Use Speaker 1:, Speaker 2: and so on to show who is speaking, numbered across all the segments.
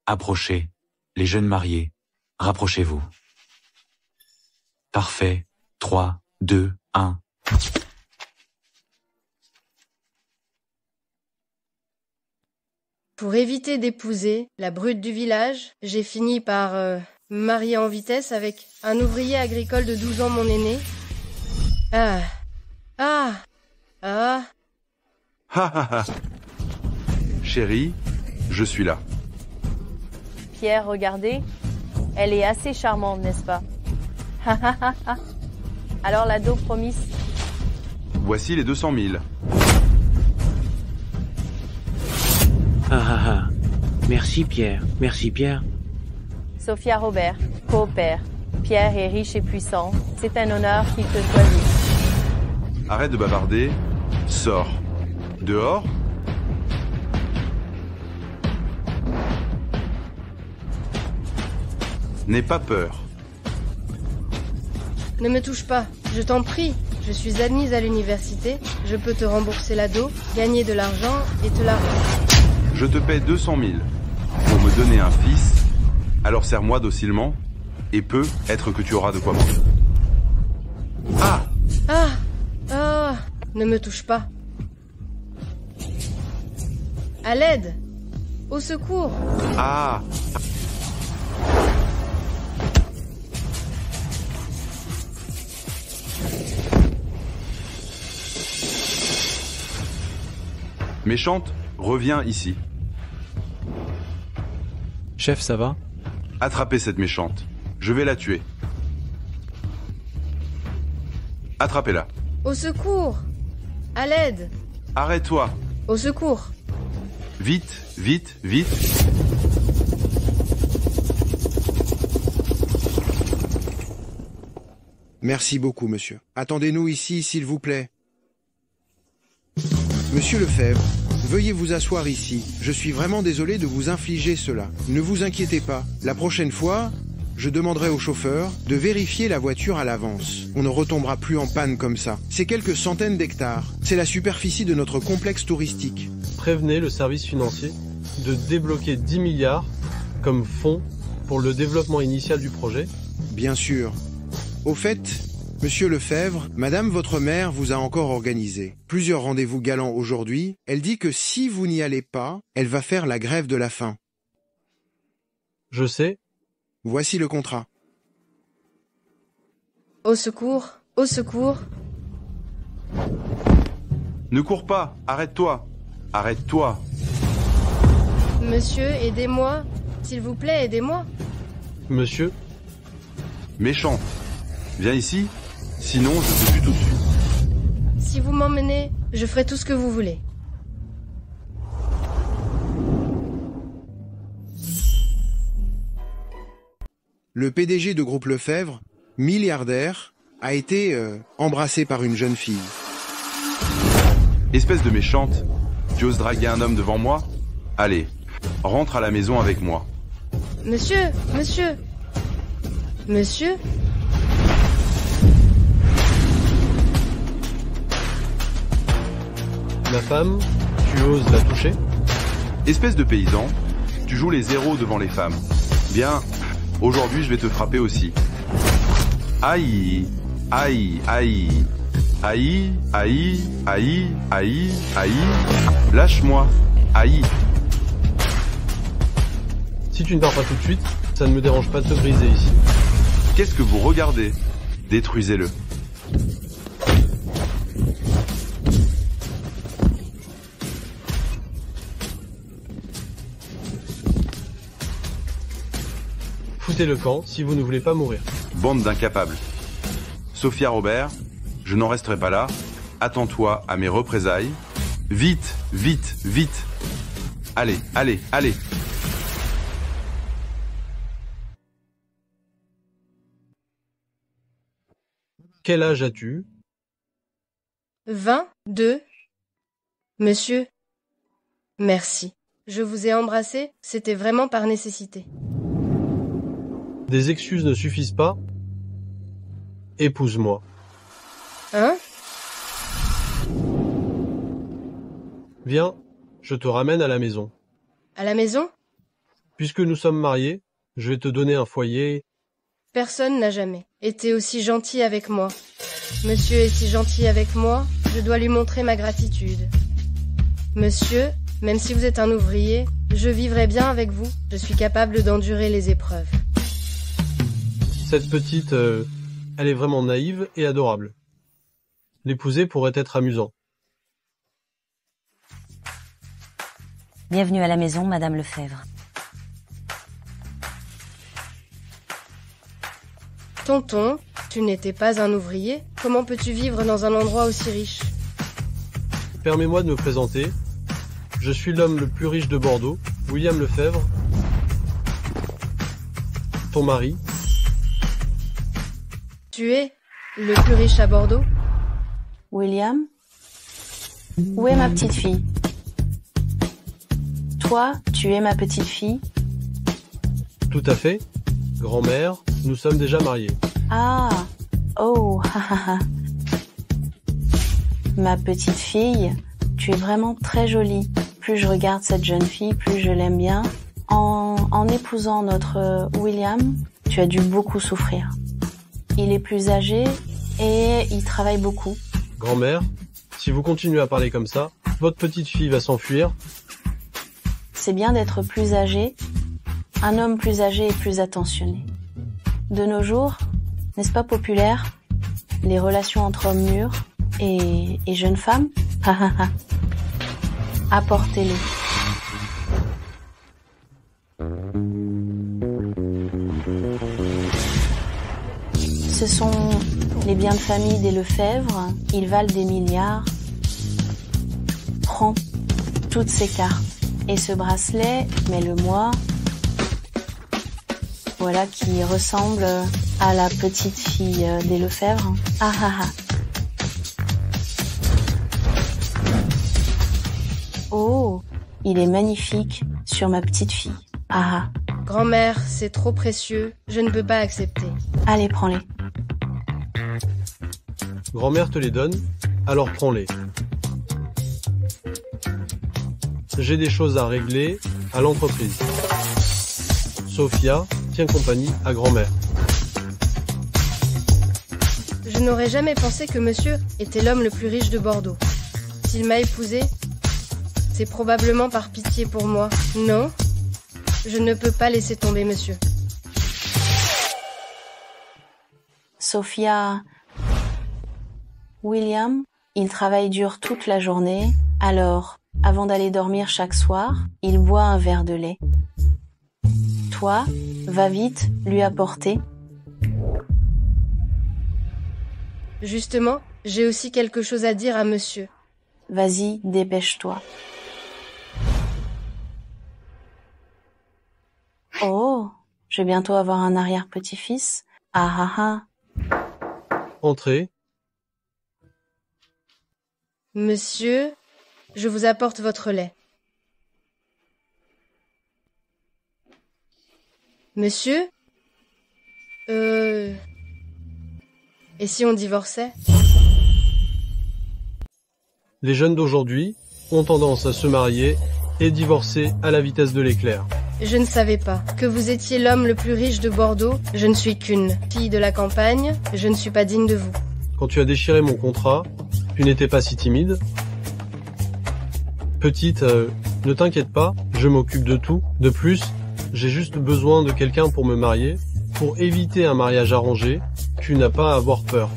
Speaker 1: Approchez, les jeunes mariés, rapprochez-vous. Parfait, 3, 2, 1.
Speaker 2: Pour éviter d'épouser la brute du village, j'ai fini par me marier en vitesse avec un ouvrier agricole de 12 ans, mon aîné. Ah.
Speaker 3: Ha ha ha. Chérie, je suis là.
Speaker 4: Pierre, regardez. Elle est assez charmante, n'est-ce pas? Alors la dot promise.
Speaker 3: Voici les 200 000.
Speaker 5: Merci Pierre, merci Pierre.
Speaker 4: Sophia Robert, coopère. Pierre est riche et puissant. C'est un honneur qu'il te choisit.
Speaker 3: Arrête de bavarder. Sors. Dehors. N'aie pas peur.
Speaker 2: Ne me touche pas, je t'en prie. Je suis admise à l'université, je peux te rembourser la dot, gagner de l'argent et te la rendre.
Speaker 3: Je te paie 200 000 pour me donner un fils, alors serre-moi docilement, et peut être que tu auras de quoi manger.
Speaker 2: Ne me touche pas. À l'aide! Au secours!
Speaker 3: Méchante, reviens ici.
Speaker 6: Chef, ça va?
Speaker 3: Attrapez cette méchante. Je vais la tuer. Attrapez-la.
Speaker 2: Au secours! À l'aide!
Speaker 3: Arrête-toi.
Speaker 2: Au secours!
Speaker 3: Vite, vite, vite.
Speaker 7: Merci beaucoup, monsieur. Attendez-nous ici, s'il vous plaît. Monsieur Lefebvre, veuillez vous asseoir ici. Je suis vraiment désolé de vous infliger cela. Ne vous inquiétez pas. La prochaine fois, je demanderai au chauffeur de vérifier la voiture à l'avance. On ne retombera plus en panne comme ça. C'est quelques centaines d'hectares. C'est la superficie de notre complexe touristique.
Speaker 8: Prévenez le service financier de débloquer 10 milliards comme fonds pour le développement initial du projet.
Speaker 7: Bien sûr. Au fait, monsieur Lefebvre, madame votre mère vous a encore organisé plusieurs rendez-vous galants aujourd'hui. Elle dit que si vous n'y allez pas, elle va faire la grève de la faim.
Speaker 8: Je sais.
Speaker 7: Voici le contrat.
Speaker 2: Au secours! Au secours!
Speaker 3: Ne cours pas, arrête-toi. Arrête-toi.
Speaker 2: Monsieur, aidez-moi. S'il vous plaît, aidez-moi.
Speaker 8: Monsieur?
Speaker 3: Méchante. Viens ici, sinon je te tue tout de suite.
Speaker 2: Si vous m'emmenez, je ferai tout ce que vous voulez.
Speaker 7: Le PDG de Groupe Lefebvre, milliardaire, a été embrassé par une jeune fille.
Speaker 3: Espèce de méchante, tu oses draguer un homme devant moi? Allez, rentre à la maison avec moi.
Speaker 2: Monsieur! Monsieur! Monsieur?
Speaker 8: Ma femme, tu oses la toucher?
Speaker 3: Espèce de paysan, tu joues les héros devant les femmes. Bien, aujourd'hui je vais te frapper aussi. Aïe, aïe, aïe, aïe, aïe, aïe, aïe, aïe, lâche-moi, aïe.
Speaker 8: Si tu ne pars pas tout de suite, ça ne me dérange pas de te briser ici.
Speaker 3: Qu'est-ce que vous regardez? Détruisez-le.
Speaker 8: Foutez le camp si vous ne voulez pas mourir.
Speaker 3: Bande d'incapables. Sophia Robert, je n'en resterai pas là. Attends-toi à mes représailles. Vite, vite, vite. Allez, allez, allez.
Speaker 8: Quel âge as-tu?
Speaker 2: 22. Monsieur, merci. Je vous ai embrassé, c'était vraiment par nécessité.
Speaker 8: Des excuses ne suffisent pas. Épouse-moi.
Speaker 2: Hein?
Speaker 8: Viens, je te ramène à la maison.
Speaker 2: À la maison?
Speaker 8: Puisque nous sommes mariés, je vais te donner un foyer.
Speaker 2: Personne n'a jamais été aussi gentil avec moi. Monsieur est si gentil avec moi, je dois lui montrer ma gratitude. Monsieur, même si vous êtes un ouvrier, je vivrai bien avec vous. Je suis capable d'endurer les épreuves.
Speaker 8: Cette petite, elle est vraiment naïve et adorable. L'épouser pourrait être amusant.
Speaker 6: Bienvenue à la maison, Madame Lefebvre.
Speaker 2: Tonton, tu n'étais pas un ouvrier? Comment peux-tu vivre dans un endroit aussi riche?
Speaker 8: Permets-moi de me présenter. Je suis l'homme le plus riche de Bordeaux, William Lefebvre. Ton mari.
Speaker 2: Tu es le plus riche à Bordeaux?
Speaker 4: William? Où est ma petite fille? Toi, tu es ma petite fille?
Speaker 8: Tout à fait. Grand-mère, nous sommes déjà mariés.
Speaker 4: Ah, oh, hahaha. Ma petite fille, tu es vraiment très jolie. Plus je regarde cette jeune fille, plus je l'aime bien. En épousant notre William, tu as dû beaucoup souffrir. Il est plus âgé et il travaille beaucoup.
Speaker 8: Grand-mère, si vous continuez à parler comme ça, votre petite fille va s'enfuir.
Speaker 4: C'est bien d'être plus âgé. Un homme plus âgé et plus attentionné. De nos jours, n'est-ce pas populaire, les relations entre hommes mûrs et jeunes femmes? Apportez-les. Ce sont les biens de famille des Lefebvre. Ils valent des milliards. Prends toutes ces cartes. Et ce bracelet, mets-le-moi. Voilà, qui ressemble à la petite fille des Lefebvre. Ah ah ah. Oh, il est magnifique sur ma petite fille. Ah ah.
Speaker 2: Grand-mère, c'est trop précieux, je ne peux pas accepter.
Speaker 4: Allez, prends-les.
Speaker 8: Grand-mère te les donne, alors prends-les. J'ai des choses à régler à l'entreprise. Sophia tient compagnie à grand-mère.
Speaker 2: Je n'aurais jamais pensé que monsieur était l'homme le plus riche de Bordeaux. S'il m'a épousée, c'est probablement par pitié pour moi. Non, je ne peux pas laisser tomber monsieur.
Speaker 4: Sophia, William, il travaille dur toute la journée, alors, avant d'aller dormir chaque soir, il boit un verre de lait. Toi, va vite lui apporter.
Speaker 2: Justement, j'ai aussi quelque chose à dire à monsieur.
Speaker 4: Vas-y, dépêche-toi. Oh, je vais bientôt avoir un arrière-petit-fils. Ah ah ah.
Speaker 8: Entrez.
Speaker 2: Monsieur, je vous apporte votre lait. Monsieur? Et si on divorçait?
Speaker 8: Les jeunes d'aujourd'hui ont tendance à se marier et divorcer à la vitesse de l'éclair.
Speaker 2: Je ne savais pas que vous étiez l'homme le plus riche de Bordeaux. Je ne suis qu'une fille de la campagne. Je ne suis pas digne de vous.
Speaker 8: Quand tu as déchiré mon contrat, tu n'étais pas si timide. Petite, ne t'inquiète pas, je m'occupe de tout. De plus, j'ai juste besoin de quelqu'un pour me marier. Pour éviter un mariage arrangé, tu n'as pas à avoir peur.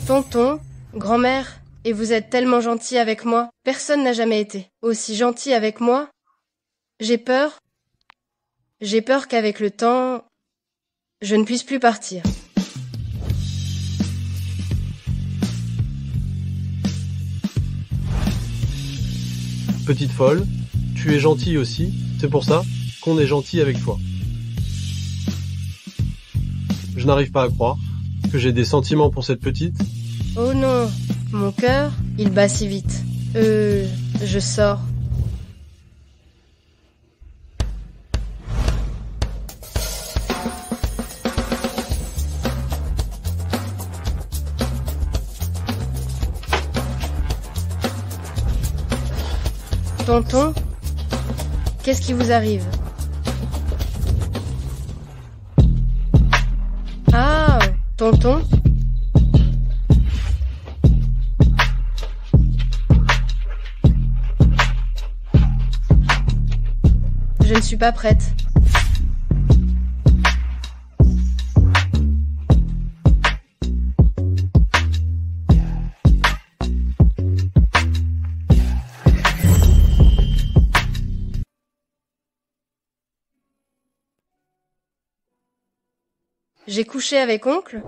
Speaker 2: Tonton, grand-mère, et vous êtes tellement gentil avec moi. Personne n'a jamais été aussi gentil avec moi. J'ai peur. J'ai peur qu'avec le temps, je ne puisse plus partir.
Speaker 8: Petite folle, tu es gentille aussi, c'est pour ça qu'on est gentil avec toi. Je n'arrive pas à croire que j'ai des sentiments pour cette petite.
Speaker 2: Oh non, mon cœur, il bat si vite. Je sors. Tonton, qu'est-ce qui vous arrive? Tonton? Je ne suis pas prête. J'ai couché avec oncle?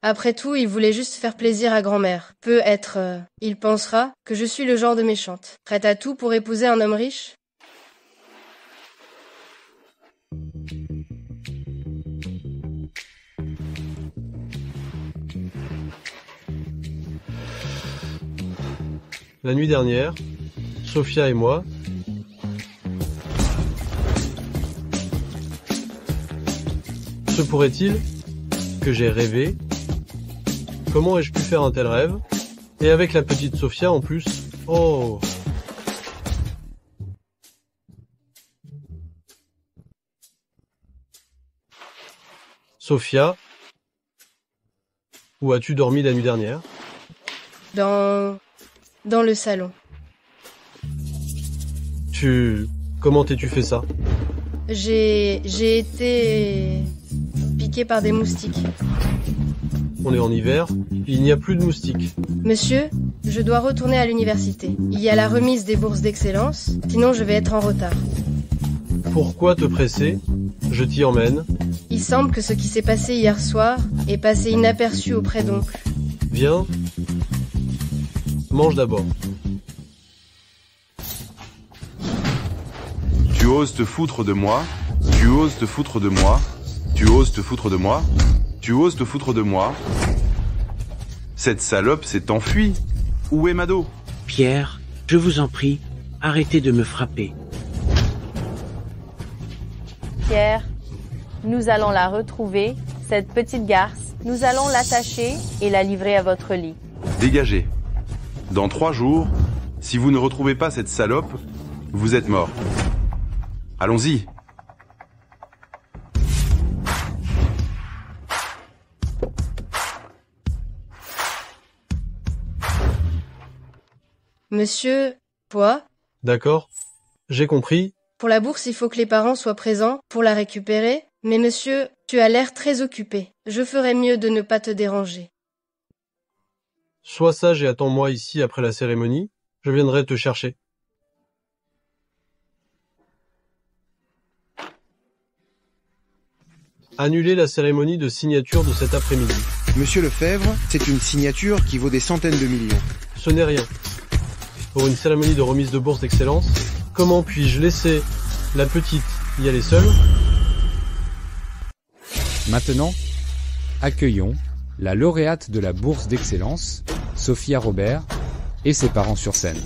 Speaker 2: Après tout, il voulait juste faire plaisir à grand-mère. Peut-être, il pensera que je suis le genre de méchante, prête à tout pour épouser un homme riche.
Speaker 8: La nuit dernière, Sophia et moi, se pourrait-il que j'ai rêvé? Comment ai-je pu faire un tel rêve? Et avec la petite Sophia en plus. Oh! Sophia, où as-tu dormi la nuit dernière?
Speaker 2: Dans le salon.
Speaker 8: Comment t'es-tu fait ça?
Speaker 2: J'ai été piquée par des moustiques.
Speaker 8: On est en hiver, il n'y a plus de moustiques.
Speaker 2: Monsieur, je dois retourner à l'université. Il y a la remise des bourses d'excellence, sinon je vais être en retard.
Speaker 8: Pourquoi te presser? Je t'y emmène.
Speaker 2: Il semble que ce qui s'est passé hier soir est passé inaperçu auprès d'oncle.
Speaker 8: Viens. Mange d'abord.
Speaker 3: Tu oses te foutre de moi? Tu oses te foutre de moi? Tu oses te foutre de moi? Tu oses te foutre de moi? Cette salope s'est enfuie. Où est Mado?
Speaker 5: Pierre, je vous en prie, arrêtez de me frapper.
Speaker 4: Pierre, nous allons la retrouver, cette petite garce. Nous allons l'attacher et la livrer à votre lit.
Speaker 3: Dégagez. Dans 3 jours, si vous ne retrouvez pas cette salope, vous êtes mort. Allons-y.
Speaker 2: Monsieur, quoi?
Speaker 8: D'accord. J'ai compris.
Speaker 2: Pour la bourse, il faut que les parents soient présents pour la récupérer. Mais monsieur, tu as l'air très occupé. Je ferais mieux de ne pas te déranger.
Speaker 8: Sois sage et attends-moi ici après la cérémonie. Je viendrai te chercher. Annulez la cérémonie de signature de cet après-midi.
Speaker 7: Monsieur Lefebvre, c'est une signature qui vaut des centaines de millions.
Speaker 8: Ce n'est rien. Pour une cérémonie de remise de bourse d'excellence, comment puis-je laisser la petite y aller seule?
Speaker 6: Maintenant, accueillons la lauréate de la bourse d'excellence, Sophia Robert, et ses parents sur scène.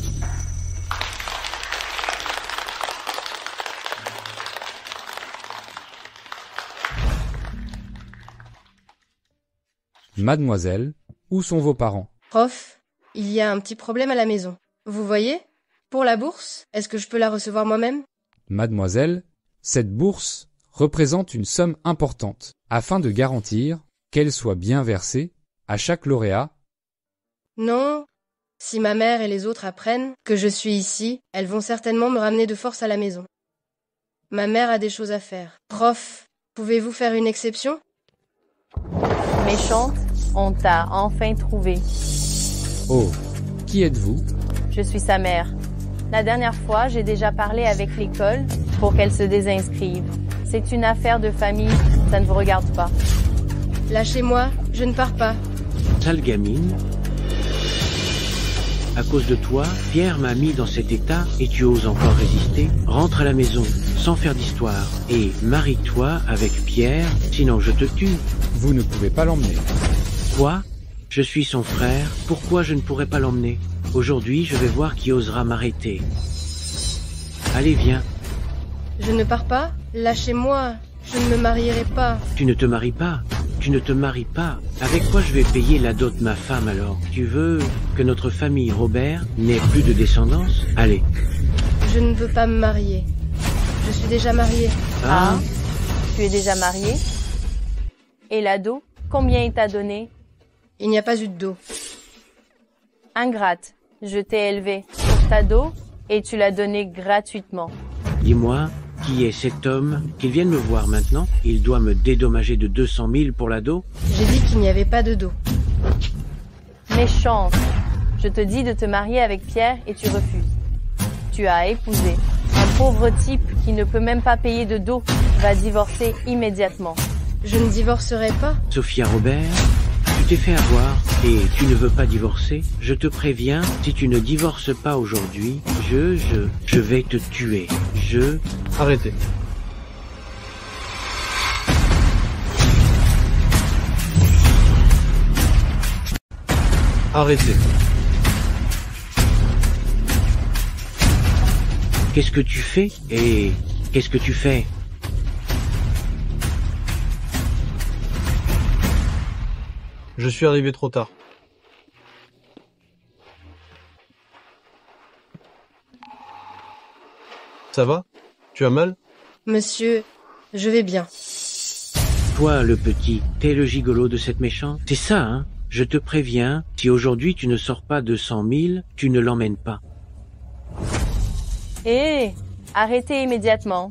Speaker 6: Mademoiselle, où sont vos parents?
Speaker 2: Prof, il y a un petit problème à la maison. Vous voyez? Pour la bourse, est-ce que je peux la recevoir moi-même?
Speaker 6: Mademoiselle, cette bourse représente une somme importante afin de garantir qu'elle soit bien versée à chaque lauréat.
Speaker 2: Non. Si ma mère et les autres apprennent que je suis ici, elles vont certainement me ramener de force à la maison. Ma mère a des choses à faire. Prof, pouvez-vous faire une exception?
Speaker 4: Méchante, on t'a enfin trouvé.
Speaker 6: Oh, qui êtes-vous?
Speaker 4: Je suis sa mère. La dernière fois, j'ai déjà parlé avec l'école pour qu'elle se désinscrive. C'est une affaire de famille, ça ne vous regarde pas.
Speaker 2: Lâchez-moi, je ne pars pas.
Speaker 5: Sale gamine. À cause de toi, Pierre m'a mis dans cet état et tu oses encore résister? Rentre à la maison, sans faire d'histoire, et marie-toi avec Pierre, sinon je te tue.
Speaker 6: Vous ne pouvez pas l'emmener.
Speaker 5: Quoi? Je suis son frère, pourquoi je ne pourrais pas l'emmener? Aujourd'hui, je vais voir qui osera m'arrêter. Allez, viens.
Speaker 2: Je ne pars pas? Lâchez-moi, je ne me marierai pas.
Speaker 5: Tu ne te maries pas. tu ne te maries pas, avec quoi je vais payer la dot de ma femme alors? Tu veux que notre famille Robert n'ait plus de descendance? Allez.
Speaker 2: Je ne veux pas me marier. Je suis déjà mariée.
Speaker 4: Ah, tu es déjà marié? Et l'ado, combien il t'a donné?
Speaker 2: Il n'y a pas eu de dos.
Speaker 4: Ingrate, je t'ai élevé pour ta dot et tu l'as donné gratuitement.
Speaker 5: Dis-moi, qui est cet homme? Qu'il vienne me voir maintenant. Il doit me dédommager de 200 000 pour l'ado.
Speaker 2: J'ai dit qu'il n'y avait pas de dos.
Speaker 4: Méchante, je te dis de te marier avec Pierre et tu refuses. Tu as épousé un pauvre type qui ne peut même pas payer de dot, va divorcer immédiatement.
Speaker 2: Je ne divorcerai pas.
Speaker 5: Sophia Robert, tu t'es fait avoir et tu ne veux pas divorcer? Je te préviens, si tu ne divorces pas aujourd'hui, je vais te tuer.
Speaker 8: Arrêtez. Arrêtez.
Speaker 5: Qu'est-ce que tu fais? Et qu'est-ce que tu fais?
Speaker 8: Je suis arrivé trop tard. Ça va? Tu as mal?
Speaker 2: Monsieur, je vais bien.
Speaker 5: Toi, le petit, t'es le gigolo de cette méchante? C'est ça, hein? Je te préviens, si aujourd'hui tu ne sors pas de 100 000, tu ne l'emmènes pas.
Speaker 4: Hé, arrêtez immédiatement.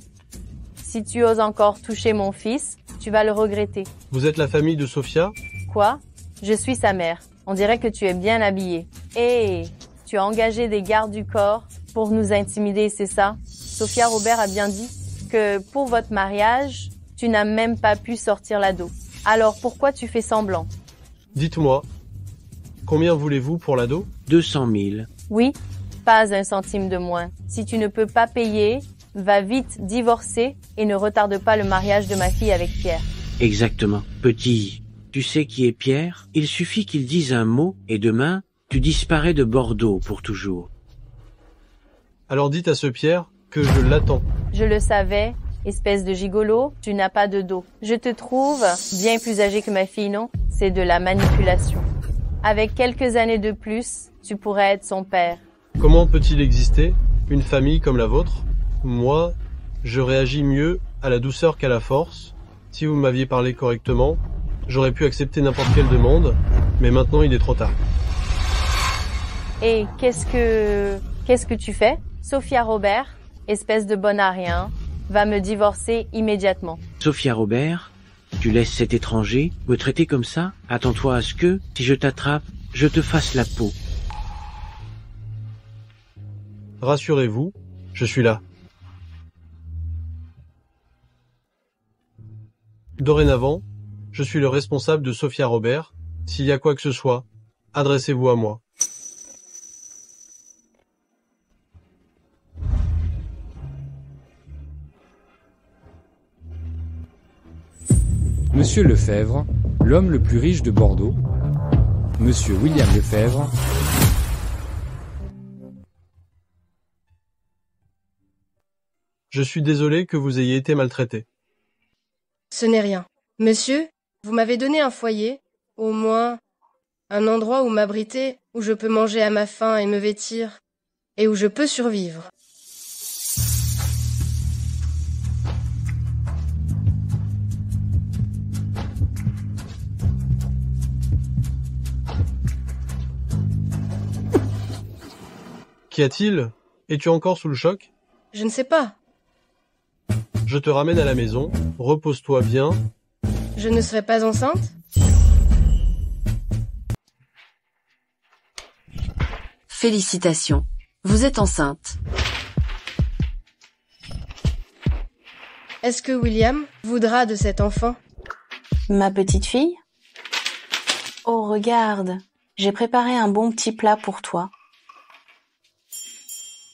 Speaker 4: Si tu oses encore toucher mon fils, tu vas le regretter.
Speaker 8: Vous êtes la famille de Sophia?
Speaker 4: Quoi? Je suis sa mère. On dirait que tu es bien habillé. Hé, tu as engagé des gardes du corps pour nous intimider, c'est ça? Sophia Robert a bien dit que pour votre mariage, tu n'as même pas pu sortir l'ado. Alors pourquoi tu fais semblant?
Speaker 8: Dites-moi, combien voulez-vous pour l'ado?
Speaker 5: 200 000.
Speaker 4: Oui, pas un centime de moins. Si tu ne peux pas payer, va vite divorcer et ne retarde pas le mariage de ma fille avec Pierre.
Speaker 5: Exactement. Petit, tu sais qui est Pierre? Il suffit qu'il dise un mot et demain, tu disparais de Bordeaux pour toujours.
Speaker 8: Alors dites à ce Pierre que je l'attends.
Speaker 4: Je le savais, espèce de gigolo, tu n'as pas de dos. Je te trouve bien plus âgé que ma fille, non? C'est de la manipulation. Avec quelques années de plus, tu pourrais être son père.
Speaker 8: Comment peut-il exister une famille comme la vôtre? Moi, je réagis mieux à la douceur qu'à la force. Si vous m'aviez parlé correctement, j'aurais pu accepter n'importe quelle demande, mais maintenant il est trop tard.
Speaker 4: Et qu'est-ce que tu fais? Sophia Robert, espèce de bon à rien, va me divorcer immédiatement.
Speaker 5: Sophia Robert, tu laisses cet étranger me traiter comme ça? Attends-toi à ce que, si je t'attrape, je te fasse la peau.
Speaker 8: Rassurez-vous, je suis là. Dorénavant, je suis le responsable de Sophia Robert. S'il y a quoi que ce soit, adressez-vous à moi.
Speaker 6: Monsieur Lefebvre, l'homme le plus riche de Bordeaux. Monsieur William Lefebvre.
Speaker 8: Je suis désolé que vous ayez été maltraité.
Speaker 2: Ce n'est rien. Monsieur, vous m'avez donné un foyer, au moins un endroit où m'abriter, où je peux manger à ma faim et me vêtir, et où je peux survivre.
Speaker 8: Qu'y a-t-il? Es-tu encore sous le choc?
Speaker 2: Je ne sais pas.
Speaker 8: Je te ramène à la maison, repose-toi bien.
Speaker 2: Je ne serai pas enceinte?
Speaker 9: Félicitations, vous êtes enceinte.
Speaker 2: Est-ce que William voudra de cet enfant?
Speaker 4: Ma petite fille? Oh, regarde, j'ai préparé un bon petit plat pour toi.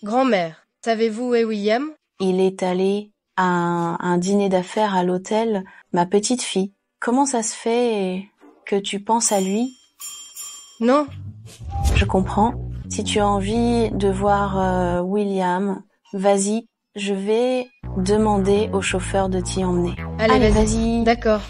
Speaker 2: Grand-mère, savez-vous où est William?
Speaker 4: Il est allé à un dîner d'affaires à l'hôtel, ma petite fille. Comment ça se fait que tu penses à lui?
Speaker 2: Non.
Speaker 4: Je comprends. Si tu as envie de voir William, vas-y, je vais demander au chauffeur de t'y emmener.
Speaker 2: Allez,
Speaker 4: vas-y.
Speaker 2: D'accord.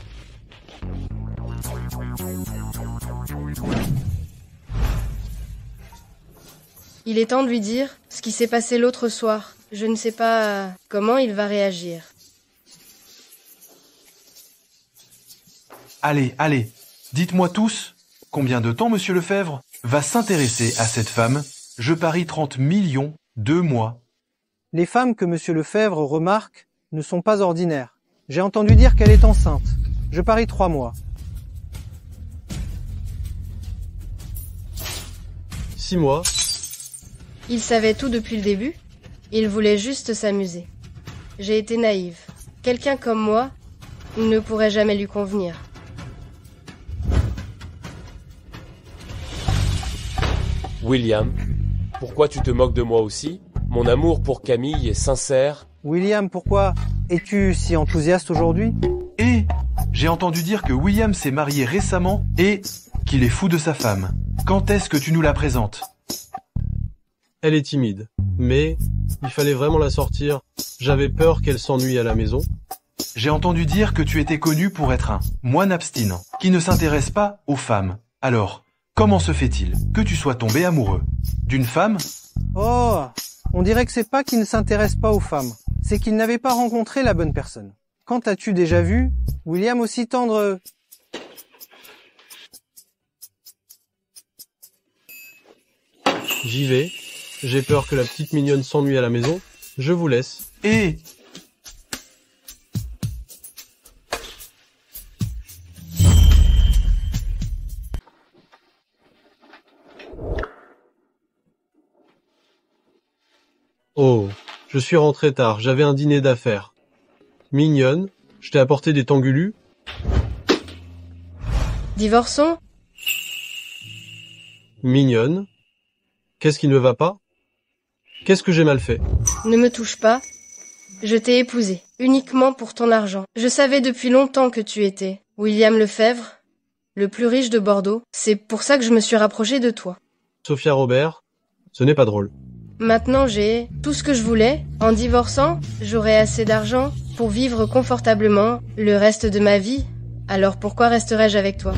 Speaker 2: Il est temps de lui dire ce qui s'est passé l'autre soir. Je ne sais pas comment il va réagir.
Speaker 3: Allez, allez, dites-moi tous, combien de temps Monsieur Lefebvre va s'intéresser à cette femme? Je parie 30 millions, 2 mois.
Speaker 10: Les femmes que Monsieur Lefebvre remarque ne sont pas ordinaires. J'ai entendu dire qu'elle est enceinte. Je parie 3 mois.
Speaker 8: 6 mois.
Speaker 2: Il savait tout depuis le début. Il voulait juste s'amuser. J'ai été naïve. Quelqu'un comme moi ne pourrait jamais lui convenir.
Speaker 11: William, pourquoi tu te moques de moi aussi? Mon amour pour Camille est sincère.
Speaker 10: William, pourquoi es-tu si enthousiaste aujourd'hui?
Speaker 3: Et j'ai entendu dire que William s'est marié récemment et qu'il est fou de sa femme. Quand est-ce que tu nous la présentes?
Speaker 8: Elle est timide, mais il fallait vraiment la sortir. J'avais peur qu'elle s'ennuie à la maison.
Speaker 3: J'ai entendu dire que tu étais connu pour être un moine abstinent, qui ne s'intéresse pas aux femmes. Alors, comment se fait-il que tu sois tombé amoureux d'une femme?
Speaker 10: Oh, on dirait que c'est pas qu'il ne s'intéresse pas aux femmes, c'est qu'il n'avait pas rencontré la bonne personne. Quand as-tu déjà vu William aussi tendre?
Speaker 8: J'y vais. J'ai peur que la petite mignonne s'ennuie à la maison. Je vous laisse.
Speaker 3: Et
Speaker 8: oh, je suis rentré tard. J'avais un dîner d'affaires. Mignonne, je t'ai apporté des tangulus.
Speaker 2: Divorçons?
Speaker 8: Mignonne. Qu'est-ce qui ne va pas? Qu'est-ce que j'ai mal fait?
Speaker 2: Ne me touche pas. Je t'ai épousé, uniquement pour ton argent. Je savais depuis longtemps que tu étais William Lefebvre, le plus riche de Bordeaux. C'est pour ça que je me suis rapprochée de toi.
Speaker 8: Sophia Robert, ce n'est pas drôle.
Speaker 2: Maintenant, j'ai tout ce que je voulais. En divorçant, j'aurai assez d'argent pour vivre confortablement le reste de ma vie. Alors pourquoi resterais-je avec toi?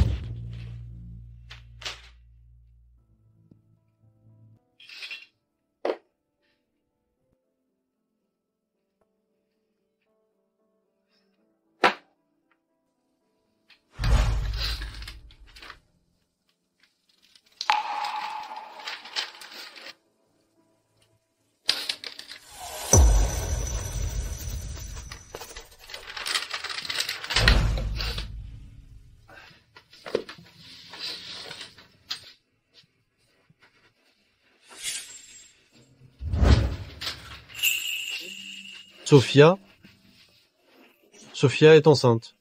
Speaker 8: Sophia est enceinte.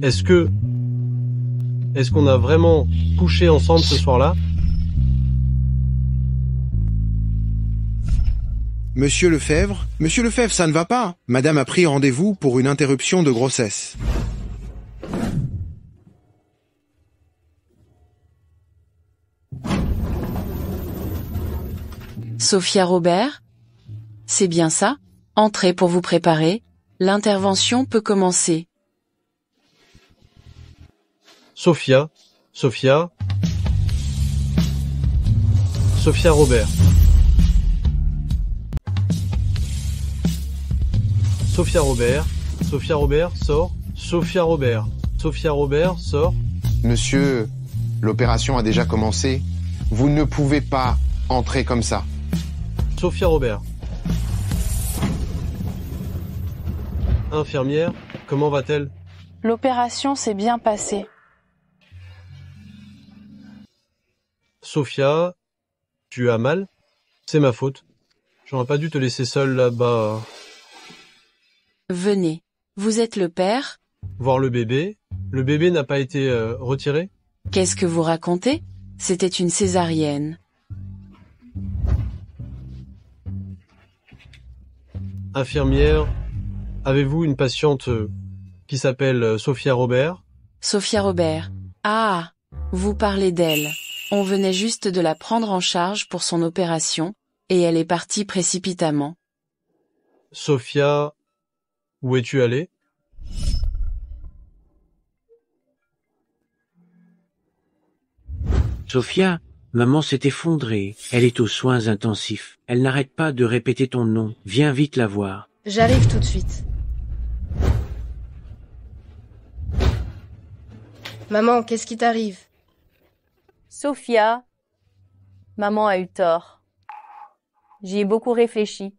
Speaker 8: Est-ce qu'on a vraiment couché ensemble ce soir-là?
Speaker 7: Monsieur Lefebvre, ça ne va pas. Madame a pris rendez-vous pour une interruption de grossesse.
Speaker 9: Sophia Robert? C'est bien ça? Entrez pour vous préparer. L'intervention peut commencer.
Speaker 8: Sophia Robert. Sophia Robert, sort. Sophia Robert, sort.
Speaker 12: Monsieur, l'opération a déjà commencé. Vous ne pouvez pas entrer comme ça.
Speaker 8: Sophia Robert. Infirmière, comment va-t-elle?
Speaker 4: L'opération s'est bien passée.
Speaker 8: Sophia, tu as mal? C'est ma faute. J'aurais pas dû te laisser seule là-bas.
Speaker 9: Venez. Vous êtes le père?
Speaker 8: Voir le bébé. Le bébé n'a pas été retiré?
Speaker 9: Qu'est-ce que vous racontez? C'était une césarienne.
Speaker 8: Infirmière, avez-vous une patiente qui s'appelle Sophia Robert?
Speaker 9: Sophia Robert. Ah, vous parlez d'elle. On venait juste de la prendre en charge pour son opération, et elle est partie précipitamment.
Speaker 8: Sophia, où es-tu allée?
Speaker 5: Sophia, Maman s'est effondrée. Elle est aux soins intensifs. Elle n'arrête pas de répéter ton nom. Viens vite la voir.
Speaker 2: J'arrive tout de suite. Maman, qu'est-ce qui t'arrive?
Speaker 13: Sophia, maman a eu tort. J'y ai beaucoup réfléchi.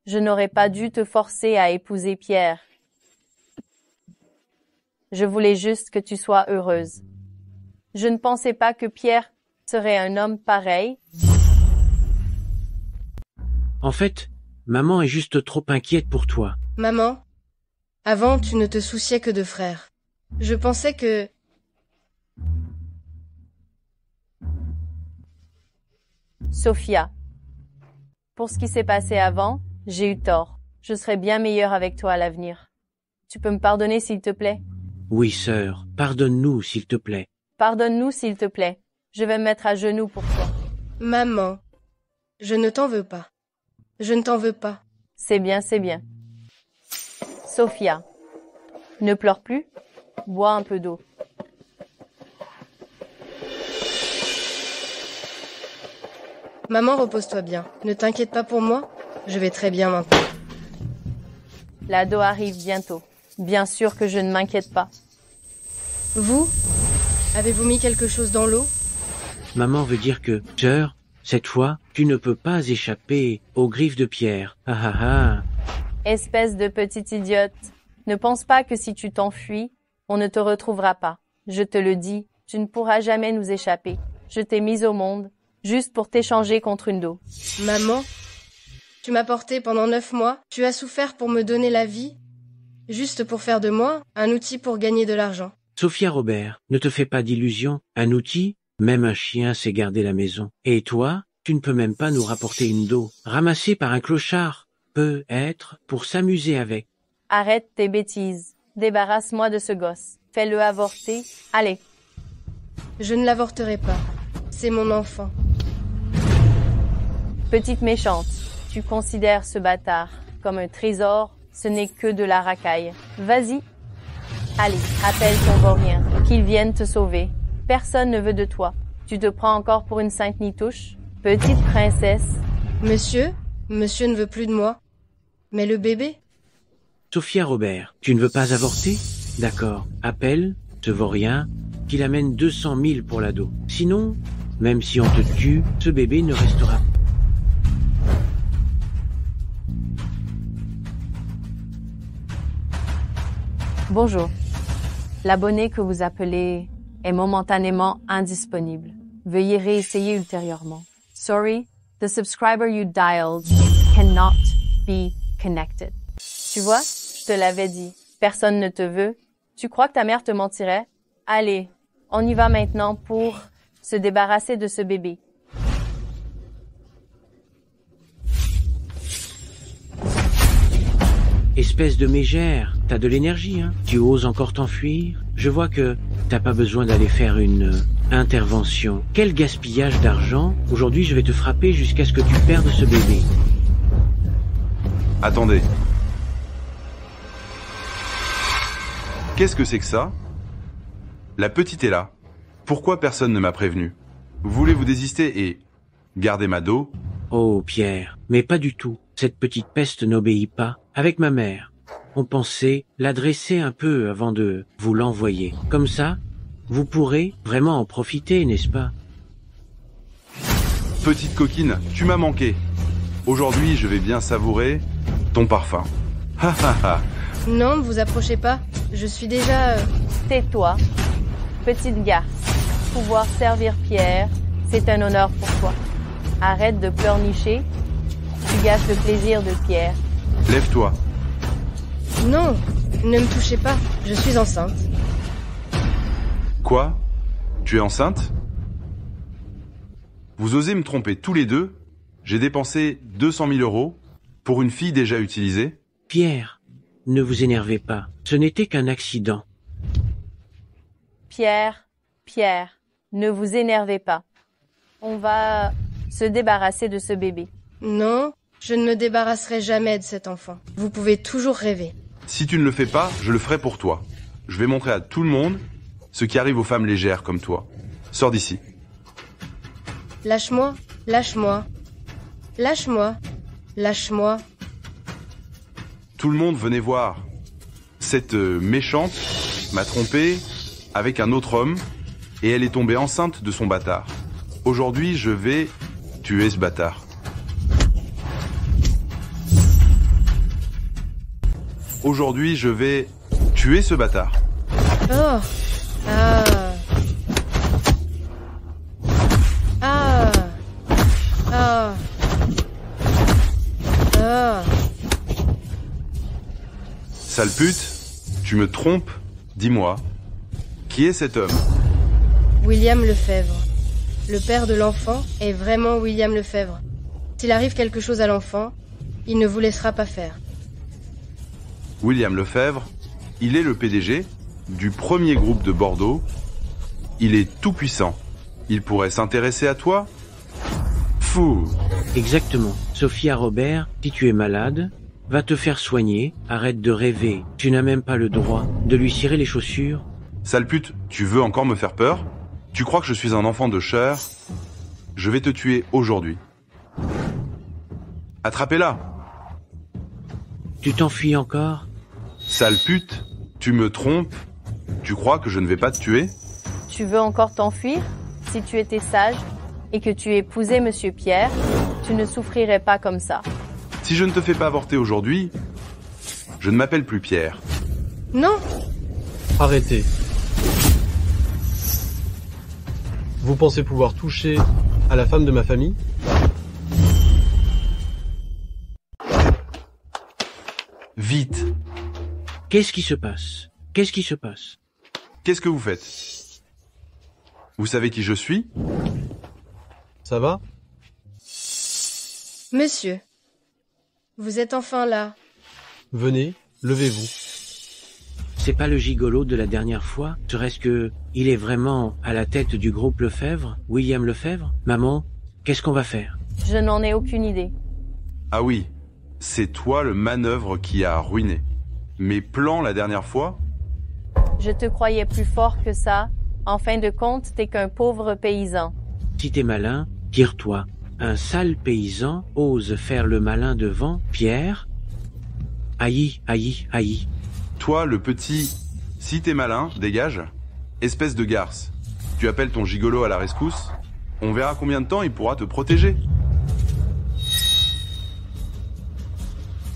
Speaker 13: Je n'aurais pas dû te forcer à épouser Pierre. Je voulais juste que tu sois heureuse. Je ne pensais pas que Pierre serait un homme pareil.
Speaker 5: En fait, maman est juste trop inquiète pour toi.
Speaker 2: Maman, avant tu ne te souciais que de frères. Je pensais que...
Speaker 13: Sophia, pour ce qui s'est passé avant, j'ai eu tort. Je serai bien meilleure avec toi à l'avenir. Tu peux me pardonner s'il te plaît?
Speaker 5: Oui, sœur, pardonne-nous s'il te plaît.
Speaker 13: Pardonne-nous s'il te plaît. Je vais me mettre à genoux pour toi.
Speaker 2: Maman, je ne t'en veux pas. Je ne t'en veux pas.
Speaker 13: C'est bien, c'est bien. Sophia, ne pleure plus. Bois un peu d'eau.
Speaker 2: Maman, repose-toi bien. Ne t'inquiète pas pour moi. Je vais très bien maintenant.
Speaker 13: L'ado arrive bientôt. Bien sûr que je ne m'inquiète pas.
Speaker 2: Vous? Avez-vous mis quelque chose dans l'eau?
Speaker 5: Maman veut dire que, sœur, cette fois, tu ne peux pas échapper aux griffes de Pierre. Ah ah ah.
Speaker 13: Espèce de petite idiote. Ne pense pas que si tu t'enfuis, on ne te retrouvera pas. Je te le dis, tu ne pourras jamais nous échapper. Je t'ai mise au monde, juste pour t'échanger contre une do.
Speaker 2: Maman, tu m'as porté pendant 9 mois. Tu as souffert pour me donner la vie, juste pour faire de moi un outil pour gagner de l'argent.
Speaker 5: Sophia Robert, ne te fais pas d'illusions. Un outil, même un chien sait garder la maison. Et toi, tu ne peux même pas nous rapporter une do, ramassée par un clochard. Peut être pour s'amuser avec.
Speaker 13: Arrête tes bêtises. Débarrasse-moi de ce gosse. Fais-le avorter. Allez.
Speaker 2: Je ne l'avorterai pas. C'est mon enfant.
Speaker 13: Petite méchante, tu considères ce bâtard comme un trésor, ce n'est que de la racaille. Vas-y. Allez, appelle ton vaurien, qu'il vienne te sauver. Personne ne veut de toi. Tu te prends encore pour une sainte nitouche? Petite princesse.
Speaker 2: Monsieur ne veut plus de moi. Mais le bébé?
Speaker 5: Sophia Robert, tu ne veux pas avorter? D'accord, appelle ce vaurien qu'il amène 200 000 pour l'ado. Sinon, même si on te tue, ce bébé ne restera pas.
Speaker 13: Bonjour. L'abonné que vous appelez est momentanément indisponible. Veuillez réessayer ultérieurement. Sorry, the subscriber you dialed cannot be connected. Tu vois, je te l'avais dit. Personne ne te veut. Tu crois que ta mère te mentirait? Allez, on y va maintenant pour se débarrasser de ce bébé.
Speaker 5: Espèce de mégère, t'as de l'énergie, hein? Tu oses encore t'enfuir? Je vois que t'as pas besoin d'aller faire une intervention. Quel gaspillage d'argent! Aujourd'hui, je vais te frapper jusqu'à ce que tu perdes ce bébé.
Speaker 3: Attendez. Qu'est-ce que c'est que ça? La petite est là. Pourquoi personne ne m'a prévenu? Voulez-vous désister et garder ma do?
Speaker 5: Oh, Pierre, mais pas du tout. Cette petite peste n'obéit pas. Avec ma mère, on pensait la dresser un peu avant de vous l'envoyer. Comme ça, vous pourrez vraiment en profiter, n'est-ce pas?
Speaker 3: Petite coquine, tu m'as manqué. Aujourd'hui, je vais bien savourer ton parfum. Ha ha ha.
Speaker 2: Non, ne vous approchez pas. Je suis déjà...
Speaker 13: Tais-toi, petite garce. Pouvoir servir Pierre, c'est un honneur pour toi. Arrête de pleurnicher. Tu gâches le plaisir de Pierre.
Speaker 3: Lève-toi.
Speaker 2: Non, ne me touchez pas. Je suis enceinte.
Speaker 3: Quoi? Tu es enceinte? Vous osez me tromper tous les deux? J'ai dépensé 200 000 € pour une fille déjà utilisée?
Speaker 5: Pierre, ne vous énervez pas. Ce n'était qu'un accident.
Speaker 13: Pierre, ne vous énervez pas. On va se débarrasser de ce bébé.
Speaker 2: Non, je ne me débarrasserai jamais de cet enfant. Vous pouvez toujours rêver.
Speaker 3: Si tu ne le fais pas, je le ferai pour toi. Je vais montrer à tout le monde ce qui arrive aux femmes légères comme toi. Sors d'ici.
Speaker 2: Lâche-moi, lâche-moi. Lâche-moi, lâche-moi.
Speaker 3: Tout le monde venait voir. Cette méchante m'a trompé avec un autre homme et elle est tombée enceinte de son bâtard. Aujourd'hui, je vais tuer ce bâtard. Aujourd'hui, je vais tuer ce bâtard.
Speaker 2: Oh. Ah. Ah. Ah. Ah.
Speaker 3: Sale pute, tu me trompes, dis-moi. Qui est cet homme?
Speaker 2: William Lefebvre. Le père de l'enfant est vraiment William Lefebvre. S'il arrive quelque chose à l'enfant, il ne vous laissera pas faire.
Speaker 3: William Lefebvre, il est le PDG du premier groupe de Bordeaux. Il est tout puissant. Il pourrait s'intéresser à toi? Fou!
Speaker 5: Exactement. Sophia Robert, si tu es malade, va te faire soigner, arrête de rêver. Tu n'as même pas le droit de lui cirer les chaussures.
Speaker 3: Sale pute, tu veux encore me faire peur? Tu crois que je suis un enfant de chair? Je vais te tuer aujourd'hui. Attrapez-la!
Speaker 5: Tu t'enfuis encore?
Speaker 3: Sale pute, tu me trompes? Tu crois que je ne vais pas te tuer?
Speaker 13: Tu veux encore t'enfuir? Si tu étais sage et que tu épousais Monsieur Pierre, tu ne souffrirais pas comme ça.
Speaker 3: Si je ne te fais pas avorter aujourd'hui, je ne m'appelle plus Pierre.
Speaker 2: Non!
Speaker 8: Arrêtez. Vous pensez pouvoir toucher à la femme de ma famille?
Speaker 3: Vite!
Speaker 5: Qu'est-ce qui se passe? Qu'est-ce qui se passe?
Speaker 3: Qu'est-ce que vous faites? Vous savez qui je suis?
Speaker 8: Ça va?
Speaker 2: Monsieur, vous êtes enfin là.
Speaker 8: Venez, levez-vous.
Speaker 5: C'est pas le gigolo de la dernière fois? Serait-ce que il est vraiment à la tête du groupe Lefebvre, William Lefebvre? Maman, qu'est-ce qu'on va faire?
Speaker 13: Je n'en ai aucune idée.
Speaker 3: Ah oui, c'est toi le manœuvre qui a ruiné mes plans la dernière fois?
Speaker 13: Je te croyais plus fort que ça. En fin de compte, t'es qu'un pauvre paysan.
Speaker 5: Si t'es malin, tire-toi. Un sale paysan ose faire le malin devant Pierre? Aïe, aïe, aïe.
Speaker 3: Toi, le petit, si t'es malin, dégage. Espèce de garce. Tu appelles ton gigolo à la rescousse? On verra combien de temps il pourra te protéger.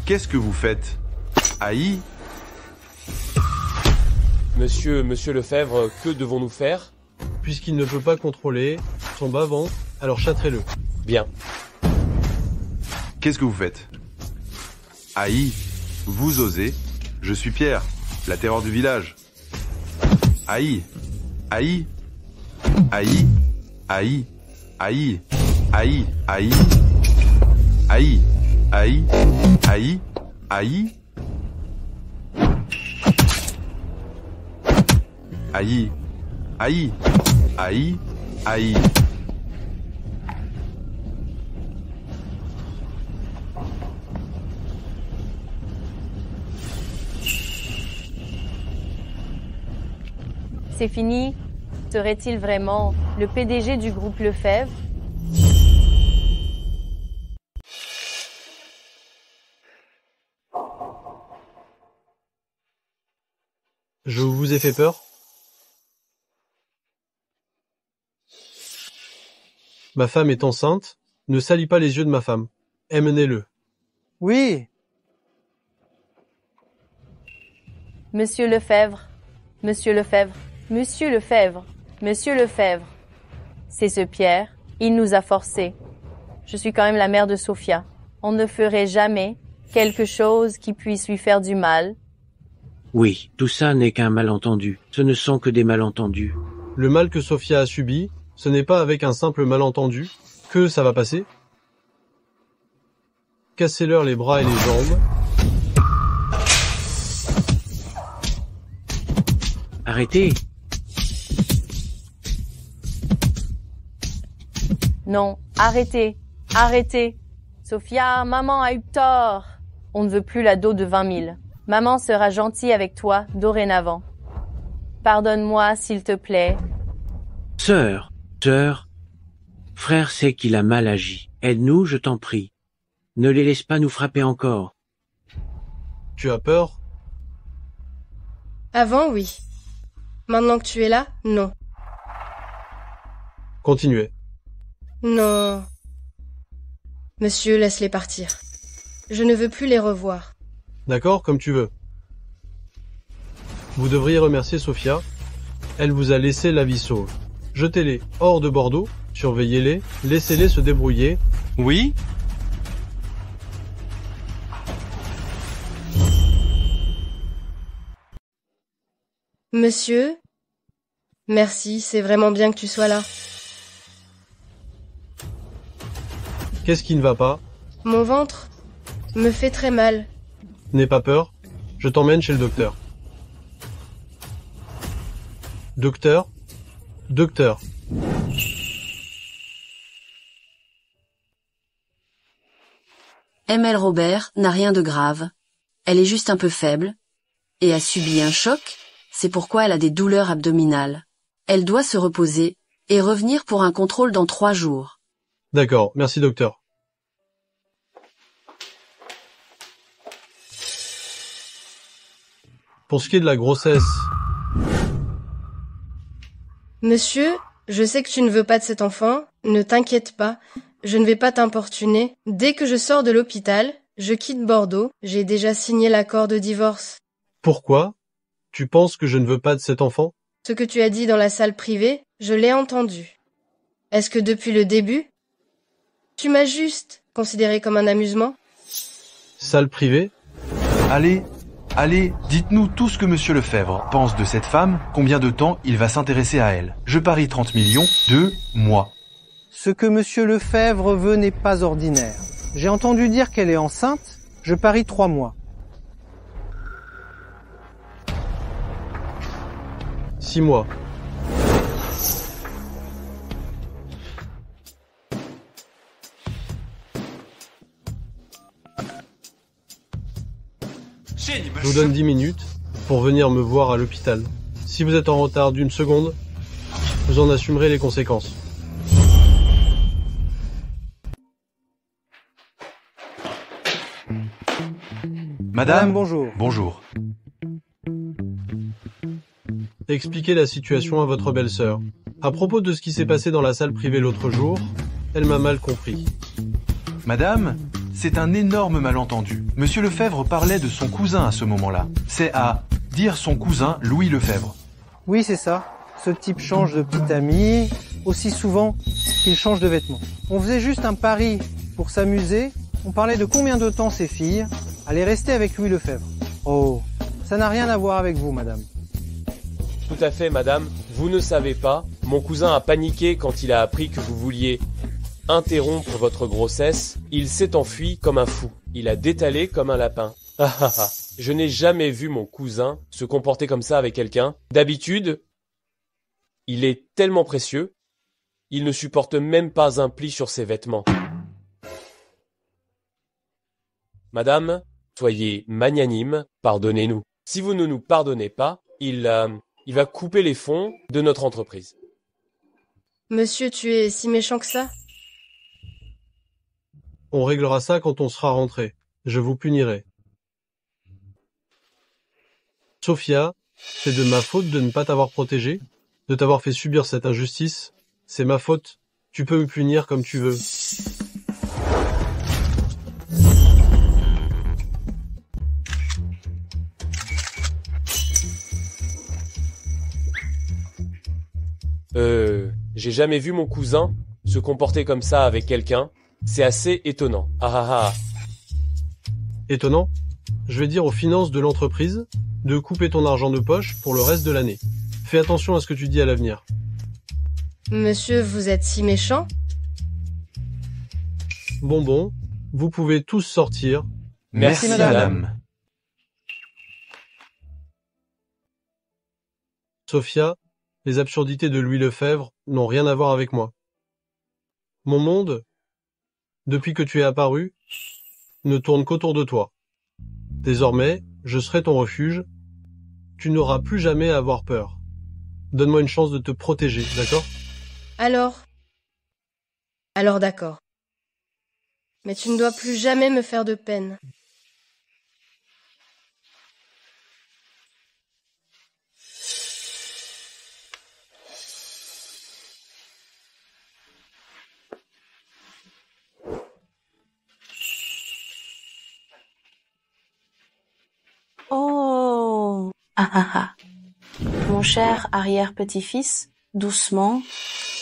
Speaker 3: Qu'est-ce que vous faites? Aïe!
Speaker 11: Monsieur Lefebvre, que devons-nous faire?
Speaker 8: Puisqu'il ne peut pas contrôler son bas-ventre, alors châtrez-le.
Speaker 11: Bien.
Speaker 3: Qu'est-ce que vous faites? Aïe! Vous osez? Je suis Pierre, la terreur du village. Aïe! Aïe! Aïe! Aïe! Aïe! Aïe! Aïe! Aïe! Aïe! Aïe! Aïe! Aïe! Aïe! Aïe! Aïe!
Speaker 13: C'est fini? Serait-il vraiment le PDG du groupe Lefebvre?
Speaker 8: Je vous ai fait peur? Ma femme est enceinte. Ne salis pas les yeux de ma femme. Emmenez-le.
Speaker 10: Oui,
Speaker 13: Monsieur Lefebvre, Monsieur Lefebvre, Monsieur Lefebvre, Monsieur Lefebvre. C'est ce Pierre, il nous a forcés. Je suis quand même la mère de Sophia. On ne ferait jamais quelque chose qui puisse lui faire du mal.
Speaker 5: Oui, tout ça n'est qu'un malentendu. Ce ne sont que des malentendus.
Speaker 8: Le mal que Sophia a subi, ce n'est pas avec un simple malentendu que ça va passer. Cassez-leur les bras et les jambes.
Speaker 5: Arrêtez!
Speaker 13: Non, arrêtez, arrêtez. Sophia, maman a eu tort. On ne veut plus la dot de 20 000. Maman sera gentille avec toi dorénavant. Pardonne-moi, s'il te plaît.
Speaker 5: Sœur, frère sait qu'il a mal agi. Aide-nous, je t'en prie. Ne les laisse pas nous frapper encore.
Speaker 8: Tu as peur?
Speaker 2: Avant, oui. Maintenant que tu es là, non.
Speaker 8: Continuez.
Speaker 2: Non. Monsieur, laisse-les partir. Je ne veux plus les revoir.
Speaker 8: D'accord, comme tu veux. Vous devriez remercier Sophia. Elle vous a laissé la vie sauve. Jetez-les hors de Bordeaux, surveillez-les, laissez-les se débrouiller.
Speaker 3: Oui?
Speaker 2: Monsieur? Merci, c'est vraiment bien que tu sois là.
Speaker 8: Qu'est-ce qui ne va pas?
Speaker 2: Mon ventre me fait très mal.
Speaker 8: N'aie pas peur, je t'emmène chez le docteur. Docteur? Docteur.
Speaker 9: ML Robert n'a rien de grave. Elle est juste un peu faible et a subi un choc, c'est pourquoi elle a des douleurs abdominales. Elle doit se reposer et revenir pour un contrôle dans 3 jours.
Speaker 8: D'accord, merci docteur. Pour ce qui est de la grossesse...
Speaker 2: Monsieur, je sais que tu ne veux pas de cet enfant, ne t'inquiète pas, je ne vais pas t'importuner. Dès que je sors de l'hôpital, je quitte Bordeaux, j'ai déjà signé l'accord de divorce.
Speaker 8: Pourquoi? Tu penses que je ne veux pas de cet enfant?
Speaker 2: Ce que tu as dit dans la salle privée, je l'ai entendu. Est-ce que depuis le début, tu m'as juste considéré comme un amusement?
Speaker 8: Salle privée?
Speaker 3: Allez, dites-nous tout ce que Monsieur Lefebvre pense de cette femme, combien de temps il va s'intéresser à elle. Je parie 30 millions, 2 mois.
Speaker 10: Ce que Monsieur Lefebvre veut n'est pas ordinaire. J'ai entendu dire qu'elle est enceinte, je parie 3 mois.
Speaker 8: 6 mois. Je vous donne 10 minutes pour venir me voir à l'hôpital. Si vous êtes en retard d'1 seconde, vous en assumerez les conséquences.
Speaker 3: Madame,
Speaker 10: bonjour.
Speaker 3: Bonjour.
Speaker 8: Expliquez la situation à votre belle-sœur. À propos de ce qui s'est passé dans la salle privée l'autre jour, elle m'a mal compris.
Speaker 3: Madame, c'est un énorme malentendu. Monsieur Lefebvre parlait de son cousin à ce moment-là. C'est à dire son cousin Louis Lefebvre.
Speaker 10: Oui, c'est ça. Ce type change de petit ami aussi souvent qu'il change de vêtements. On faisait juste un pari pour s'amuser. On parlait de combien de temps ses filles allaient rester avec Louis Lefebvre. Oh, ça n'a rien à voir avec vous, madame.
Speaker 11: Tout à fait, madame. Vous ne savez pas, mon cousin a paniqué quand il a appris que vous vouliez interrompre votre grossesse. Il s'est enfui comme un fou. Il a détalé comme un lapin. Je n'ai jamais vu mon cousin se comporter comme ça avec quelqu'un. D'habitude, il est tellement précieux, il ne supporte même pas un pli sur ses vêtements. Madame, soyez magnanime, pardonnez-nous. Si vous ne nous pardonnez pas, il va couper les fonds de notre entreprise.
Speaker 2: Monsieur, tu es si méchant que ça?
Speaker 8: On réglera ça quand on sera rentré. Je vous punirai. Sophia, c'est de ma faute de ne pas t'avoir protégé, de t'avoir fait subir cette injustice. C'est ma faute. Tu peux me punir comme tu veux.
Speaker 11: J'ai jamais vu mon cousin se comporter comme ça avec quelqu'un. C'est assez étonnant.
Speaker 8: Étonnant? Je vais dire aux finances de l'entreprise de couper ton argent de poche pour le reste de l'année. Fais attention à ce que tu dis à l'avenir.
Speaker 2: Monsieur, vous êtes si méchant?
Speaker 8: Bon, vous pouvez tous sortir.
Speaker 3: Merci, madame.
Speaker 8: Sophia, les absurdités de Louis Lefebvre n'ont rien à voir avec moi. Mon monde, depuis que tu es apparu, ne tourne qu'autour de toi. Désormais, je serai ton refuge. Tu n'auras plus jamais à avoir peur. Donne-moi une chance de te protéger, d'accord?
Speaker 2: Alors, Alors d'accord. Mais tu ne dois plus jamais me faire de peine.
Speaker 4: Oh! Ah ah ah. Mon cher arrière-petit-fils, doucement,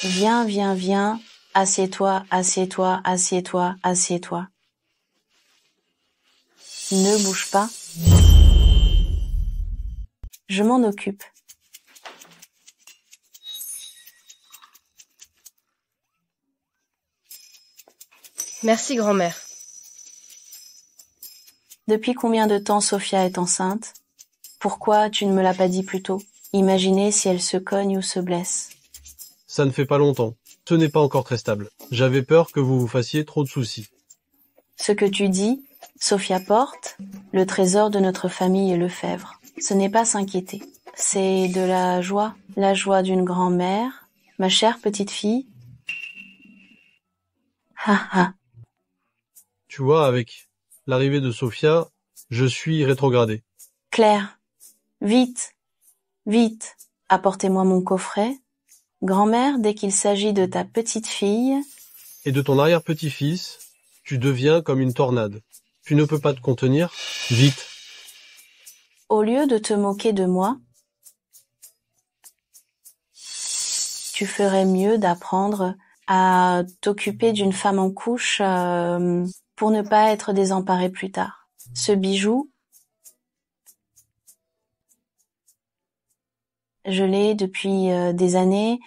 Speaker 4: viens, viens, viens, assieds-toi, assieds-toi, assieds-toi, assieds-toi. Ne bouge pas. Je m'en occupe.
Speaker 2: Merci, grand-mère.
Speaker 4: Depuis combien de temps Sophia est enceinte? Pourquoi tu ne me l'as pas dit plus tôt? Imaginez si elle se cogne ou se blesse.
Speaker 8: Ça ne fait pas longtemps. Ce n'est pas encore très stable. J'avais peur que vous vous fassiez trop de soucis.
Speaker 4: Ce que tu dis, Sophia porte, le trésor de notre famille Lefebvre. Ce n'est pas s'inquiéter. C'est de la joie d'une grand-mère, ma chère petite fille. Ha ha.
Speaker 8: Tu vois, avec l'arrivée de Sophia, je suis rétrogradé.
Speaker 4: Claire, vite, vite, apportez-moi mon coffret. Grand-mère, dès qu'il s'agit de ta petite fille...
Speaker 8: Et de ton arrière-petit-fils, tu deviens comme une tornade. Tu ne peux pas te contenir. Vite.
Speaker 4: Au lieu de te moquer de moi, tu ferais mieux d'apprendre à t'occuper d'une femme en couche pour ne pas être désemparée plus tard. Ce bijou, je l'ai depuis des années,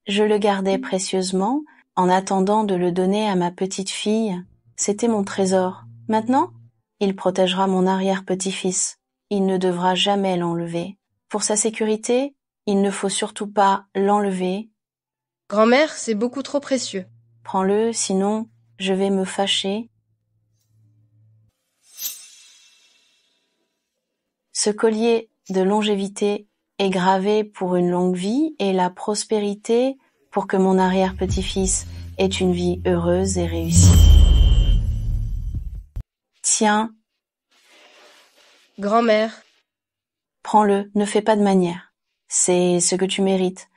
Speaker 4: je le gardais précieusement en attendant de le donner à ma petite fille. C'était mon trésor. Maintenant, il protégera mon arrière-petit-fils. Il ne devra jamais l'enlever. Pour sa sécurité, il ne faut surtout pas l'enlever.
Speaker 2: Grand-mère, c'est beaucoup trop précieux.
Speaker 4: Prends-le, sinon je vais me fâcher. Ce collier de longévité est gravé pour une longue vie et la prospérité pour que mon arrière-petit-fils ait une vie heureuse et réussie. Tiens.
Speaker 2: Grand-mère.
Speaker 4: Prends-le, ne fais pas de manière. C'est ce que tu mérites.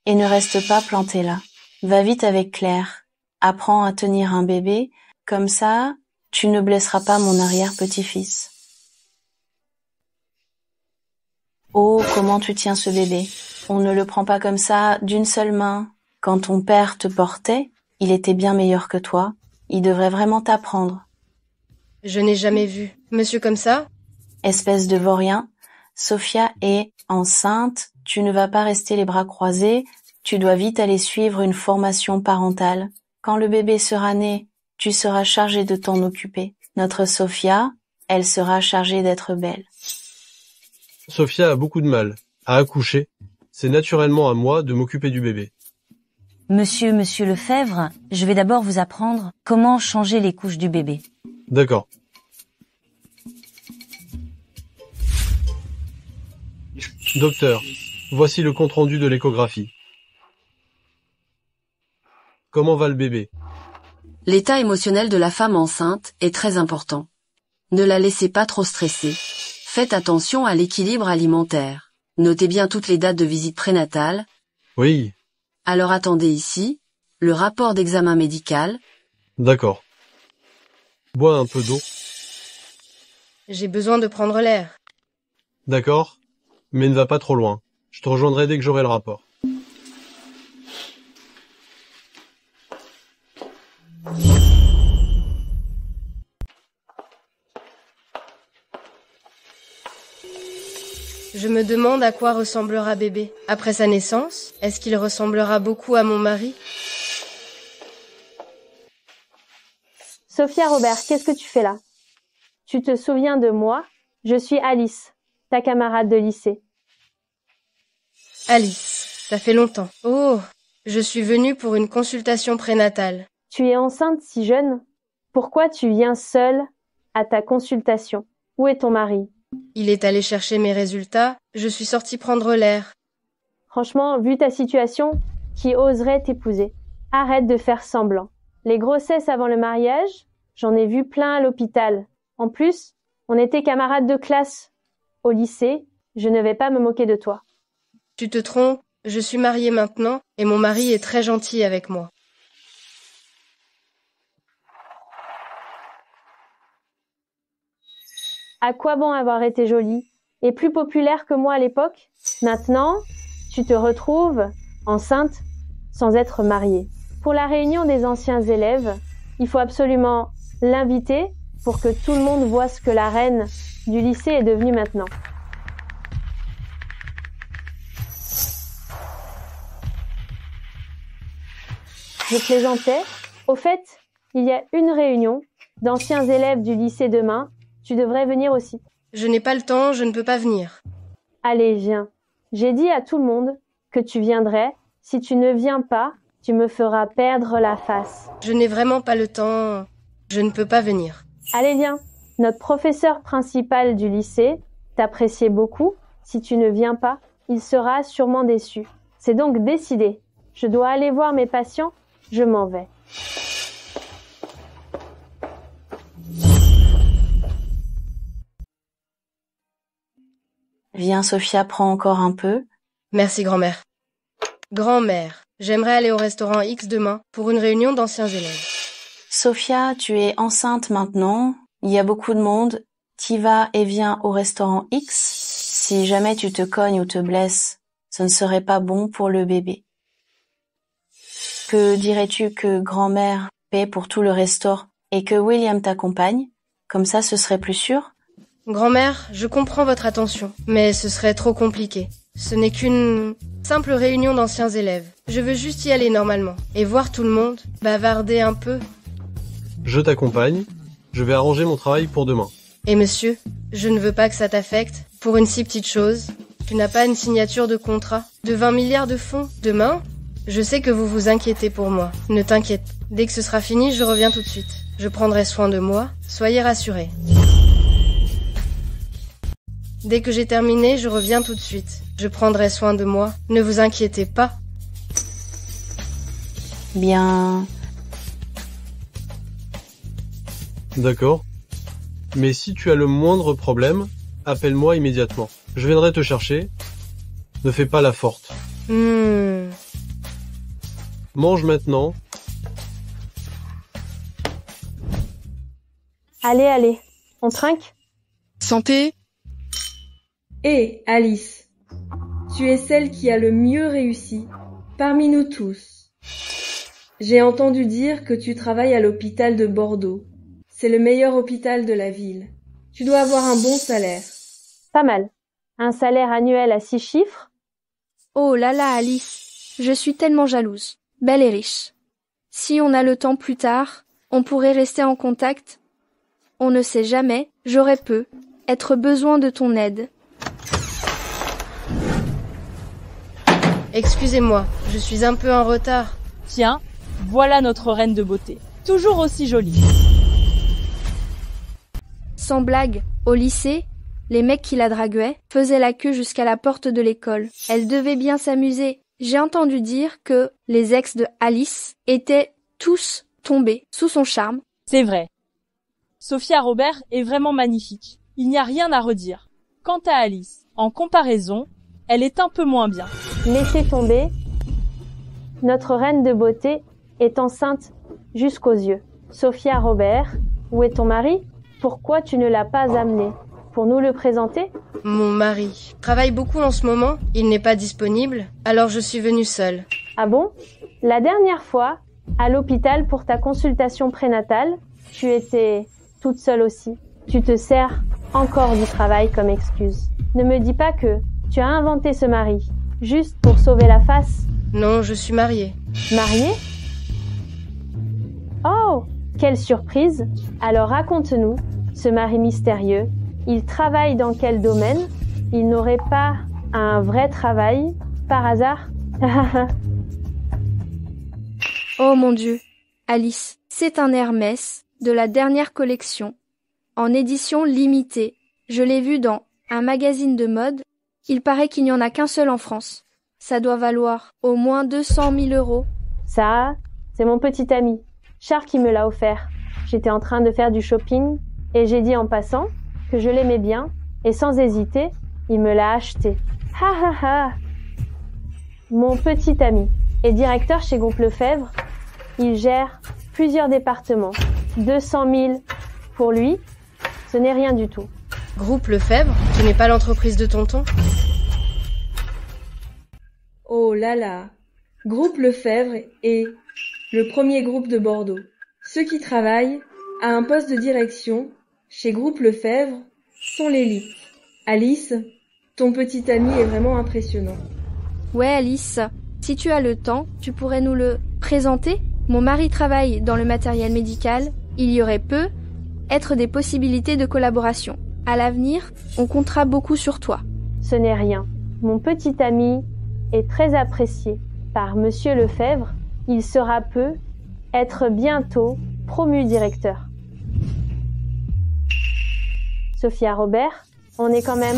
Speaker 4: Et ne reste pas planté là. Va vite avec Claire. Apprends à tenir un bébé, comme ça, tu ne blesseras pas mon arrière-petit-fils. Oh, comment tu tiens ce bébé. On ne le prend pas comme ça, d'une seule main. Quand ton père te portait, il était bien meilleur que toi. Il devrait vraiment t'apprendre.
Speaker 2: Je n'ai jamais vu. Monsieur comme ça?
Speaker 4: Espèce de vaurien. Sophia est enceinte. Tu ne vas pas rester les bras croisés. Tu dois vite aller suivre une formation parentale. Quand le bébé sera né, tu seras chargé de t'en occuper. Notre Sophia, elle sera chargée d'être belle.
Speaker 8: Sophia a beaucoup de mal à accoucher. C'est naturellement à moi de m'occuper du bébé.
Speaker 14: Monsieur Lefebvre, je vais d'abord vous apprendre comment changer les couches du bébé.
Speaker 8: D'accord. Docteur, voici le compte-rendu de l'échographie. Comment va le bébé?
Speaker 9: L'état émotionnel de la femme enceinte est très important. Ne la laissez pas trop stresser. Faites attention à l'équilibre alimentaire. Notez bien toutes les dates de visite prénatale.
Speaker 8: Oui.
Speaker 9: Alors attendez ici, le rapport d'examen médical.
Speaker 8: D'accord. Bois un peu d'eau.
Speaker 2: J'ai besoin de prendre l'air.
Speaker 8: D'accord, mais ne va pas trop loin. Je te rejoindrai dès que j'aurai le rapport.
Speaker 2: Je me demande à quoi ressemblera bébé. Après sa naissance, est-ce qu'il ressemblera beaucoup à mon mari?
Speaker 15: Sophia Robert, qu'est-ce que tu fais là? Tu te souviens de moi? Je suis Alice, ta camarade de lycée.
Speaker 2: Alice, ça fait longtemps. Oh, je suis venue pour une consultation prénatale.
Speaker 15: Tu es enceinte si jeune? Pourquoi tu viens seule à ta consultation? Où est ton mari?
Speaker 2: Il est allé chercher mes résultats, je suis sortie prendre l'air.
Speaker 15: Franchement, vu ta situation, qui oserait t'épouser? Arrête de faire semblant. Les grossesses avant le mariage, j'en ai vu plein à l'hôpital. En plus, on était camarades de classe. Au lycée, je ne vais pas me moquer de toi.
Speaker 2: Tu te trompes, je suis mariée maintenant et mon mari est très gentil avec moi.
Speaker 15: À quoi bon avoir été jolie et plus populaire que moi à l'époque? Maintenant, tu te retrouves enceinte sans être mariée. Pour la réunion des anciens élèves, il faut absolument l'inviter pour que tout le monde voit ce que la reine du lycée est devenue maintenant. Je plaisantais. Au fait, il y a une réunion d'anciens élèves du lycée demain. Tu devrais venir aussi.
Speaker 2: Je n'ai pas le temps, je ne peux pas venir.
Speaker 15: Allez, viens. J'ai dit à tout le monde que tu viendrais. Si tu ne viens pas, tu me feras perdre la face.
Speaker 2: Je n'ai vraiment pas le temps. Je ne peux pas venir.
Speaker 15: Allez, viens. Notre professeur principal du lycée t'appréciait beaucoup. Si tu ne viens pas, il sera sûrement déçu. C'est donc décidé. Je dois aller voir mes patients. Je m'en vais.
Speaker 4: Viens, Sophia, prends encore un peu.
Speaker 2: Merci, grand-mère. Grand-mère, j'aimerais aller au restaurant X demain pour une réunion d'anciens élèves.
Speaker 4: Sophia, tu es enceinte maintenant. Il y a beaucoup de monde. T'y vas et viens au restaurant X. Si jamais tu te cognes ou te blesses, ce ne serait pas bon pour le bébé. Que dirais-tu que grand-mère paie pour tout le restaurant et que William t'accompagne? Comme ça, ce serait plus sûr.
Speaker 2: Grand-mère, je comprends votre attention, mais ce serait trop compliqué. Ce n'est qu'une simple réunion d'anciens élèves. Je veux juste y aller normalement et voir tout le monde, bavarder un peu.
Speaker 8: Je t'accompagne. Je vais arranger mon travail pour demain.
Speaker 2: Et monsieur, je ne veux pas que ça t'affecte. Pour une si petite chose, tu n'as pas une signature de contrat de 20 milliards de fonds demain? Je sais que vous vous inquiétez pour moi. Ne t'inquiète. Dès que ce sera fini, je reviens tout de suite. Je prendrai soin de moi. Soyez rassurés. Dès que j'ai terminé, je reviens tout de suite. Je prendrai soin de moi. Ne vous inquiétez pas.
Speaker 4: Bien.
Speaker 8: D'accord. Mais si tu as le moindre problème, appelle-moi immédiatement. Je viendrai te chercher. Ne fais pas la forte. Mange maintenant.
Speaker 15: Allez, allez. On trinque?
Speaker 16: Santé.
Speaker 17: Hé, Alice, tu es celle qui a le mieux réussi parmi nous tous. J'ai entendu dire que tu travailles à l'hôpital de Bordeaux. C'est le meilleur hôpital de la ville. Tu dois avoir un bon salaire.
Speaker 15: Pas mal. Un salaire annuel à 6 chiffres.
Speaker 18: Oh là là, Alice, je suis tellement jalouse. Belle et riche. Si on a le temps plus tard, on pourrait rester en contact. On ne sait jamais, j'aurais être besoin de ton aide.
Speaker 2: Excusez-moi, je suis un peu en retard.
Speaker 19: Tiens, voilà notre reine de beauté. Toujours aussi jolie.
Speaker 18: Sans blague, au lycée, les mecs qui la draguaient faisaient la queue jusqu'à la porte de l'école. Elle devait bien s'amuser. J'ai entendu dire que les ex de Alice étaient tous tombés sous son charme.
Speaker 19: C'est vrai. Sophia Robert est vraiment magnifique. Il n'y a rien à redire. Quant à Alice, en comparaison, elle est un peu moins bien.
Speaker 15: Laissez tomber. Notre reine de beauté est enceinte jusqu'aux yeux. Sophia Robert, où est ton mari? Pourquoi tu ne l'as pas amené? Pour nous le présenter?
Speaker 2: Mon mari travaille beaucoup en ce moment. Il n'est pas disponible, alors je suis venue seule.
Speaker 15: Ah bon? La dernière fois, à l'hôpital pour ta consultation prénatale, tu étais toute seule aussi. Tu te sers encore du travail comme excuse. Ne me dis pas que tu as inventé ce mari, juste pour sauver la face.
Speaker 2: Non, je suis mariée.
Speaker 15: Mariée? Oh, quelle surprise! Alors raconte-nous, ce mari mystérieux, il travaille dans quel domaine? Il n'aurait pas un vrai travail, par hasard?
Speaker 18: Oh mon Dieu, Alice, c'est un Hermès de la dernière collection, en édition limitée. Je l'ai vu dans un magazine de mode. Il paraît qu'il n'y en a qu'un seul en France. Ça doit valoir au moins 200 000 €.
Speaker 15: Ça, c'est mon petit ami. Char qui me l'a offert. J'étais en train de faire du shopping et j'ai dit en passant que je l'aimais bien et sans hésiter, il me l'a acheté. Ha ha ha. Mon petit ami est directeur chez Groupe Lefebvre. Il gère plusieurs départements. 200 000 pour lui, ce n'est rien du tout.
Speaker 2: Groupe Lefebvre, ce n'est pas l'entreprise de tonton?
Speaker 17: Oh là là. Groupe Lefebvre est le premier groupe de Bordeaux. Ceux qui travaillent à un poste de direction chez Groupe Lefebvre sont l'élite. Alice, ton petit ami est vraiment impressionnant.
Speaker 18: Ouais Alice, si tu as le temps, tu pourrais nous le présenter? Mon mari travaille dans le matériel médical, il y aurait peut être des possibilités de collaboration. À l'avenir, on comptera beaucoup sur toi.
Speaker 15: Ce n'est rien. Mon petit ami est très apprécié par Monsieur Lefebvre. Il sera peu être bientôt promu directeur. Sophia Robert, on est quand même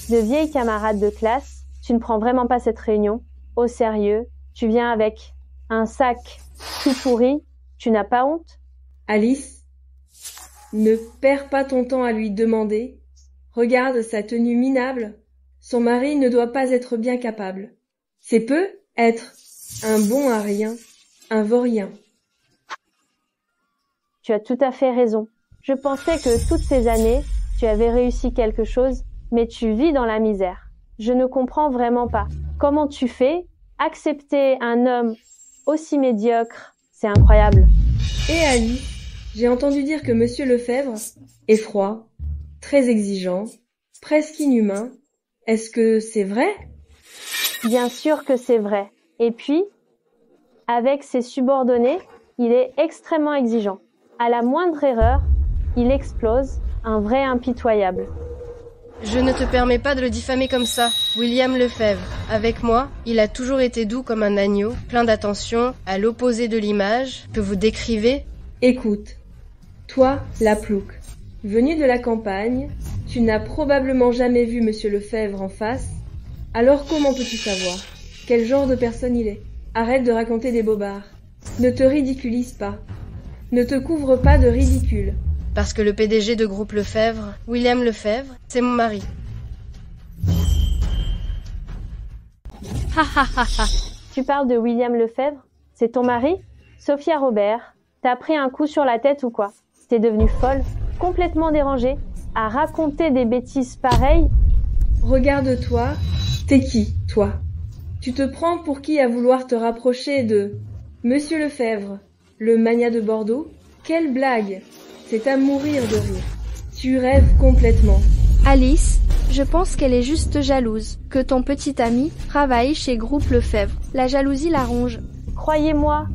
Speaker 15: de vieilles camarades de classe. Tu ne prends vraiment pas cette réunion au sérieux. Tu viens avec un sac tout pourri. Tu n'as pas honte?
Speaker 17: Alice, ne perds pas ton temps à lui demander. Regarde sa tenue minable. Son mari ne doit pas être bien capable. C'est peu être un bon à rien, un vaurien.
Speaker 15: Tu as tout à fait raison. Je pensais que toutes ces années, tu avais réussi quelque chose, mais tu vis dans la misère. Je ne comprends vraiment pas. Comment tu fais? Accepter un homme aussi médiocre, c'est incroyable.
Speaker 17: Et Alice, j'ai entendu dire que Monsieur Lefebvre est froid, très exigeant, presque inhumain. Est-ce que c'est vrai?
Speaker 15: Bien sûr que c'est vrai. Et puis, avec ses subordonnés, il est extrêmement exigeant. À la moindre erreur, il explose, un vrai impitoyable.
Speaker 2: Je ne te permets pas de le diffamer comme ça. William Lefebvre, avec moi, il a toujours été doux comme un agneau, plein d'attention, à l'opposé de l'image que vous décrivez.
Speaker 17: Écoute, toi, la plouc, venu de la campagne, tu n'as probablement jamais vu Monsieur Lefebvre en face. Alors comment peux-tu savoir quel genre de personne il est? Arrête de raconter des bobards. Ne te ridiculise pas. Ne te couvre pas de ridicule.
Speaker 2: Parce que le PDG de Groupe Lefebvre, William Lefebvre, c'est mon mari.
Speaker 15: Ha ha ha ha. Tu parles de William Lefebvre? C'est ton mari? Sophia Robert, t'as pris un coup sur la tête ou quoi? T'es devenue folle, complètement dérangée, à raconter des bêtises pareilles?
Speaker 17: Regarde-toi, t'es qui, toi? Tu te prends pour qui à vouloir te rapprocher de Monsieur Lefebvre, le magnat de Bordeaux? Quelle blague! C'est à mourir de rire. Tu rêves complètement.
Speaker 18: Alice, je pense qu'elle est juste jalouse que ton petit ami travaille chez Groupe Lefebvre. La jalousie la ronge.
Speaker 15: Croyez-moi,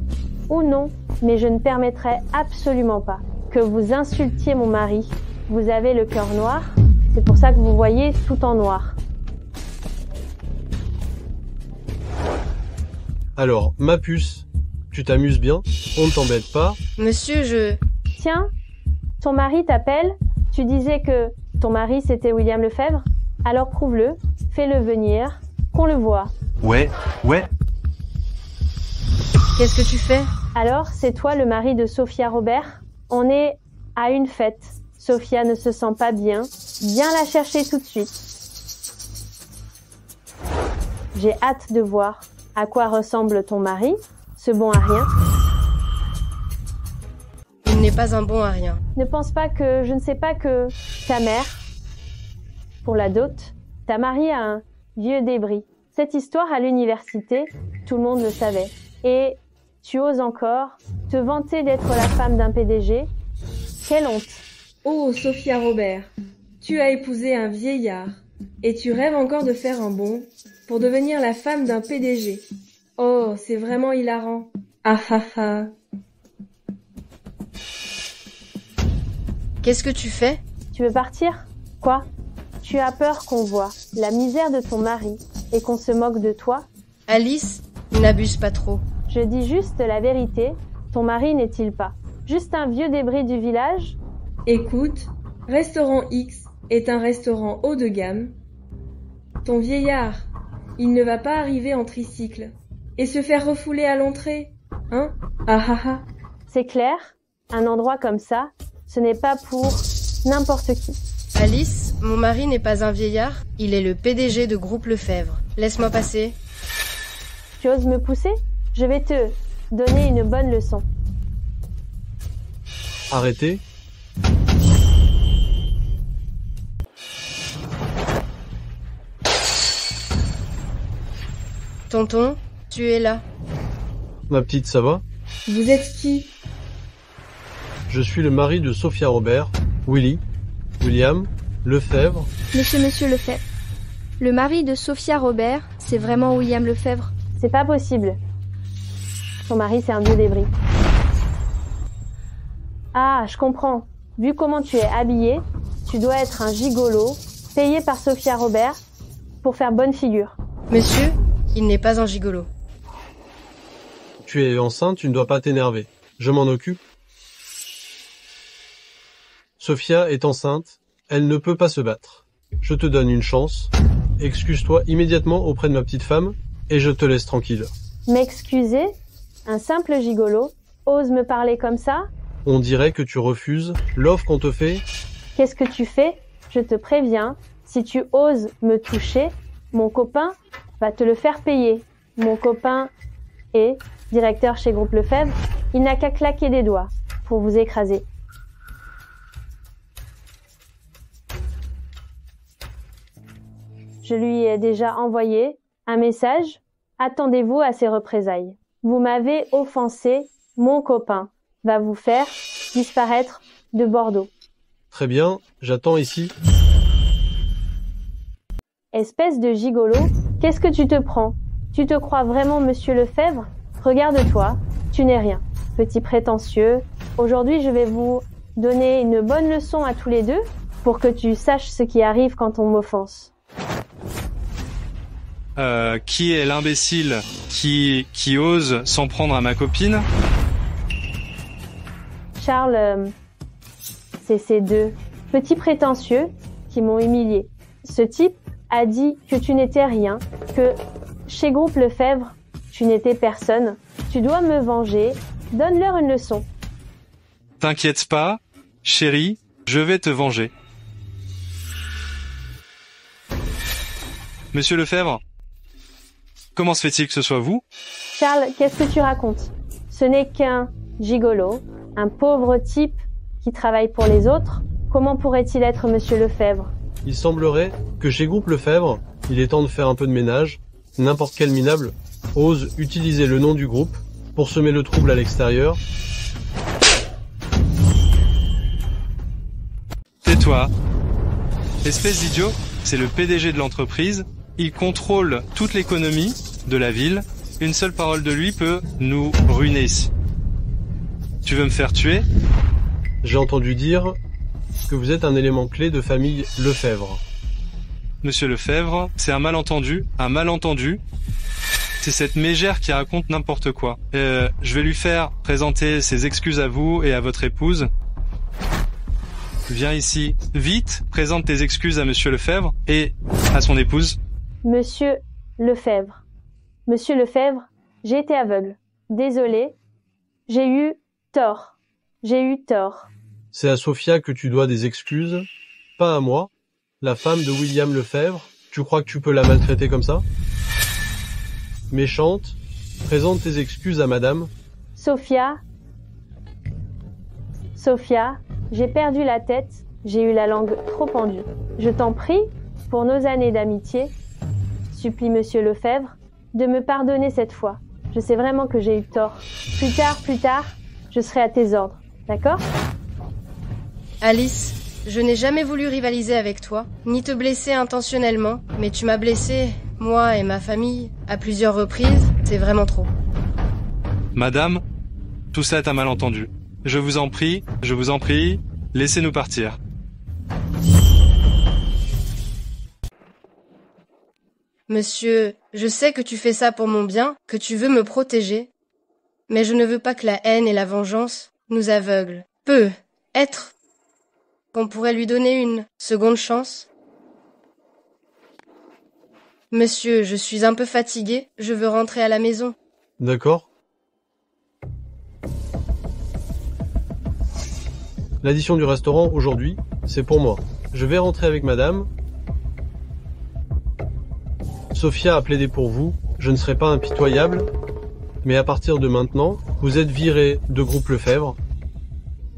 Speaker 15: ou non, mais je ne permettrai absolument pas que vous insultiez mon mari. Vous avez le cœur noir, c'est pour ça que vous voyez tout en noir.
Speaker 8: Alors, ma puce, tu t'amuses bien? On ne t'embête pas?
Speaker 2: Monsieur, je...
Speaker 15: Tiens, ton mari t'appelle? Tu disais que ton mari c'était William Lefebvre? Alors prouve-le, fais-le venir, qu'on le voie.
Speaker 3: Ouais.
Speaker 2: Qu'est-ce que tu fais?
Speaker 15: Alors, c'est toi le mari de Sophia Robert? On est à une fête. Sophia ne se sent pas bien. Viens la chercher tout de suite. J'ai hâte de voir à quoi ressemble ton mari, ce bon à rien.
Speaker 2: Il n'est pas un bon à rien.
Speaker 15: Ne pense pas que je ne sais pas que ta mère, pour la dot, t'a marié à un vieux débris. Cette histoire à l'université, tout le monde le savait. Et tu oses encore te vanter d'être la femme d'un PDG? Quelle honte!
Speaker 17: Oh, Sophia Robert, tu as épousé un vieillard et tu rêves encore de faire un bond pour devenir la femme d'un PDG. Oh, c'est vraiment hilarant. Ah ah ah.
Speaker 2: Qu'est-ce que tu fais?
Speaker 15: Tu veux partir? Quoi? Tu as peur qu'on voie la misère de ton mari et qu'on se moque de toi?
Speaker 2: Alice, n'abuse pas trop.
Speaker 15: Je dis juste la vérité. Ton mari n'est-il pas juste un vieux débris du village?
Speaker 17: Écoute, Restaurant X est un restaurant haut de gamme. Ton vieillard, il ne va pas arriver en tricycle et se faire refouler à l'entrée, hein? Ah ah ah.
Speaker 15: C'est clair, un endroit comme ça, ce n'est pas pour n'importe qui.
Speaker 2: Alice, mon mari n'est pas un vieillard, il est le PDG de Groupe Lefebvre. Laisse-moi passer.
Speaker 15: Tu oses me pousser? Je vais te donner une bonne leçon.
Speaker 8: Arrêtez.
Speaker 2: Tonton, tu es là.
Speaker 8: Ma petite, ça va?
Speaker 17: Vous êtes qui?
Speaker 8: Je suis le mari de Sophia Robert, William Lefebvre.
Speaker 18: Monsieur Lefebvre. Le mari de Sophia Robert, c'est vraiment William Lefebvre?
Speaker 15: C'est pas possible. Son mari, c'est un vieux débris. Ah, je comprends. Vu comment tu es habillé, tu dois être un gigolo, payé par Sophia Robert, pour faire bonne figure.
Speaker 2: Monsieur, il n'est pas un gigolo.
Speaker 8: Tu es enceinte, tu ne dois pas t'énerver. Je m'en occupe. Sophia est enceinte, elle ne peut pas se battre. Je te donne une chance. Excuse-toi immédiatement auprès de ma petite femme et je te laisse tranquille.
Speaker 15: M'excuser? Un simple gigolo ose me parler comme ça?
Speaker 8: On dirait que tu refuses l'offre qu'on te fait.
Speaker 15: Qu'est-ce que tu fais? Je te préviens, si tu oses me toucher, mon copain va te le faire payer. Mon copain est directeur chez Groupe Lefebvre, il n'a qu'à claquer des doigts pour vous écraser. Je lui ai déjà envoyé un message. Attendez-vous à ses représailles. Vous m'avez offensé, mon copain va vous faire disparaître de Bordeaux.
Speaker 8: Très bien, j'attends ici.
Speaker 15: Espèce de gigolo, qu'est-ce que tu te prends? Tu te crois vraiment Monsieur Lefebvre? Regarde-toi, tu n'es rien. Petit prétentieux, aujourd'hui je vais vous donner une bonne leçon à tous les deux pour que tu saches ce qui arrive quand on m'offense.
Speaker 16: Qui est l'imbécile qui ose s'en prendre à ma copine?
Speaker 15: Charles, c'est ces deux petits prétentieux qui m'ont humilié. Ce type a dit que tu n'étais rien, que chez Groupe Lefebvre, tu n'étais personne. Tu dois me venger. Donne-leur une leçon.
Speaker 16: T'inquiète pas, chérie, je vais te venger. Monsieur Lefebvre, comment se fait-il que ce soit vous?
Speaker 15: Charles, qu'est-ce que tu racontes? Ce n'est qu'un gigolo, un pauvre type qui travaille pour les autres. Comment pourrait-il être Monsieur Lefebvre?
Speaker 8: Il semblerait que chez Groupe Lefebvre, il est temps de faire un peu de ménage. N'importe quel minable ose utiliser le nom du groupe pour semer le trouble à l'extérieur.
Speaker 16: Tais-toi. Espèce d'idiot, c'est le PDG de l'entreprise. Il contrôle toute l'économie de la ville. Une seule parole de lui peut nous ruiner ici. Tu veux me faire tuer?
Speaker 8: J'ai entendu dire que vous êtes un élément clé de famille Lefebvre.
Speaker 16: Monsieur Lefebvre, c'est un malentendu. Un malentendu. C'est cette mégère qui raconte n'importe quoi. Je vais lui faire présenter ses excuses à vous et à votre épouse. Viens ici. Vite, présente tes excuses à Monsieur Lefebvre et à son épouse.
Speaker 15: Monsieur Lefebvre. Monsieur Lefebvre, j'ai été aveugle. Désolé. J'ai eu tort. J'ai eu tort.
Speaker 8: C'est à Sophia que tu dois des excuses, pas à moi, la femme de William Lefebvre. Tu crois que tu peux la maltraiter comme ça? Méchante, présente tes excuses à madame.
Speaker 15: Sophia, j'ai perdu la tête, j'ai eu la langue trop pendue. Je t'en prie, pour nos années d'amitié, supplie Monsieur Lefebvre, de me pardonner cette fois. Je sais vraiment que j'ai eu tort. Plus tard, je serai à tes ordres, d'accord?
Speaker 2: Alice, je n'ai jamais voulu rivaliser avec toi, ni te blesser intentionnellement, mais tu m'as blessé, moi et ma famille, à plusieurs reprises, c'est vraiment trop.
Speaker 16: Madame, tout ça est un malentendu. Je vous en prie, laissez-nous partir.
Speaker 2: Monsieur, je sais que tu fais ça pour mon bien, que tu veux me protéger, mais je ne veux pas que la haine et la vengeance nous aveuglent. Peut-être qu'on pourrait lui donner une seconde chance. Monsieur, je suis un peu fatiguée, je veux rentrer à la maison.
Speaker 8: D'accord. L'addition du restaurant aujourd'hui, c'est pour moi. Je vais rentrer avec madame. Sophia a plaidé pour vous, je ne serai pas impitoyable, mais à partir de maintenant, vous êtes viré de groupe Lefebvre.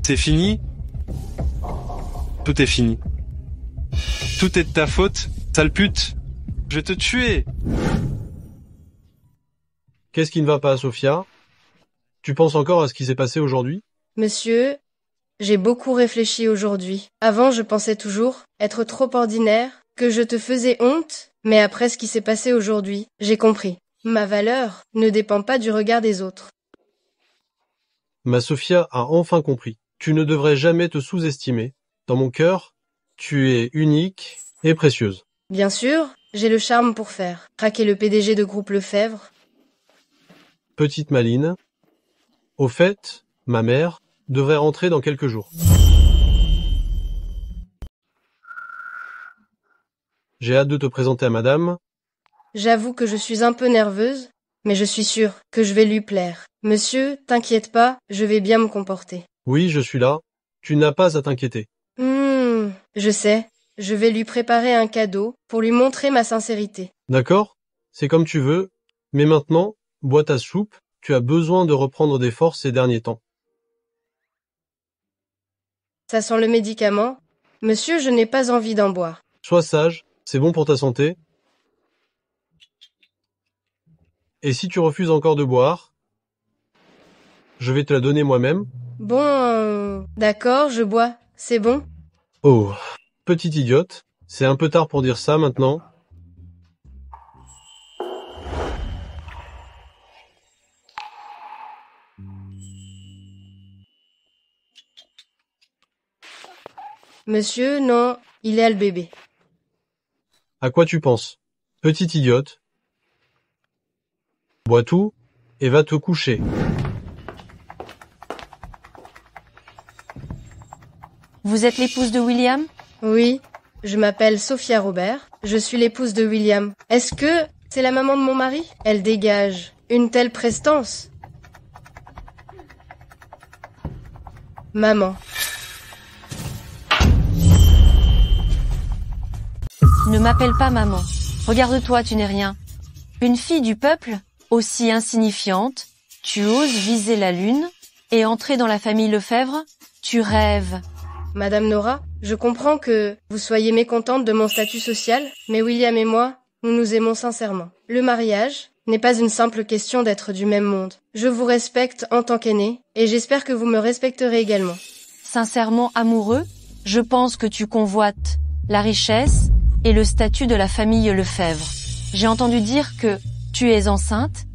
Speaker 16: C'est fini? Tout est fini. Tout est de ta faute, sale pute. Je vais te tuer.
Speaker 8: Qu'est-ce qui ne va pas, Sophia? Tu penses encore à ce qui s'est passé aujourd'hui?
Speaker 2: Monsieur, j'ai beaucoup réfléchi aujourd'hui. Avant, je pensais toujours être trop ordinaire, que je te faisais honte, mais après ce qui s'est passé aujourd'hui, j'ai compris. Ma valeur ne dépend pas du regard des autres.
Speaker 8: Ma Sophia a enfin compris. Tu ne devrais jamais te sous-estimer. Dans mon cœur, tu es unique et précieuse.
Speaker 2: Bien sûr, j'ai le charme pour faire. Traquer le PDG de groupe Lefebvre.
Speaker 8: Petite Maline. Au fait, ma mère devrait rentrer dans quelques jours. J'ai hâte de te présenter à madame.
Speaker 2: J'avoue que je suis un peu nerveuse, mais je suis sûre que je vais lui plaire. Monsieur, t'inquiète pas, je vais bien me comporter.
Speaker 8: Oui, je suis là. Tu n'as pas à t'inquiéter.
Speaker 2: Je sais. Je vais lui préparer un cadeau pour lui montrer ma sincérité.
Speaker 8: D'accord? C'est comme tu veux. Mais maintenant, bois ta soupe. Tu as besoin de reprendre des forces ces derniers temps.
Speaker 2: Ça sent le médicament. Monsieur, je n'ai pas envie d'en boire.
Speaker 8: Sois sage, c'est bon pour ta santé. Et si tu refuses encore de boire, je vais te la donner moi-même.
Speaker 2: Bon, d'accord, je bois. C'est bon?
Speaker 8: Oh, petite idiote. C'est un peu tard pour dire ça maintenant.
Speaker 2: Monsieur, non, il est à le bébé.
Speaker 8: À quoi tu penses? Petite idiote. Bois tout et va te coucher.
Speaker 14: Vous êtes l'épouse de William?
Speaker 2: Oui, je m'appelle Sophia Robert. Je suis l'épouse de William. Est-ce que c'est la maman de mon mari? Elle dégage une telle prestance. Maman.
Speaker 14: Ne m'appelle pas maman. Regarde-toi, tu n'es rien. Une fille du peuple, aussi insignifiante, tu oses viser la lune et entrer dans la famille Lefebvre? Tu rêves.
Speaker 2: Madame Nora, je comprends que vous soyez mécontente de mon statut social, mais William et moi, nous nous aimons sincèrement. Le mariage n'est pas une simple question d'être du même monde. Je vous respecte en tant qu'aîné, et j'espère que vous me respecterez également.
Speaker 14: Sincèrement amoureux, je pense que tu convoites la richesse et le statut de la famille Lefebvre. J'ai entendu dire que tu es enceinte?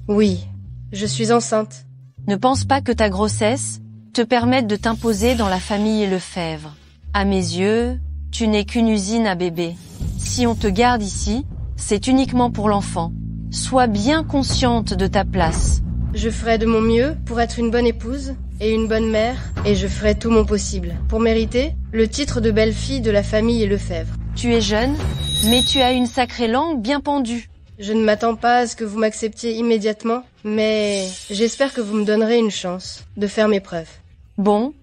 Speaker 2: Oui, je suis enceinte.
Speaker 14: Ne pense pas que ta grossesse te permette de t'imposer dans la famille Lefebvre. À mes yeux, tu n'es qu'une usine à bébés. Si on te garde ici, c'est uniquement pour l'enfant. Sois bien consciente de ta place.
Speaker 2: Je ferai de mon mieux pour être une bonne épouse et une bonne mère, et je ferai tout mon possible pour mériter le titre de belle-fille de la famille Lefebvre.
Speaker 14: Tu es jeune, mais tu as une sacrée langue bien pendue.
Speaker 2: Je ne m'attends pas à ce que vous m'acceptiez immédiatement, mais j'espère que vous me donnerez une chance de faire mes preuves.
Speaker 14: Bon,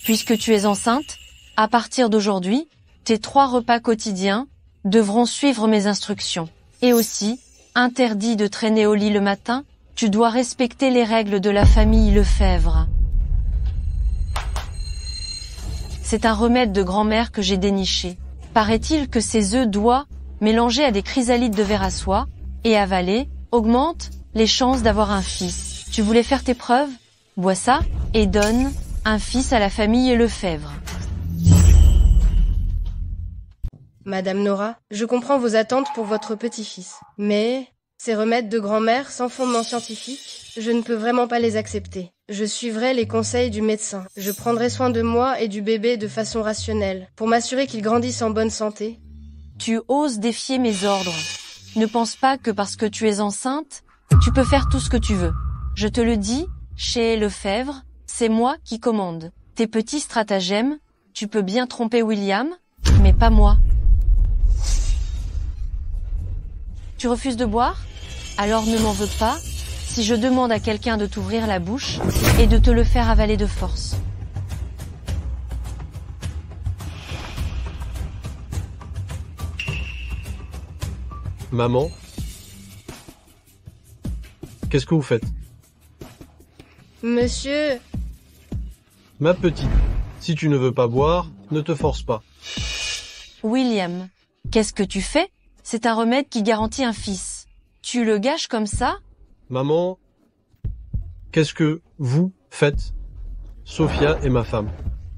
Speaker 14: puisque tu es enceinte, à partir d'aujourd'hui, tes 3 repas quotidiens devront suivre mes instructions. Et aussi, interdit de traîner au lit le matin, tu dois respecter les règles de la famille Lefebvre. C'est un remède de grand-mère que j'ai déniché. Paraît-il que ces œufs d'oie, mélangés à des chrysalides de verre à soie, et avalés, augmentent les chances d'avoir un fils. Tu voulais faire tes preuves? Bois ça, et donne un fils à la famille Lefebvre.
Speaker 2: Madame Nora, je comprends vos attentes pour votre petit-fils. Mais ces remèdes de grand-mère sans fondement scientifique, je ne peux vraiment pas les accepter. Je suivrai les conseils du médecin. Je prendrai soin de moi et du bébé de façon rationnelle, pour m'assurer qu'il grandisse en bonne santé.
Speaker 14: Tu oses défier mes ordres. Ne pense pas que parce que tu es enceinte, tu peux faire tout ce que tu veux. Je te le dis, chez Lefebvre, c'est moi qui commande. Tes petits stratagèmes, tu peux bien tromper William, mais pas moi. Tu refuses de boire? Alors ne m'en veux pas si je demande à quelqu'un de t'ouvrir la bouche et de te le faire avaler de force.
Speaker 8: Maman, qu'est-ce que vous faites?
Speaker 2: Monsieur,
Speaker 8: Ma petite, si tu ne veux pas boire, ne te force pas.
Speaker 14: William, qu'est-ce que tu fais? C'est un remède qui garantit un fils. Tu le gâches comme ça?
Speaker 8: Maman, qu'est-ce que vous faites? Sophia est ma femme.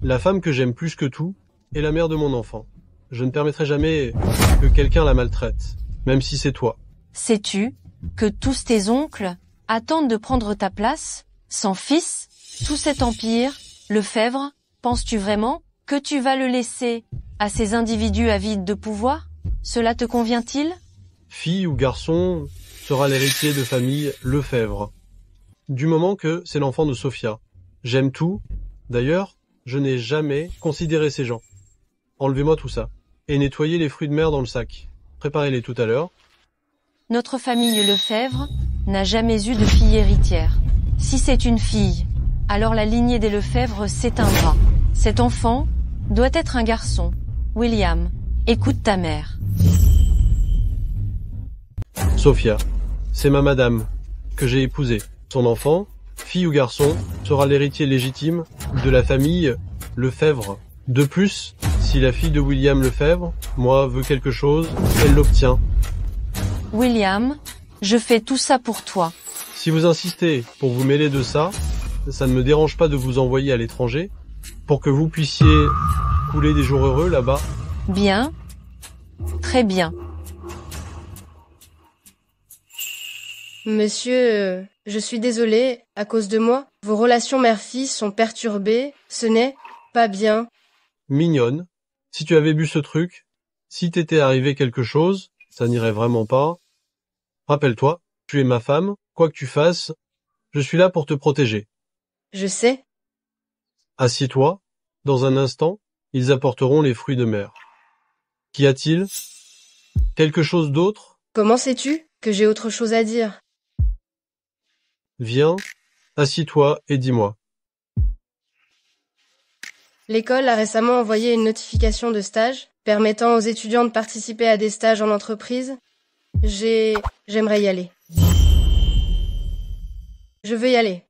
Speaker 8: La femme que j'aime plus que tout est la mère de mon enfant. Je ne permettrai jamais que quelqu'un la maltraite, même si c'est toi.
Speaker 14: Sais-tu que tous tes oncles attendent de prendre ta place? Sans fils, tout cet empire, Lefebvre, penses-tu vraiment que tu vas le laisser à ces individus avides de pouvoir? Cela te convient-il?
Speaker 8: Fille ou garçon sera l'héritier de famille Lefebvre. Du moment que c'est l'enfant de Sophia. J'aime tout. D'ailleurs, je n'ai jamais considéré ces gens. Enlevez-moi tout ça. Et nettoyez les fruits de mer dans le sac. Préparez-les tout à l'heure.
Speaker 14: Notre famille Lefebvre n'a jamais eu de fille héritière. Si c'est une fille, alors la lignée des Lefebvre s'éteindra. Cet enfant doit être un garçon. William, écoute ta mère.
Speaker 8: Sophia, c'est ma madame, que j'ai épousée. Son enfant, fille ou garçon, sera l'héritier légitime de la famille Lefebvre. De plus, si la fille de William Lefebvre, moi, veut quelque chose, elle l'obtient.
Speaker 14: William, je fais tout ça pour toi.
Speaker 8: Si vous insistez pour vous mêler de ça, ça ne me dérange pas de vous envoyer à l'étranger, pour que vous puissiez couler des jours heureux là-bas.
Speaker 14: Bien. Très bien.
Speaker 2: monsieur, je suis désolée, à cause de moi, vos relations mère-fille sont perturbées, ce n'est pas bien.
Speaker 8: Mignonne, si tu avais bu ce truc, si t'était arrivé quelque chose, ça n'irait vraiment pas. Rappelle-toi, tu es ma femme, quoi que tu fasses, je suis là pour te protéger.
Speaker 2: Je sais.
Speaker 8: Assieds-toi, dans un instant, ils apporteront les fruits de mer. Qu'y a-t-il? Quelque chose d'autre?
Speaker 2: Comment sais-tu que j'ai autre chose à dire?
Speaker 8: Viens, assis-toi et dis-moi.
Speaker 2: L'école a récemment envoyé une notification de stage permettant aux étudiants de participer à des stages en entreprise. J'aimerais y aller. Je veux y aller.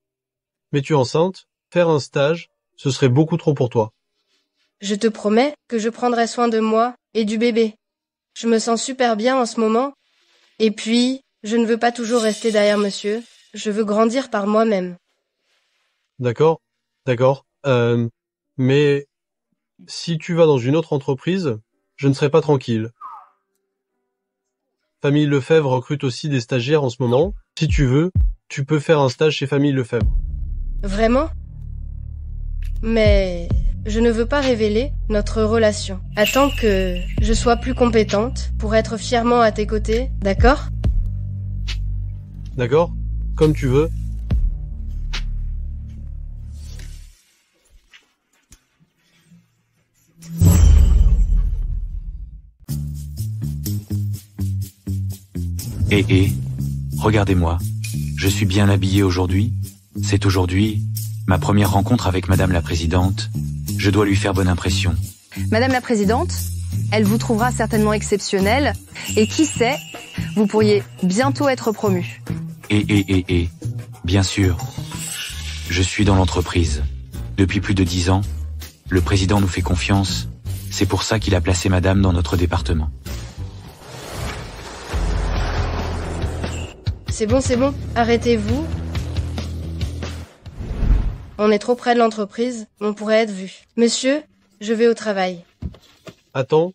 Speaker 8: Mais tu es enceinte? Faire un stage, ce serait beaucoup trop pour toi.
Speaker 2: Je te promets que je prendrai soin de moi et du bébé. Je me sens super bien en ce moment. Et puis, je ne veux pas toujours rester derrière monsieur. Je veux grandir par moi-même.
Speaker 8: D'accord, d'accord. Mais si tu vas dans une autre entreprise, je ne serai pas tranquille. Famille Lefebvre recrute aussi des stagiaires en ce moment. Si tu veux, tu peux faire un stage chez Famille Lefebvre.
Speaker 2: Vraiment? Mais je ne veux pas révéler notre relation. Attends que je sois plus compétente pour être fièrement à tes côtés, d'accord?
Speaker 8: D'accord? Comme tu veux.
Speaker 1: Regardez-moi. Je suis bien habillé aujourd'hui. C'est aujourd'hui ma première rencontre avec Madame la Présidente. Je dois lui faire bonne impression.
Speaker 20: Madame la Présidente, elle vous trouvera certainement exceptionnelle. Et qui sait, vous pourriez bientôt être promu.
Speaker 1: Bien sûr. Je suis dans l'entreprise. Depuis plus de 10 ans, le président nous fait confiance. C'est pour ça qu'il a placé Madame dans notre département.
Speaker 2: C'est bon, arrêtez-vous. On est trop près de l'entreprise, on pourrait être vu. Monsieur, je vais au travail.
Speaker 8: Attends.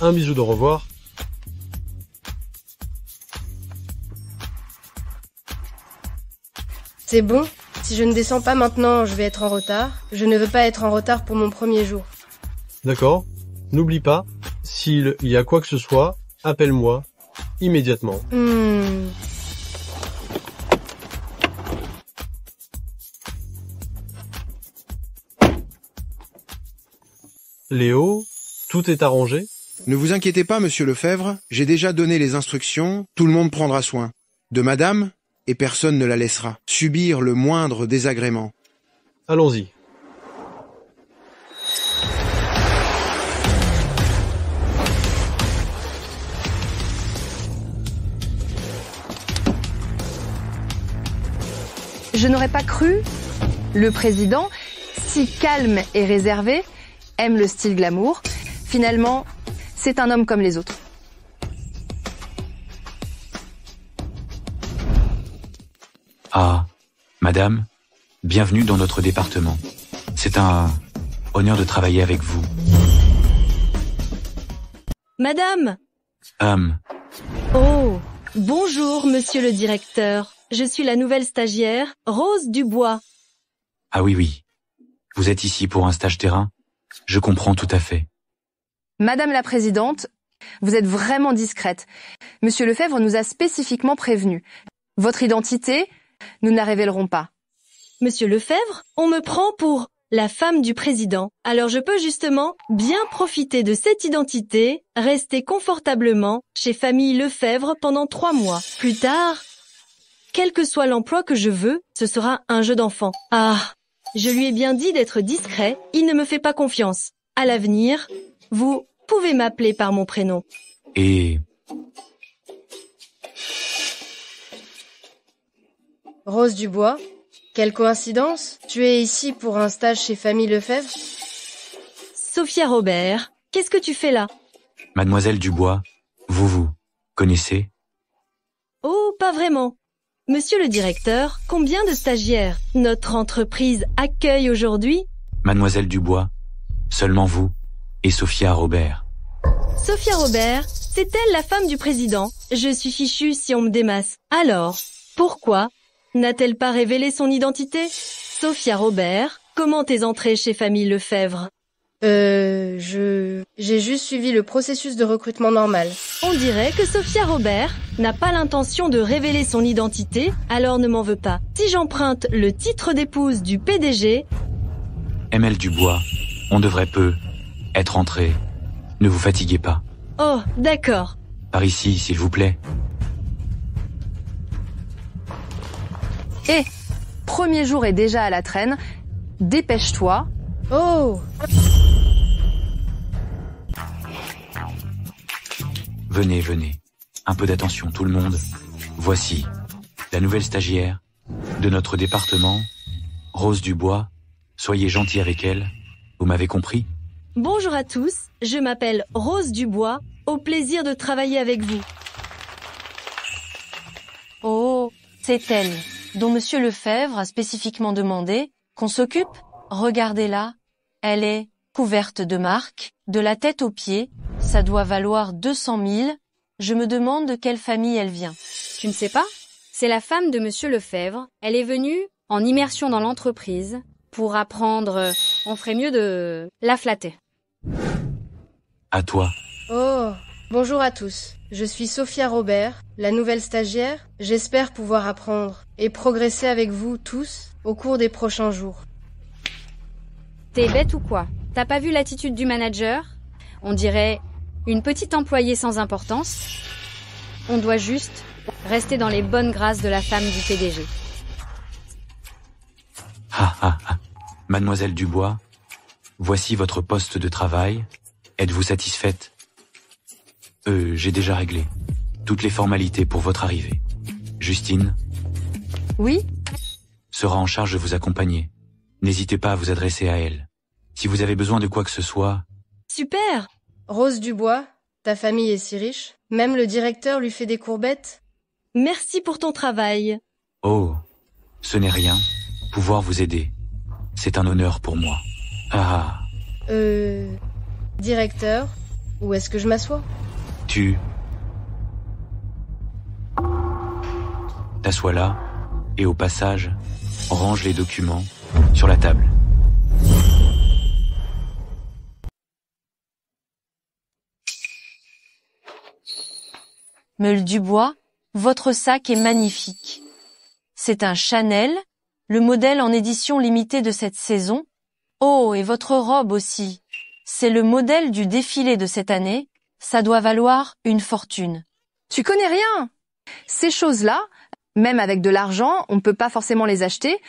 Speaker 8: Un bisou de revoir.
Speaker 2: C'est bon, si je ne descends pas maintenant, je vais être en retard. Je ne veux pas être en retard pour mon premier jour.
Speaker 8: D'accord. N'oublie pas, s'il y a quoi que ce soit, appelle-moi immédiatement. Léo, tout est arrangé?
Speaker 7: Ne vous inquiétez pas, monsieur Lefebvre, j'ai déjà donné les instructions, tout le monde prendra soin. De madame, et personne ne la laissera subir le moindre désagrément.
Speaker 8: Allons-y.
Speaker 20: Je n'aurais pas cru. Le président, si calme et réservé, aime le style glamour. Finalement, c'est un homme comme les autres.
Speaker 1: Ah, madame, bienvenue dans notre département. C'est un honneur de travailler avec vous.
Speaker 14: Madame! Oh, bonjour, monsieur le directeur. Je suis la nouvelle stagiaire, Rose Dubois.
Speaker 1: Ah oui. Vous êtes ici pour un stage terrain? Je comprends tout à fait.
Speaker 20: Madame la présidente, vous êtes vraiment discrète. Monsieur Lefebvre nous a spécifiquement prévenu. Votre identité, nous ne la révélerons pas.
Speaker 14: Monsieur Lefebvre, on me prend pour la femme du président. Alors je peux justement bien profiter de cette identité, rester confortablement chez famille Lefebvre pendant 3 mois. Plus tard, quel que soit l'emploi que je veux, ce sera un jeu d'enfant. Ah, je lui ai bien dit d'être discret, il ne me fait pas confiance. À l'avenir, vous pouvez m'appeler par mon prénom.
Speaker 1: Et...
Speaker 2: Rose Dubois, quelle coïncidence? Tu es ici pour un stage chez famille Lefebvre?
Speaker 14: Sophia Robert, qu'est-ce que tu fais là?
Speaker 1: Mademoiselle Dubois, vous connaissez?
Speaker 14: Oh, pas vraiment. Monsieur le directeur, combien de stagiaires notre entreprise accueille aujourd'hui?
Speaker 1: Mademoiselle Dubois, seulement vous et Sophia Robert.
Speaker 14: Sophia Robert, c'est elle la femme du président. Je suis fichue si on me démasse. Alors, pourquoi n'a-t-elle pas révélé son identité? Sophia Robert, comment t'es entrée chez famille Lefebvre?
Speaker 2: J'ai juste suivi le processus de recrutement normal.
Speaker 14: On dirait que Sophia Robert n'a pas l'intention de révéler son identité, alors ne m'en veux pas. Si j'emprunte le titre d'épouse du PDG...
Speaker 1: ML Dubois, on devrait peu être entré. Ne vous fatiguez pas.
Speaker 14: Oh, d'accord.
Speaker 1: Par ici, s'il vous plaît.
Speaker 20: Premier jour est déjà à la traîne. Dépêche-toi.
Speaker 2: Oh!
Speaker 1: Venez. Un peu d'attention, tout le monde. Voici la nouvelle stagiaire de notre département, Rose Dubois. Soyez gentils avec elle. Vous m'avez compris?
Speaker 14: Bonjour à tous, je m'appelle Rose Dubois. Au plaisir de travailler avec vous.
Speaker 13: Oh, c'est elle, dont monsieur Lefebvre a spécifiquement demandé qu'on s'occupe. Regardez-la, elle est couverte de marques, de la tête aux pieds. Ça doit valoir 200 000. Je me demande de quelle famille elle vient.
Speaker 21: Tu ne sais pas? C'est la femme de monsieur Lefebvre. Elle est venue en immersion dans l'entreprise pour apprendre. On ferait mieux de la flatter.
Speaker 1: À toi.
Speaker 2: Oh, bonjour à tous. Je suis Sophia Robert, la nouvelle stagiaire. J'espère pouvoir apprendre et progresser avec vous tous au cours des prochains jours.
Speaker 21: T'es bête ou quoi? T'as pas vu l'attitude du manager? On dirait une petite employée sans importance. On doit juste rester dans les bonnes grâces de la femme du PDG.
Speaker 1: Mademoiselle Dubois, voici votre poste de travail. Êtes-vous satisfaite? J'ai déjà réglé toutes les formalités pour votre arrivée. Justine?
Speaker 20: Oui?
Speaker 1: Sera en charge de vous accompagner. N'hésitez pas à vous adresser à elle. Si vous avez besoin de quoi que ce soit...
Speaker 14: Super!
Speaker 2: Rose Dubois, ta famille est si riche. Même le directeur lui fait des courbettes.
Speaker 14: Merci pour ton travail.
Speaker 1: Oh, ce n'est rien. Pouvoir vous aider. C'est un honneur pour moi.
Speaker 2: Directeur, où est-ce que je m'assois?
Speaker 1: Tu t'assois là, et au passage, range les documents sur la table.
Speaker 13: Meule Dubois, votre sac est magnifique. C'est un Chanel, le modèle en édition limitée de cette saison. Oh, et votre robe aussi. C'est le modèle du défilé de cette année. Ça doit valoir une fortune.
Speaker 20: Tu connais rien. Ces choses-là, même avec de l'argent, on ne peut pas forcément les acheter.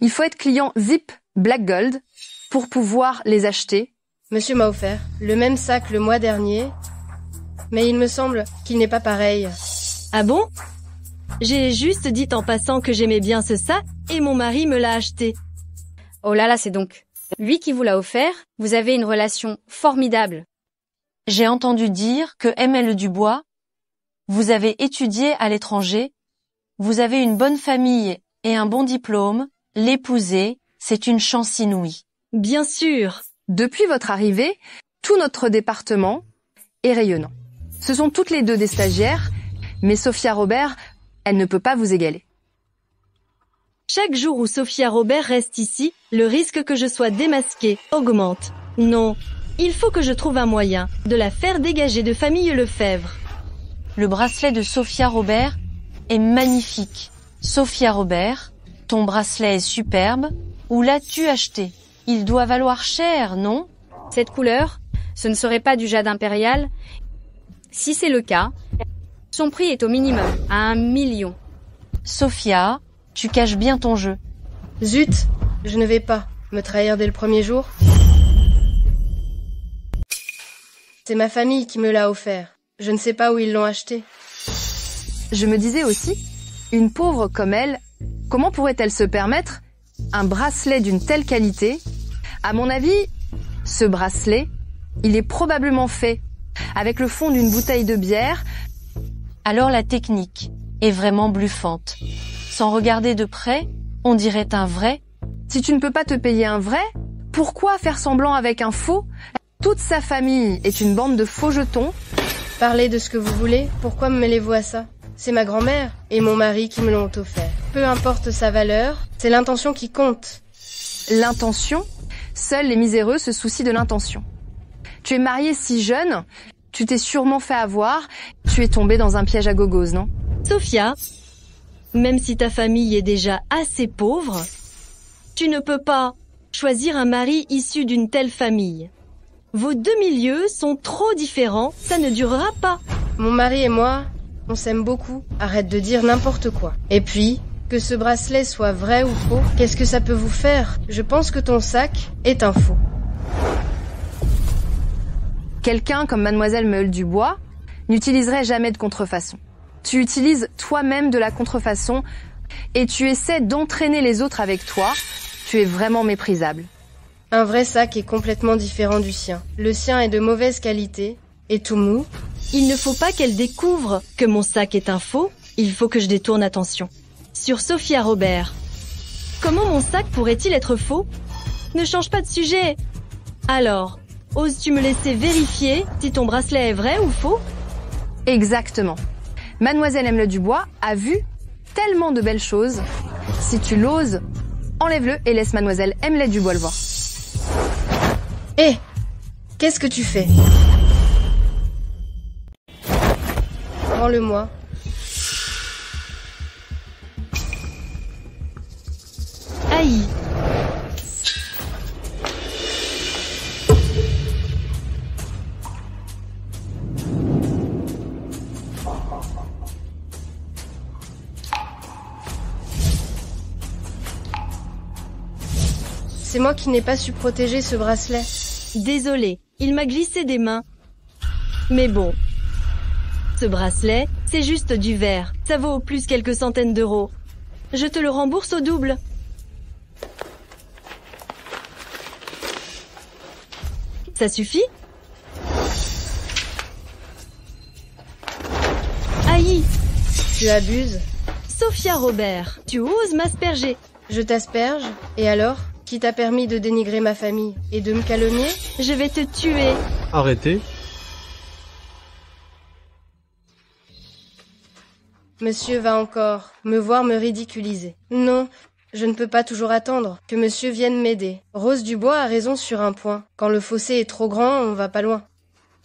Speaker 20: Il faut être client Zip Black Gold pour pouvoir les acheter.
Speaker 2: Monsieur m'a offert le même sac le mois dernier, mais il me semble qu'il n'est pas pareil.
Speaker 14: Ah bon? J'ai juste dit en passant que j'aimais bien ce sac et mon mari me l'a acheté.
Speaker 21: Oh là là, c'est donc lui qui vous l'a offert. Vous avez une relation formidable.
Speaker 14: J'ai entendu dire que ML Dubois, vous avez étudié à l'étranger, vous avez une bonne famille et un bon diplôme, l'épouser, c'est une chance inouïe.
Speaker 20: Bien sûr. Depuis votre arrivée, tout notre département est rayonnant. Ce sont toutes les deux des stagiaires, mais Sophia Robert, elle ne peut pas vous égaler.
Speaker 14: Chaque jour où Sophia Robert reste ici, le risque que je sois démasquée augmente. Non, il faut que je trouve un moyen de la faire dégager de famille Lefebvre. Le bracelet de Sophia Robert est magnifique. Sophia Robert, ton bracelet est superbe. Où l'as-tu acheté? Il doit valoir cher, non?
Speaker 21: Cette couleur, ce ne serait pas du jade impérial. Si c'est le cas, son prix est au minimum à 1 million.
Speaker 14: Sophia, tu caches bien ton jeu.
Speaker 2: Zut, je ne vais pas me trahir dès le premier jour. C'est ma famille qui me l'a offert. Je ne sais pas où ils l'ont acheté.
Speaker 20: Je me disais aussi, une pauvre comme elle, comment pourrait-elle se permettre un bracelet d'une telle qualité? À mon avis, ce bracelet, il est probablement fait avec le fond d'une bouteille de bière.
Speaker 14: Alors la technique est vraiment bluffante. Sans regarder de près, on dirait un vrai.
Speaker 20: Si tu ne peux pas te payer un vrai, pourquoi faire semblant avec un faux? Toute sa famille est une bande de faux jetons.
Speaker 2: Parlez de ce que vous voulez, pourquoi me mêlez-vous à ça? C'est ma grand-mère et mon mari qui me l'ont offert. Peu importe sa valeur, c'est l'intention qui compte.
Speaker 20: L'intention? Seuls les miséreux se soucient de l'intention. Tu es mariée si jeune, tu t'es sûrement fait avoir, tu es tombée dans un piège à gogos, non?
Speaker 14: Sophia, même si ta famille est déjà assez pauvre, tu ne peux pas choisir un mari issu d'une telle famille. Vos deux milieux sont trop différents, ça ne durera pas.
Speaker 2: Mon mari et moi, on s'aime beaucoup. Arrête de dire n'importe quoi. Et puis, que ce bracelet soit vrai ou faux, qu'est-ce que ça peut vous faire? Je pense que ton sac est un faux.
Speaker 20: Quelqu'un comme Mademoiselle Meule Dubois n'utiliserait jamais de contrefaçon. Tu utilises toi-même de la contrefaçon et tu essaies d'entraîner les autres avec toi. Tu es vraiment méprisable.
Speaker 2: Un vrai sac est complètement différent du sien. Le sien est de mauvaise qualité et tout mou.
Speaker 14: Il ne faut pas qu'elle découvre que mon sac est un faux. Il faut que je détourne attention. Sur Sophia Robert. Comment mon sac pourrait-il être faux? Ne change pas de sujet. Alors, oses-tu me laisser vérifier si ton bracelet est vrai ou faux?
Speaker 20: Exactement. Mademoiselle Emile Dubois a vu tellement de belles choses. Si tu l'oses, enlève-le et laisse Mademoiselle Emile Dubois le voir.
Speaker 2: Hé, qu'est-ce que tu fais? Rends-le-moi.
Speaker 14: Aïe.
Speaker 2: C'est moi qui n'ai pas su protéger ce bracelet.
Speaker 14: Désolée, il m'a glissé des mains. Mais bon, ce bracelet, c'est juste du verre. Ça vaut au plus quelques centaines d'euros. Je te le rembourse au double. Ça suffit? Aïe!
Speaker 2: Tu abuses.
Speaker 14: Sophia Robert, tu oses m'asperger.
Speaker 2: Je t'asperge, et alors? Qui t'a permis de dénigrer ma famille et de me calomnier?
Speaker 14: Je vais te tuer.
Speaker 8: Arrêtez.
Speaker 2: Monsieur va encore me voir me ridiculiser. Non, je ne peux pas toujours attendre que monsieur vienne m'aider. Rose Dubois a raison sur un point. Quand le fossé est trop grand, on va pas loin.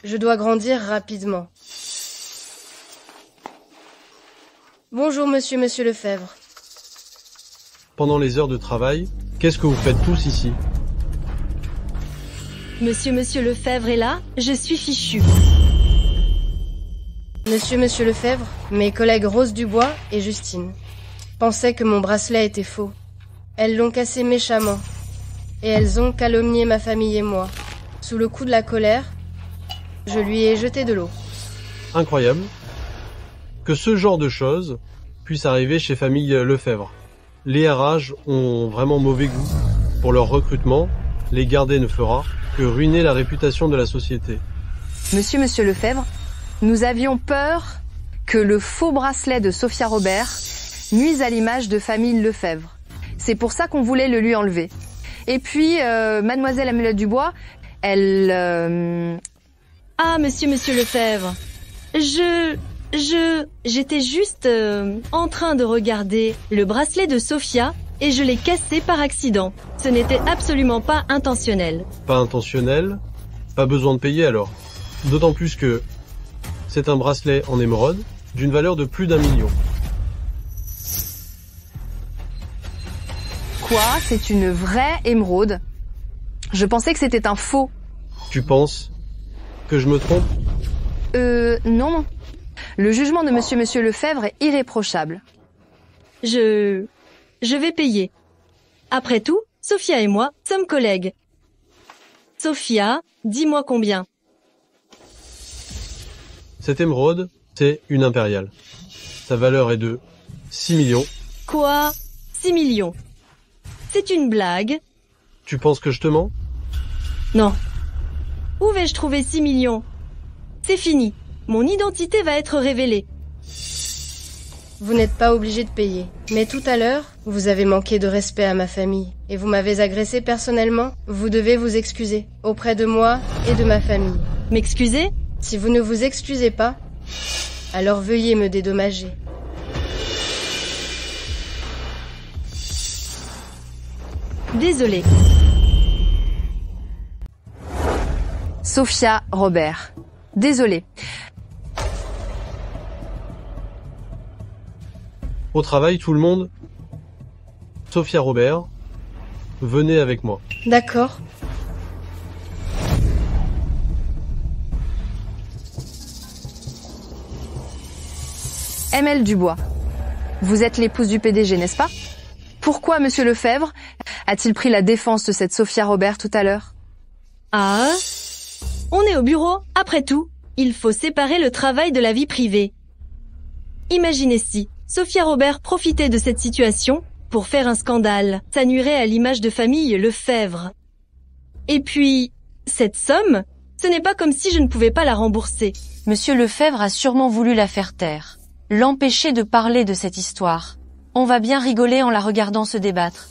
Speaker 2: Je dois grandir rapidement. Bonjour monsieur Lefebvre.
Speaker 8: Pendant les heures de travail, qu'est-ce que vous faites tous ici?
Speaker 14: Monsieur Lefebvre est là, je suis fichu.
Speaker 2: Monsieur Lefebvre, mes collègues Rose Dubois et Justine pensaient que mon bracelet était faux. Elles l'ont cassé méchamment. Et elles ont calomnié ma famille et moi. Sous le coup de la colère, je lui ai jeté de l'eau.
Speaker 8: Incroyable que ce genre de choses puisse arriver chez famille Lefebvre. Les RH ont vraiment mauvais goût. Pour leur recrutement, les garder ne fera que ruiner la réputation de la société.
Speaker 20: Monsieur Lefebvre, nous avions peur que le faux bracelet de Sophia Robert nuise à l'image de famille Lefebvre. C'est pour ça qu'on voulait le lui enlever. Et puis, mademoiselle Amulette Dubois, elle...
Speaker 14: Ah, monsieur Lefebvre, j'étais juste en train de regarder le bracelet de Sophia et je l'ai cassé par accident. Ce n'était absolument pas intentionnel.
Speaker 8: Pas intentionnel, pas besoin de payer alors. D'autant plus que c'est un bracelet en émeraude d'une valeur de plus d'1 million.
Speaker 20: Quoi? C'est une vraie émeraude? Je pensais que c'était un faux.
Speaker 8: Tu penses que je me trompe?
Speaker 20: Non. Le jugement de monsieur Lefebvre est irréprochable.
Speaker 14: Je vais payer. Après tout, Sophia et moi sommes collègues. Sophia, dis-moi combien.
Speaker 8: Cette émeraude, c'est une impériale. Sa valeur est de 6 millions.
Speaker 14: Quoi? 6 millions? C'est une blague?
Speaker 8: Tu penses que je te mens?
Speaker 14: Non. Où vais-je trouver 6 millions? C'est fini. Mon identité va être révélée.
Speaker 2: Vous n'êtes pas obligé de payer. Mais tout à l'heure, vous avez manqué de respect à ma famille. Et vous m'avez agressé personnellement. Vous devez vous excuser. Auprès de moi et de ma famille.
Speaker 14: M'excuser?
Speaker 2: Si vous ne vous excusez pas, alors veuillez me dédommager.
Speaker 14: Désolée.
Speaker 20: Sophia Robert. Désolée.
Speaker 8: Au travail, tout le monde. Sophia Robert, venez avec moi.
Speaker 2: D'accord.
Speaker 20: ML Dubois. Vous êtes l'épouse du PDG, n'est-ce pas? Pourquoi monsieur Lefebvre a-t-il pris la défense de cette Sophia Robert tout à l'heure?
Speaker 14: Ah, on est au bureau, après tout. Il faut séparer le travail de la vie privée. Imaginez si Sophia Robert profitait de cette situation pour faire un scandale. Ça nuirait à l'image de famille Lefebvre. Et puis, cette somme, ce n'est pas comme si je ne pouvais pas la rembourser.
Speaker 13: Monsieur Lefebvre a sûrement voulu la faire taire, l'empêcher de parler de cette histoire. On va bien rigoler en la regardant se débattre.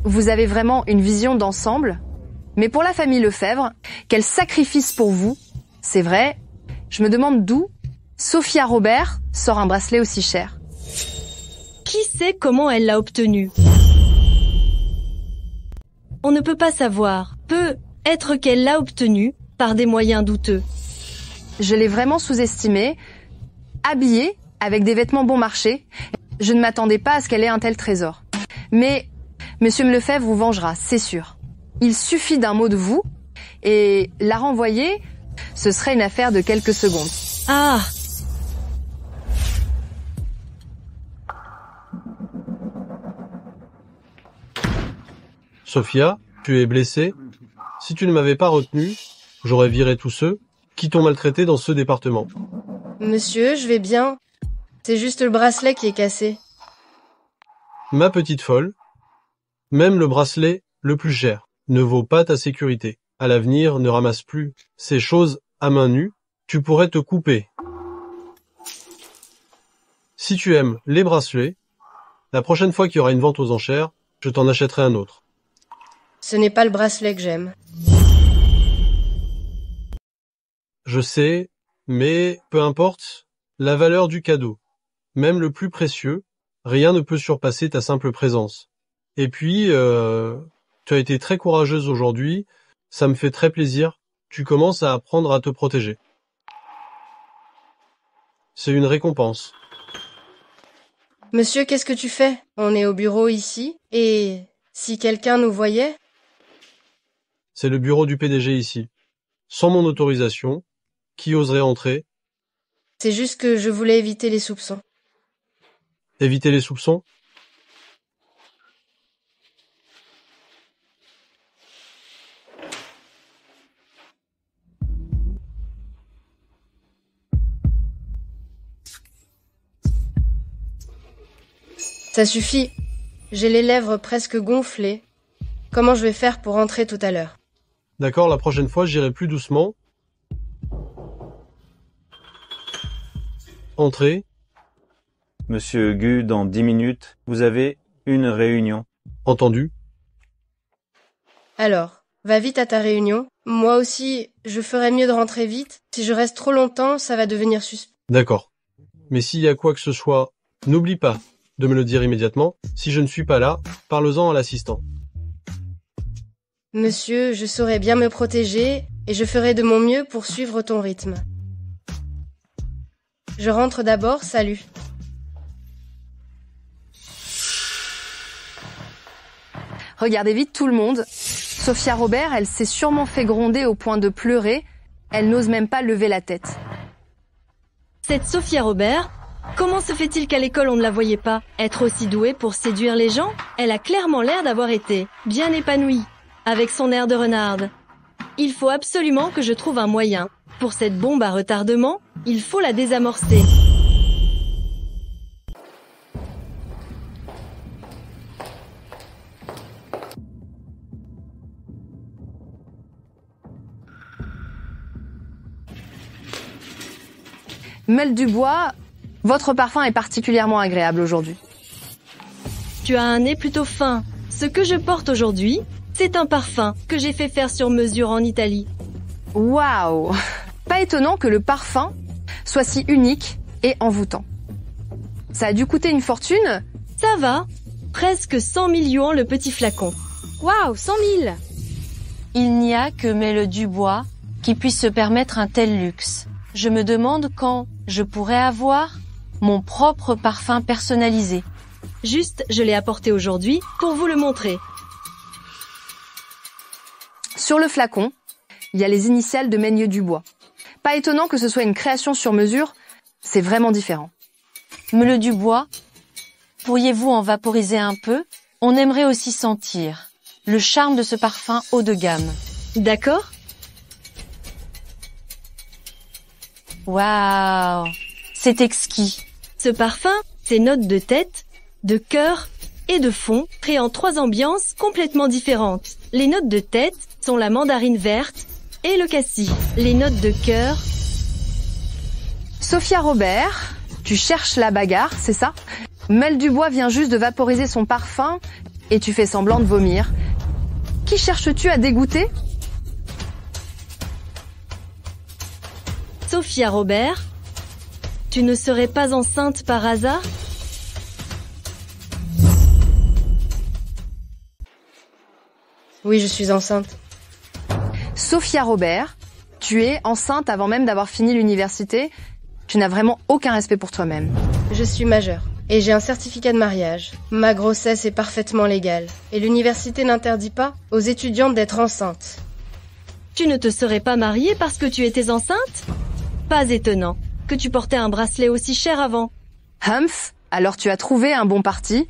Speaker 20: Vous avez vraiment une vision d'ensemble? Mais pour la famille Lefebvre, quel sacrifice pour vous? C'est vrai, je me demande d'où Sophia Robert sort un bracelet aussi cher.
Speaker 14: Qui sait comment elle l'a obtenu? On ne peut pas savoir. Peut être qu'elle l'a obtenu par des moyens douteux.
Speaker 20: Je l'ai vraiment sous-estimée. Habillée, avec des vêtements bon marché, je ne m'attendais pas à ce qu'elle ait un tel trésor. Mais monsieur Lefebvre vous vengera, c'est sûr. Il suffit d'un mot de vous, et la renvoyer, ce serait une affaire de quelques secondes.
Speaker 14: Ah!
Speaker 8: Sophia, tu es blessée. Si tu ne m'avais pas retenu, j'aurais viré tous ceux qui t'ont maltraité dans ce département.
Speaker 2: Monsieur, je vais bien. C'est juste le bracelet qui est cassé.
Speaker 8: Ma petite folle, même le bracelet le plus cher ne vaut pas ta sécurité. À l'avenir, ne ramasse plus ces choses à main nue, tu pourrais te couper. Si tu aimes les bracelets, la prochaine fois qu'il y aura une vente aux enchères, je t'en achèterai un autre.
Speaker 2: Ce n'est pas le bracelet que j'aime.
Speaker 8: Je sais, mais peu importe la valeur du cadeau. Même le plus précieux, rien ne peut surpasser ta simple présence. Et puis, tu as été très courageuse aujourd'hui, ça me fait très plaisir. Tu commences à apprendre à te protéger. C'est une récompense.
Speaker 2: Monsieur, qu'est-ce que tu fais? On est au bureau ici, et si quelqu'un nous voyait?
Speaker 8: C'est le bureau du PDG ici. Sans mon autorisation, qui oserait entrer?
Speaker 2: C'est juste que je voulais éviter les soupçons.
Speaker 8: Éviter les soupçons?
Speaker 2: Ça suffit. J'ai les lèvres presque gonflées. Comment je vais faire pour rentrer tout à l'heure?
Speaker 8: D'accord, la prochaine fois, j'irai plus doucement. Entrez.
Speaker 6: Monsieur Gu, dans 10 minutes, vous avez une réunion.
Speaker 8: Entendu.
Speaker 2: Alors, va vite à ta réunion. Moi aussi, je ferais mieux de rentrer vite. Si je reste trop longtemps, ça va devenir suspect.
Speaker 8: D'accord. Mais s'il y a quoi que ce soit, n'oublie pas de me le dire immédiatement. Si je ne suis pas là, parle-en à l'assistant.
Speaker 2: Monsieur, je saurai bien me protéger et je ferai de mon mieux pour suivre ton rythme. Je rentre d'abord, salut.
Speaker 20: Regardez vite tout le monde. Sophia Robert, elle s'est sûrement fait gronder au point de pleurer. Elle n'ose même pas lever la tête.
Speaker 14: Cette Sophia Robert, comment se fait-il qu'à l'école on ne la voyait pas être aussi douée pour séduire les gens? Elle a clairement l'air d'avoir été bien épanouie, avec son air de renarde. Il faut absolument que je trouve un moyen. Pour cette bombe à retardement, il faut la désamorcer.
Speaker 20: Mel Dubois, votre parfum est particulièrement agréable aujourd'hui.
Speaker 14: Tu as un nez plutôt fin. Ce que je porte aujourd'hui, c'est un parfum que j'ai fait faire sur mesure en Italie.
Speaker 20: Waouh! Pas étonnant que le parfum soit si unique et envoûtant. Ça a dû coûter une fortune?
Speaker 14: Ça va. Presque 100 000 yuans le petit flacon.
Speaker 21: Waouh, 100 000!
Speaker 14: Il n'y a que Mel Dubois qui puisse se permettre un tel luxe. Je me demande quand je pourrais avoir mon propre parfum personnalisé. Juste, je l'ai apporté aujourd'hui pour vous le montrer.
Speaker 20: Sur le flacon, il y a les initiales de Mel Dubois. Pas étonnant que ce soit une création sur mesure, c'est vraiment différent.
Speaker 14: Mel Dubois, pourriez-vous en vaporiser un peu? On aimerait aussi sentir le charme de ce parfum haut de gamme. D'accord? Waouh, c'est exquis. Ce parfum, ses notes de tête, de cœur et de fond créent en 3 ambiances complètement différentes. Les notes de tête sont la mandarine verte et le cassis. Les notes de cœur...
Speaker 20: Sophia Robert, tu cherches la bagarre, c'est ça? Mel Dubois vient juste de vaporiser son parfum et tu fais semblant de vomir. Qui cherches-tu à dégoûter?
Speaker 14: Sophia Robert, tu ne serais pas enceinte par hasard?
Speaker 2: Oui, je suis enceinte.
Speaker 20: Sophia Robert, tu es enceinte avant même d'avoir fini l'université. Tu n'as vraiment aucun respect pour toi-même.
Speaker 2: Je suis majeure et j'ai un certificat de mariage. Ma grossesse est parfaitement légale et l'université n'interdit pas aux étudiantes d'être enceintes.
Speaker 14: Tu ne te serais pas mariée parce que tu étais enceinte? Pas étonnant que tu portais un bracelet aussi cher avant.
Speaker 20: Humph, alors tu as trouvé un bon parti.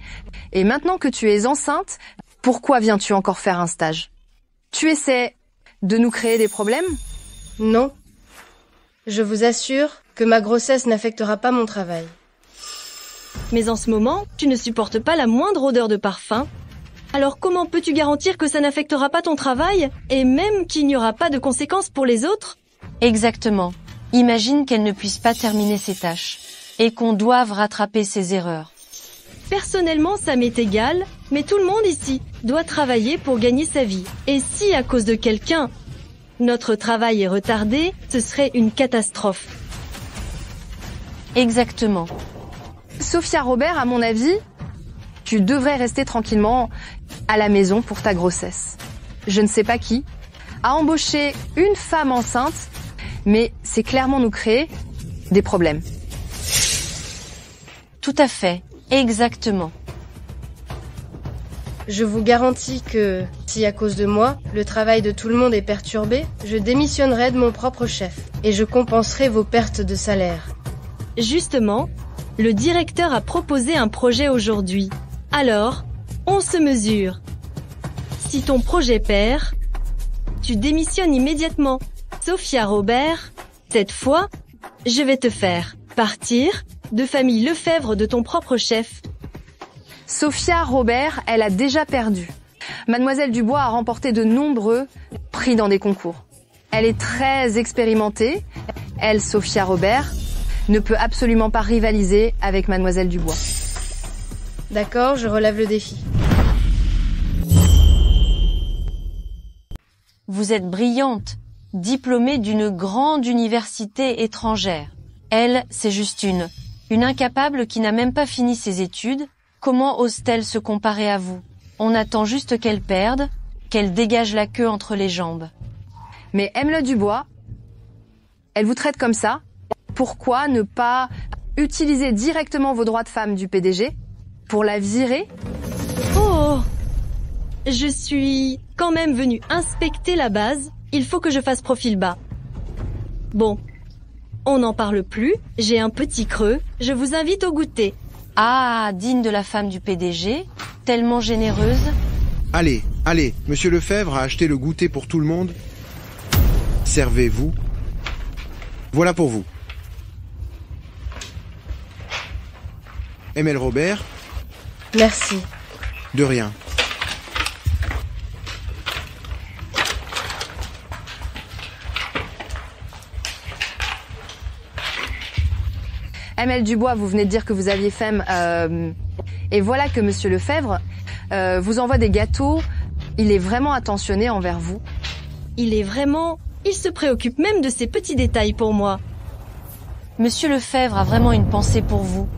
Speaker 20: Et maintenant que tu es enceinte, pourquoi viens-tu encore faire un stage? Tu essaies de nous créer des problèmes?
Speaker 2: Non. Je vous assure que ma grossesse n'affectera pas mon travail.
Speaker 14: Mais en ce moment, tu ne supportes pas la moindre odeur de parfum. Alors comment peux-tu garantir que ça n'affectera pas ton travail et même qu'il n'y aura pas de conséquences pour les autres? Exactement. Imagine qu'elle ne puisse pas terminer ses tâches et qu'on doive rattraper ses erreurs. Personnellement, ça m'est égal, mais tout le monde ici doit travailler pour gagner sa vie. Et si, à cause de quelqu'un, notre travail est retardé, ce serait une catastrophe. Exactement.
Speaker 20: Sophia Robert, à mon avis, tu devrais rester tranquillement à la maison pour ta grossesse. Je ne sais pas qui a embauché une femme enceinte, mais c'est clairement nous créer des problèmes.
Speaker 14: Tout à fait, exactement.
Speaker 2: Je vous garantis que, si à cause de moi, le travail de tout le monde est perturbé, je démissionnerai de mon propre chef et je compenserai vos pertes de salaire.
Speaker 14: Justement, le directeur a proposé un projet aujourd'hui. Alors, on se mesure. Si ton projet perd, tu démissionnes immédiatement. Sophia Robert, cette fois, je vais te faire partir de famille Lefebvre de ton propre chef.
Speaker 20: Sophia Robert, elle a déjà perdu. Mademoiselle Dubois a remporté de nombreux prix dans des concours. Elle est très expérimentée. Elle, Sophia Robert, ne peut absolument pas rivaliser avec Mademoiselle Dubois.
Speaker 2: D'accord, je relève le défi.
Speaker 14: Vous êtes brillante, diplômée d'une grande université étrangère. Elle, c'est juste une incapable qui n'a même pas fini ses études. Comment ose-t-elle se comparer à vous? On attend juste qu'elle perde, qu'elle dégage la queue entre les jambes.
Speaker 20: Mais Emile Dubois, elle vous traite comme ça. Pourquoi ne pas utiliser directement vos droits de femme du PDG pour la virer?
Speaker 14: Oh! Je suis quand même venue inspecter la base. Il faut que je fasse profil bas. Bon, on n'en parle plus. J'ai un petit creux. Je vous invite au goûter. Ah, digne de la femme du PDG, tellement généreuse.
Speaker 7: Allez, allez, Monsieur Lefebvre a acheté le goûter pour tout le monde. Servez-vous. Voilà pour vous. Emile Robert.
Speaker 2: Merci.
Speaker 7: De rien.
Speaker 20: Emile Dubois, vous venez de dire que vous aviez faim, et voilà que Monsieur Lefebvre vous envoie des gâteaux. Il est vraiment attentionné envers vous.
Speaker 14: Il se préoccupe même de ces petits détails pour moi. Monsieur Lefebvre a vraiment une pensée pour vous.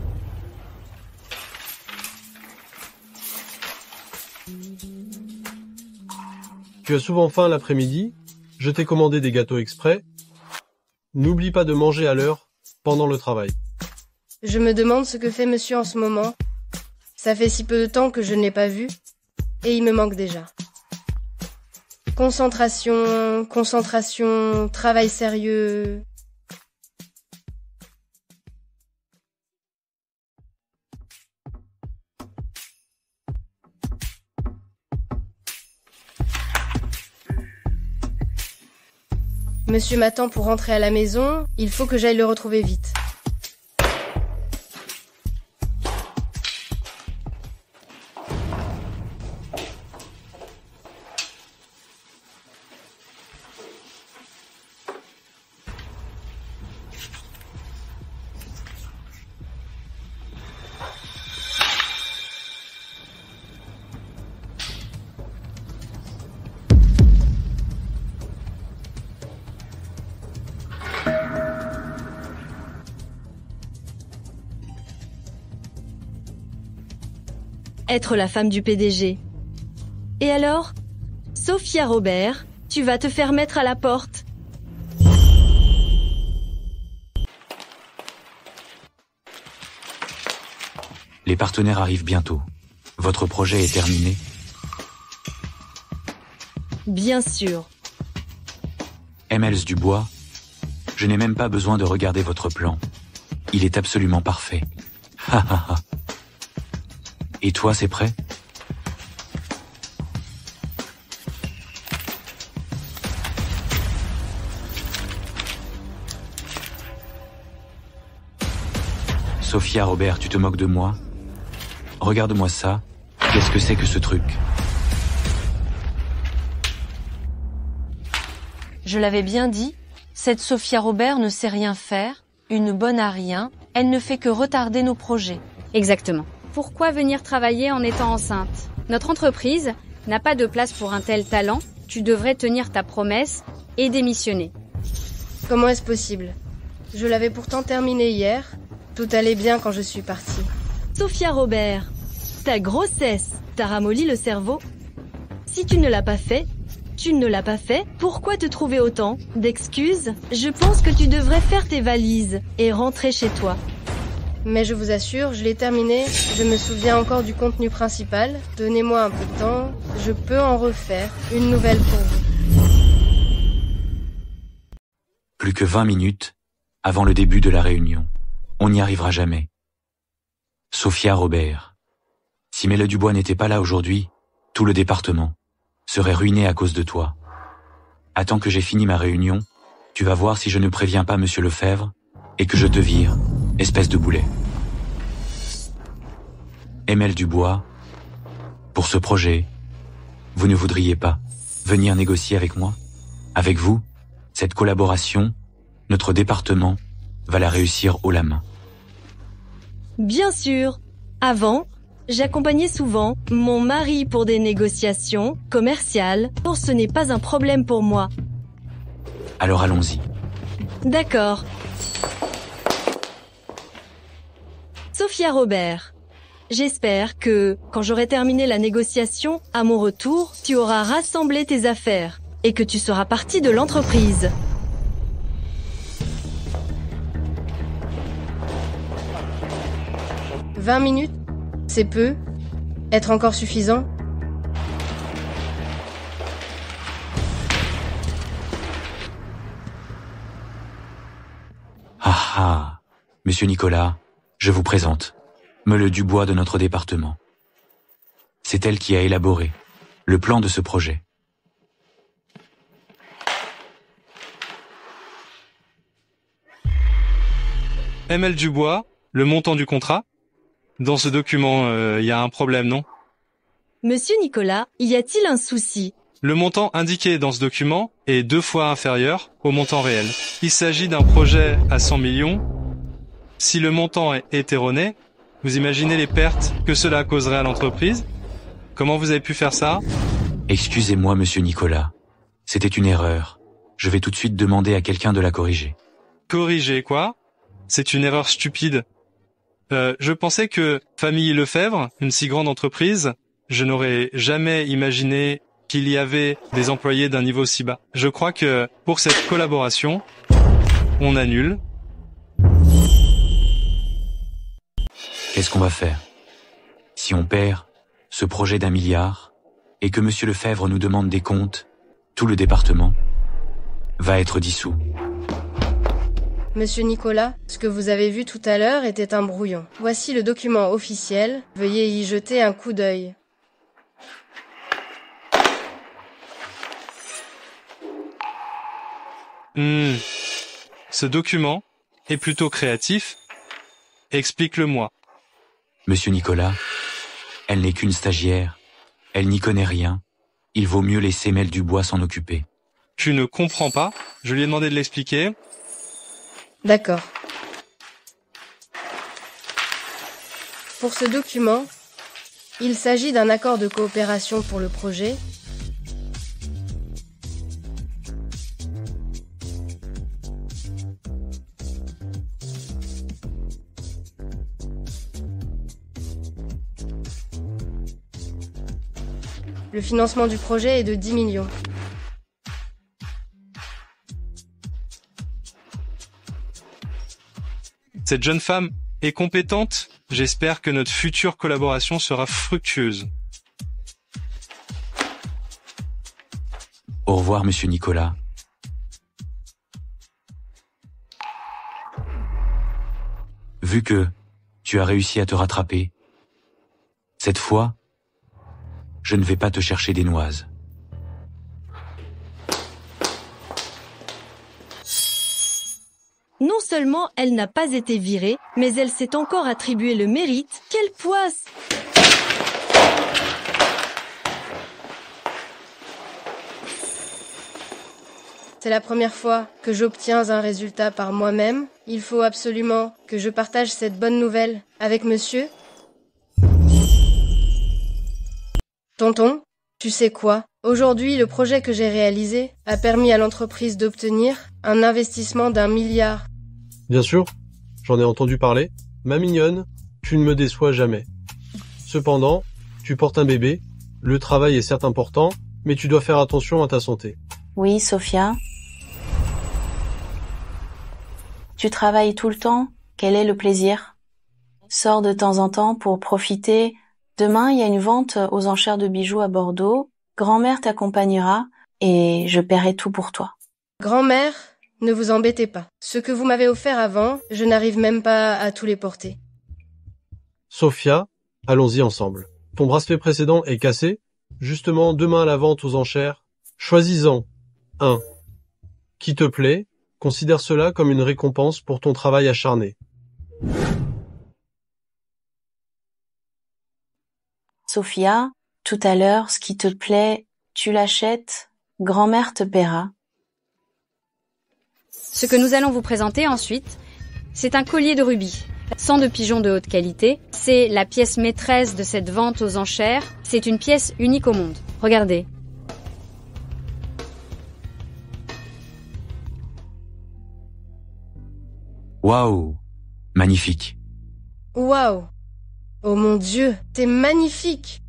Speaker 8: Tu as souvent faim l'après-midi. Je t'ai commandé des gâteaux exprès. N'oublie pas de manger à l'heure pendant le travail.
Speaker 2: Je me demande ce que fait monsieur en ce moment. Ça fait si peu de temps que je ne l'ai pas vu, et il me manque déjà. Concentration, concentration, travail sérieux. Monsieur m'attend pour rentrer à la maison, il faut que j'aille le retrouver vite.
Speaker 14: Être la femme du PDG. Et alors, Sophia Robert, tu vas te faire mettre à la porte.
Speaker 1: Les partenaires arrivent bientôt. Votre projet est terminé?
Speaker 14: Bien sûr.
Speaker 1: Emile Dubois, je n'ai même pas besoin de regarder votre plan. Il est absolument parfait. Ha ha ha. Et toi, c'est prêt? Sophia Robert, tu te moques de moi? Regarde-moi ça. Qu'est-ce que c'est que ce truc?
Speaker 14: Je l'avais bien dit, cette Sophia Robert ne sait rien faire, une bonne à rien, elle ne fait que retarder nos projets.
Speaker 21: Exactement. Pourquoi venir travailler en étant enceinte? Notre entreprise n'a pas de place pour un tel talent. Tu devrais tenir ta promesse et démissionner.
Speaker 2: Comment est-ce possible? Je l'avais pourtant terminé hier. Tout allait bien quand je suis partie.
Speaker 14: Sophia Robert, ta grossesse t'a ramolli le cerveau? Si tu ne l'as pas fait, tu ne l'as pas fait. Pourquoi te trouver autant d'excuses? Je pense que tu devrais faire tes valises et rentrer chez toi.
Speaker 2: Mais je vous assure, je l'ai terminé, je me souviens encore du contenu principal. Donnez-moi un peu de temps, je peux en refaire une nouvelle pour vous.
Speaker 1: Plus que 20 minutes avant le début de la réunion. On n'y arrivera jamais. Sophia Robert. Si Emile Dubois n'était pas là aujourd'hui, tout le département serait ruiné à cause de toi. Attends que j'ai fini ma réunion, tu vas voir si je ne préviens pas Monsieur Lefebvre et que je te vire, espèce de boulet. Emelle Dubois, pour ce projet, vous ne voudriez pas venir négocier avec moi? Avec vous, cette collaboration, notre département va la réussir haut la main.
Speaker 14: Bien sûr. Avant, j'accompagnais souvent mon mari pour des négociations commerciales. Ce n'est pas un problème pour moi.
Speaker 1: Alors allons-y.
Speaker 14: D'accord. Sophia Robert, j'espère que, quand j'aurai terminé la négociation, à mon retour, tu auras rassemblé tes affaires et que tu seras partie de l'entreprise. «
Speaker 2: 20 minutes? C'est peu? Être encore suffisant? »
Speaker 1: Ah ah, Monsieur Nicolas, je vous présente Meule Dubois de notre département. C'est elle qui a élaboré le plan de ce projet.
Speaker 16: Emelle Dubois, le montant du contrat? Dans ce document, il y a un problème, non?
Speaker 14: Monsieur Nicolas, y a-t-il un souci?
Speaker 16: Le montant indiqué dans ce document est 2 fois inférieur au montant réel. Il s'agit d'un projet à 100 millions. Si le montant est erroné, vous imaginez les pertes que cela causerait à l'entreprise? Comment vous avez pu faire ça?
Speaker 1: Excusez-moi, Monsieur Nicolas. C'était une erreur. Je vais tout de suite demander à quelqu'un de la corriger.
Speaker 16: Corriger quoi? C'est une erreur stupide. Je pensais que Famille Lefebvre, une si grande entreprise, je n'aurais jamais imaginé qu'il y avait des employés d'un niveau si bas. Je crois que pour cette collaboration, on annule.
Speaker 1: Qu'est-ce qu'on va faire? Si on perd ce projet d'1 milliard et que Monsieur Lefebvre nous demande des comptes, tout le département va être dissous.
Speaker 2: Monsieur Nicolas, ce que vous avez vu tout à l'heure était un brouillon. Voici le document officiel. Veuillez y jeter un coup d'œil.
Speaker 16: Ce document est plutôt créatif. Explique-le-moi.
Speaker 1: Monsieur Nicolas, elle n'est qu'une stagiaire. Elle n'y connaît rien. Il vaut mieux laisser Mel Dubois s'en occuper.
Speaker 16: Tu ne comprends pas? Je lui ai demandé de l'expliquer.
Speaker 2: D'accord. Pour ce document, il s'agit d'un accord de coopération pour le projet. Le financement du projet est de 10 millions.
Speaker 16: Cette jeune femme est compétente. J'espère que notre future collaboration sera fructueuse.
Speaker 1: Au revoir, Monsieur Nicolas. Vu que tu as réussi à te rattraper, cette fois, je ne vais pas te chercher des noises.
Speaker 14: Non seulement elle n'a pas été virée, mais elle s'est encore attribué le mérite. Quelle poisse!
Speaker 2: C'est la première fois que j'obtiens un résultat par moi-même. Il faut absolument que je partage cette bonne nouvelle avec monsieur. Tonton, tu sais quoi? Aujourd'hui, le projet que j'ai réalisé a permis à l'entreprise d'obtenir un investissement d'1 milliard.
Speaker 8: Bien sûr, j'en ai entendu parler. Ma mignonne, tu ne me déçois jamais. Cependant, tu portes un bébé, le travail est certes important, mais tu dois faire attention à ta santé.
Speaker 4: Oui, Sophia. Tu travailles tout le temps? Quel est le plaisir? Sors de temps en temps pour profiter. Demain, il y a une vente aux enchères de bijoux à Bordeaux. Grand-mère t'accompagnera et je paierai tout pour toi.
Speaker 2: Grand-mère, ne vous embêtez pas. Ce que vous m'avez offert avant, je n'arrive même pas à tous les porter.
Speaker 8: Sophia, allons-y ensemble. Ton bracelet précédent est cassé. Justement, demain à la vente aux enchères, choisis-en un qui te plaît. Considère cela comme une récompense pour ton travail acharné.
Speaker 4: Sophia, tout à l'heure, ce qui te plaît, tu l'achètes, grand-mère te paiera.
Speaker 21: Ce que nous allons vous présenter ensuite, c'est un collier de rubis. Sang de pigeon de haute qualité, c'est la pièce maîtresse de cette vente aux enchères, c'est une pièce unique au monde. Regardez.
Speaker 1: Waouh, magnifique.
Speaker 2: Waouh! Oh mon Dieu, t'es magnifique!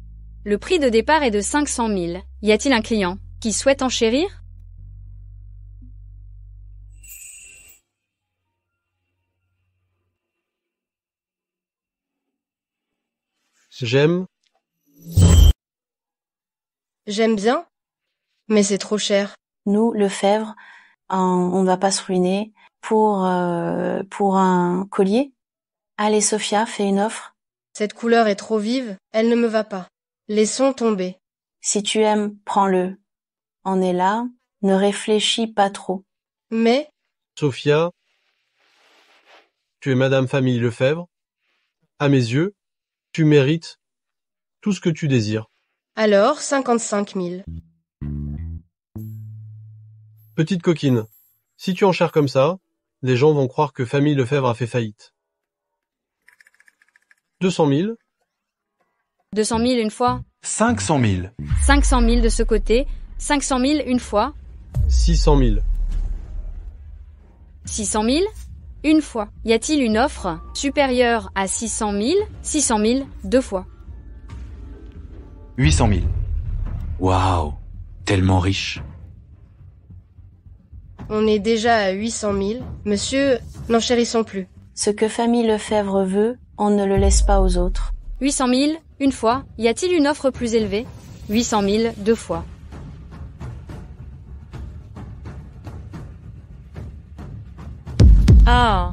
Speaker 21: Le prix de départ est de 500 000. Y a-t-il un client qui souhaite enchérir?
Speaker 8: J'aime.
Speaker 2: J'aime bien, mais c'est trop cher.
Speaker 4: Nous, Lefebvre, on ne va pas se ruiner pour un collier. Allez, Sophia, fais une offre.
Speaker 2: Cette couleur est trop vive, elle ne me va pas. Laissons tomber.
Speaker 4: Si tu aimes, prends-le. On est là, ne réfléchis pas trop.
Speaker 2: Mais...
Speaker 8: Sophia, tu es Madame Famille Lefebvre. À mes yeux, tu mérites tout ce que tu désires.
Speaker 2: Alors, 55 000.
Speaker 8: Petite coquine, si tu enchères comme ça, les gens vont croire que Famille Lefebvre a fait faillite. 200 000.
Speaker 21: 200 000 une fois.
Speaker 3: 500 000.
Speaker 21: 500 000 de ce côté. 500 000 une fois.
Speaker 8: 600 000.
Speaker 21: 600 000 une fois. Y a-t-il une offre supérieure à 600 000? 600 000 deux fois.
Speaker 3: 800 000.
Speaker 1: Waouh, tellement riche.
Speaker 2: On est déjà à 800 000. Monsieur, n'enchérissons plus.
Speaker 4: Ce que Famille Lefebvre veut, on ne le laisse pas aux autres.
Speaker 21: 800 000 une fois. Y a-t-il une offre plus élevée? 800 000 deux fois.
Speaker 14: Ah.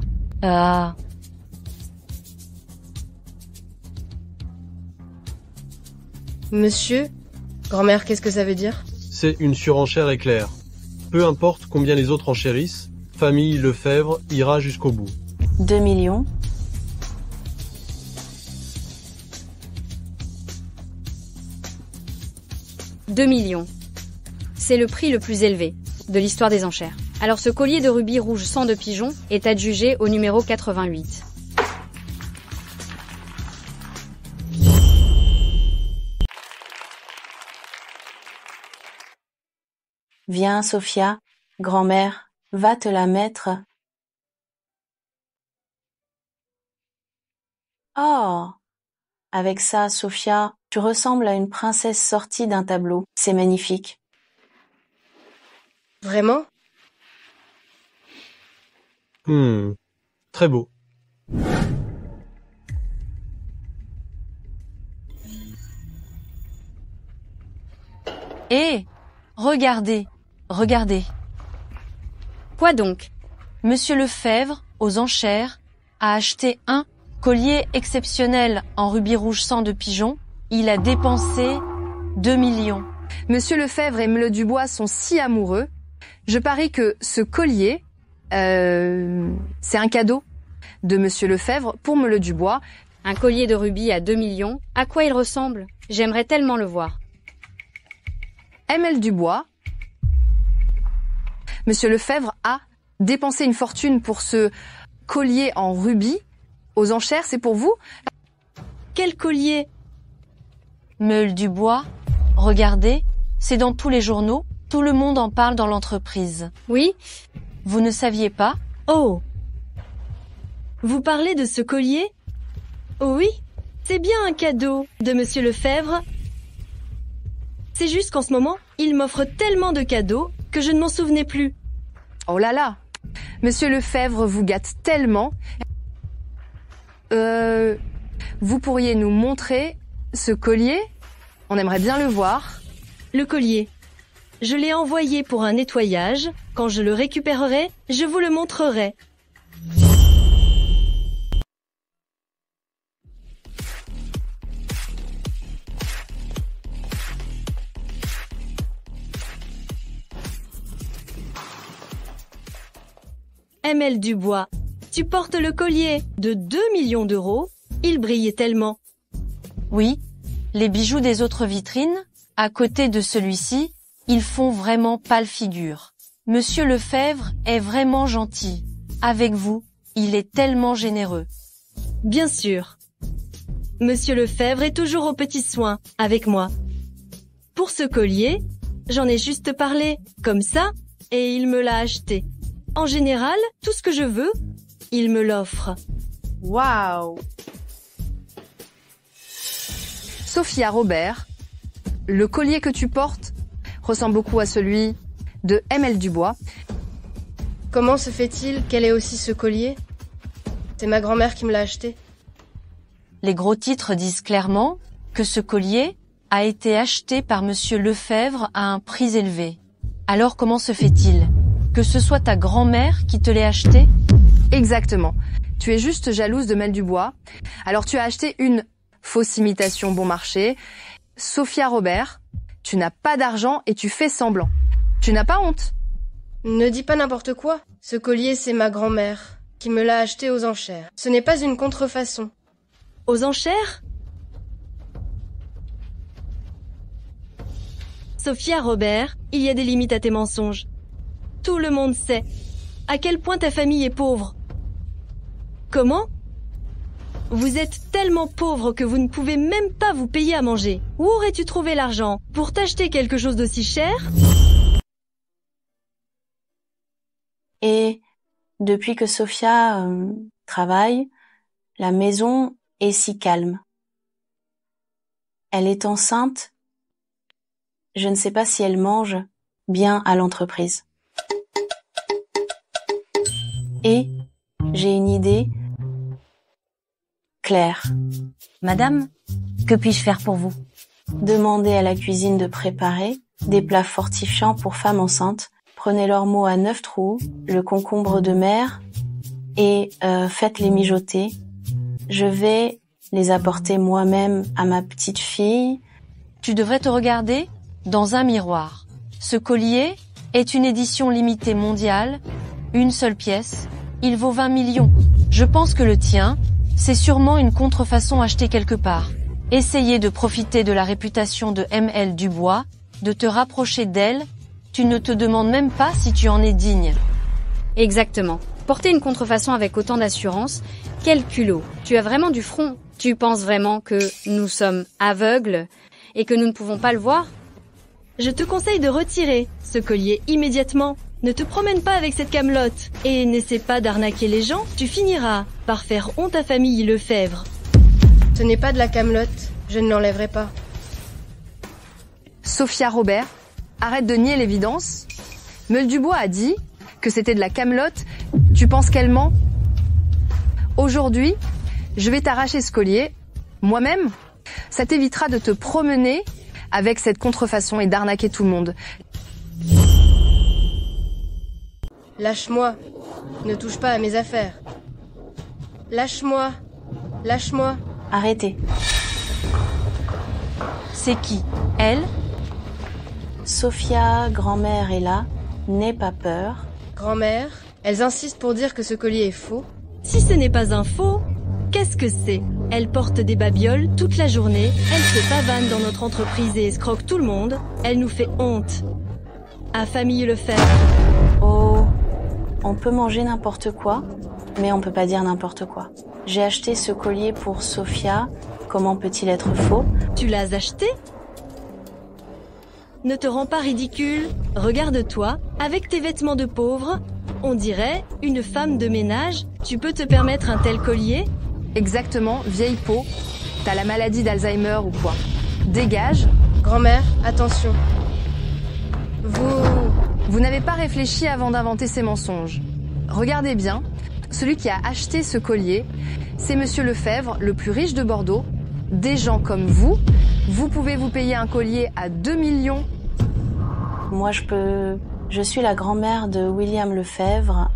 Speaker 2: Monsieur, grand-mère, qu'est-ce que ça veut dire?
Speaker 8: C'est une surenchère éclair. Peu importe combien les autres enchérissent, Famille Lefebvre ira jusqu'au bout.
Speaker 4: 2 millions.
Speaker 21: 2 millions. C'est le prix le plus élevé de l'histoire des enchères. Alors ce collier de rubis rouge sang de pigeon est adjugé au numéro 88.
Speaker 4: Viens, Sophia, grand-mère, va te la mettre. Oh! Avec ça, Sophia, tu ressembles à une princesse sortie d'un tableau. C'est magnifique.
Speaker 2: Vraiment?
Speaker 8: Très beau.
Speaker 14: Hé, regardez, regardez.
Speaker 21: Quoi donc?
Speaker 14: Monsieur Lefebvre, aux enchères, a acheté un collier exceptionnel en rubis rouge sang de pigeon. Il a dépensé 2 millions.
Speaker 20: Monsieur Lefebvre et Mle Dubois sont si amoureux. Je parie que ce collier, c'est un cadeau de Monsieur Lefebvre pour Mle Dubois.
Speaker 21: Un collier de rubis à 2 millions, à quoi il ressemble? J'aimerais tellement le voir.
Speaker 20: Mle Dubois, Monsieur Lefebvre a dépensé une fortune pour ce collier en rubis. Aux enchères, c'est pour vous?
Speaker 14: Quel collier? Mle Dubois, regardez, c'est dans tous les journaux, tout le monde en parle dans l'entreprise.
Speaker 21: Oui?
Speaker 14: Vous ne saviez pas?
Speaker 12: Oh! Vous parlez de ce collier? Oh oui, c'est bien un cadeau de Monsieur Lefebvre. C'est juste qu'en ce moment, il m'offre tellement de cadeaux que je ne m'en souvenais plus.
Speaker 20: Oh là là! Monsieur Lefebvre vous gâte tellement. Vous pourriez nous montrer ce collier? On aimerait bien le voir.
Speaker 12: Le collier. Je l'ai envoyé pour un nettoyage. Quand je le récupérerai, je vous le montrerai. Mle Dubois, tu portes le collier de 2 millions d'euros. Il brillait tellement.
Speaker 14: Oui, Les bijoux des autres vitrines, à côté de celui-ci, ils font vraiment pâle figure. Monsieur Lefebvre est vraiment gentil. Avec vous, il est tellement généreux.
Speaker 12: Bien sûr. Monsieur Lefebvre est toujours aux petits soins, avec moi. Pour ce collier, j'en ai juste parlé, comme ça, et il me l'a acheté. En général, tout ce que je veux, il me l'offre.
Speaker 20: Waouh! Sophia Robert, le collier que tu portes ressemble beaucoup à celui de M.L. Dubois.
Speaker 2: Comment se fait-il qu'elle ait aussi ce collier? C'est ma grand-mère qui me l'a acheté.
Speaker 14: Les gros titres disent clairement que ce collier a été acheté par Monsieur Lefebvre à un prix élevé. Alors comment se fait-il que ce soit ta grand-mère qui te l'ait acheté?
Speaker 20: Exactement. Tu es juste jalouse de Mel Dubois. Alors tu as acheté une fausse imitation bon marché. Sophia Robert, tu n'as pas d'argent et tu fais semblant. Tu n'as pas honte?
Speaker 2: Ne dis pas n'importe quoi. Ce collier, c'est ma grand-mère qui me l'a acheté aux enchères. Ce n'est pas une contrefaçon.
Speaker 12: Aux enchères? Sophia Robert, il y a des limites à tes mensonges. Tout le monde sait à quel point ta famille est pauvre. Comment? Vous êtes tellement pauvre que vous ne pouvez même pas vous payer à manger. Où aurais-tu trouvé l'argent pour t'acheter quelque chose d'aussi cher?
Speaker 4: Et depuis que Sophia travaille, la maison est si calme. Elle est enceinte. Je ne sais pas si elle mange bien à l'entreprise. Et j'ai une idée claire.
Speaker 14: Madame, que puis-je faire pour vous?
Speaker 4: Demandez à la cuisine de préparer des plats fortifiants pour femmes enceintes. Prenez l'ormeau à 9 trous, le concombre de mer et faites-les mijoter. Je vais les apporter moi-même à ma petite fille.
Speaker 14: Tu devrais te regarder dans un miroir. Ce collier est une édition limitée mondiale, une seule pièce. Il vaut 20 millions. Je pense que le tien, c'est sûrement une contrefaçon achetée quelque part. Essayez de profiter de la réputation de M.L. Dubois, de te rapprocher d'elle. Tu ne te demandes même pas si tu en es digne.
Speaker 21: Exactement. Porter une contrefaçon avec autant d'assurance, quel culot. Tu as vraiment du front. Tu penses vraiment que nous sommes aveugles et que nous ne pouvons pas le voir?
Speaker 12: Je te conseille de retirer ce collier immédiatement. Ne te promène pas avec cette camelote et n'essaie pas d'arnaquer les gens. Tu finiras par faire honte à famille Lefebvre.
Speaker 2: Ce n'est pas de la camelote. Je ne l'enlèverai pas.
Speaker 20: Sophia Robert, arrête de nier l'évidence. Meule Dubois a dit que c'était de la camelote. Tu penses qu'elle ment? Aujourd'hui, je vais t'arracher ce collier, moi-même. Ça t'évitera de te promener avec cette contrefaçon et d'arnaquer tout le monde.
Speaker 2: Lâche-moi. Ne touche pas à mes affaires. Lâche-moi. Lâche-moi.
Speaker 4: Arrêtez.
Speaker 14: C'est qui? Elle?
Speaker 4: Sophia, grand-mère est là. N'aie pas peur.
Speaker 2: Grand-mère, elles insistent pour dire que ce collier est faux.
Speaker 12: Si ce n'est pas un faux, qu'est-ce que c'est? Elle porte des babioles toute la journée, elle se pavane dans notre entreprise et escroque tout le monde. Elle nous fait honte. À famille Lefebvre.
Speaker 4: Oh, on peut manger n'importe quoi, mais on peut pas dire n'importe quoi. J'ai acheté ce collier pour Sophia. Comment peut-il être faux?
Speaker 12: Tu l'as acheté? Ne te rends pas ridicule. Regarde-toi, avec tes vêtements de pauvre. On dirait une femme de ménage. Tu peux te permettre un tel collier?
Speaker 20: Exactement, vieille peau. T'as la maladie d'Alzheimer ou quoi? Dégage.
Speaker 2: Grand-mère, attention.
Speaker 20: Vous n'avez pas réfléchi avant d'inventer ces mensonges. Regardez bien, celui qui a acheté ce collier, c'est Monsieur Lefebvre, le plus riche de Bordeaux. Des gens comme vous pouvez vous payer un collier à 2 millions.
Speaker 4: Moi, je suis la grand-mère de William Lefebvre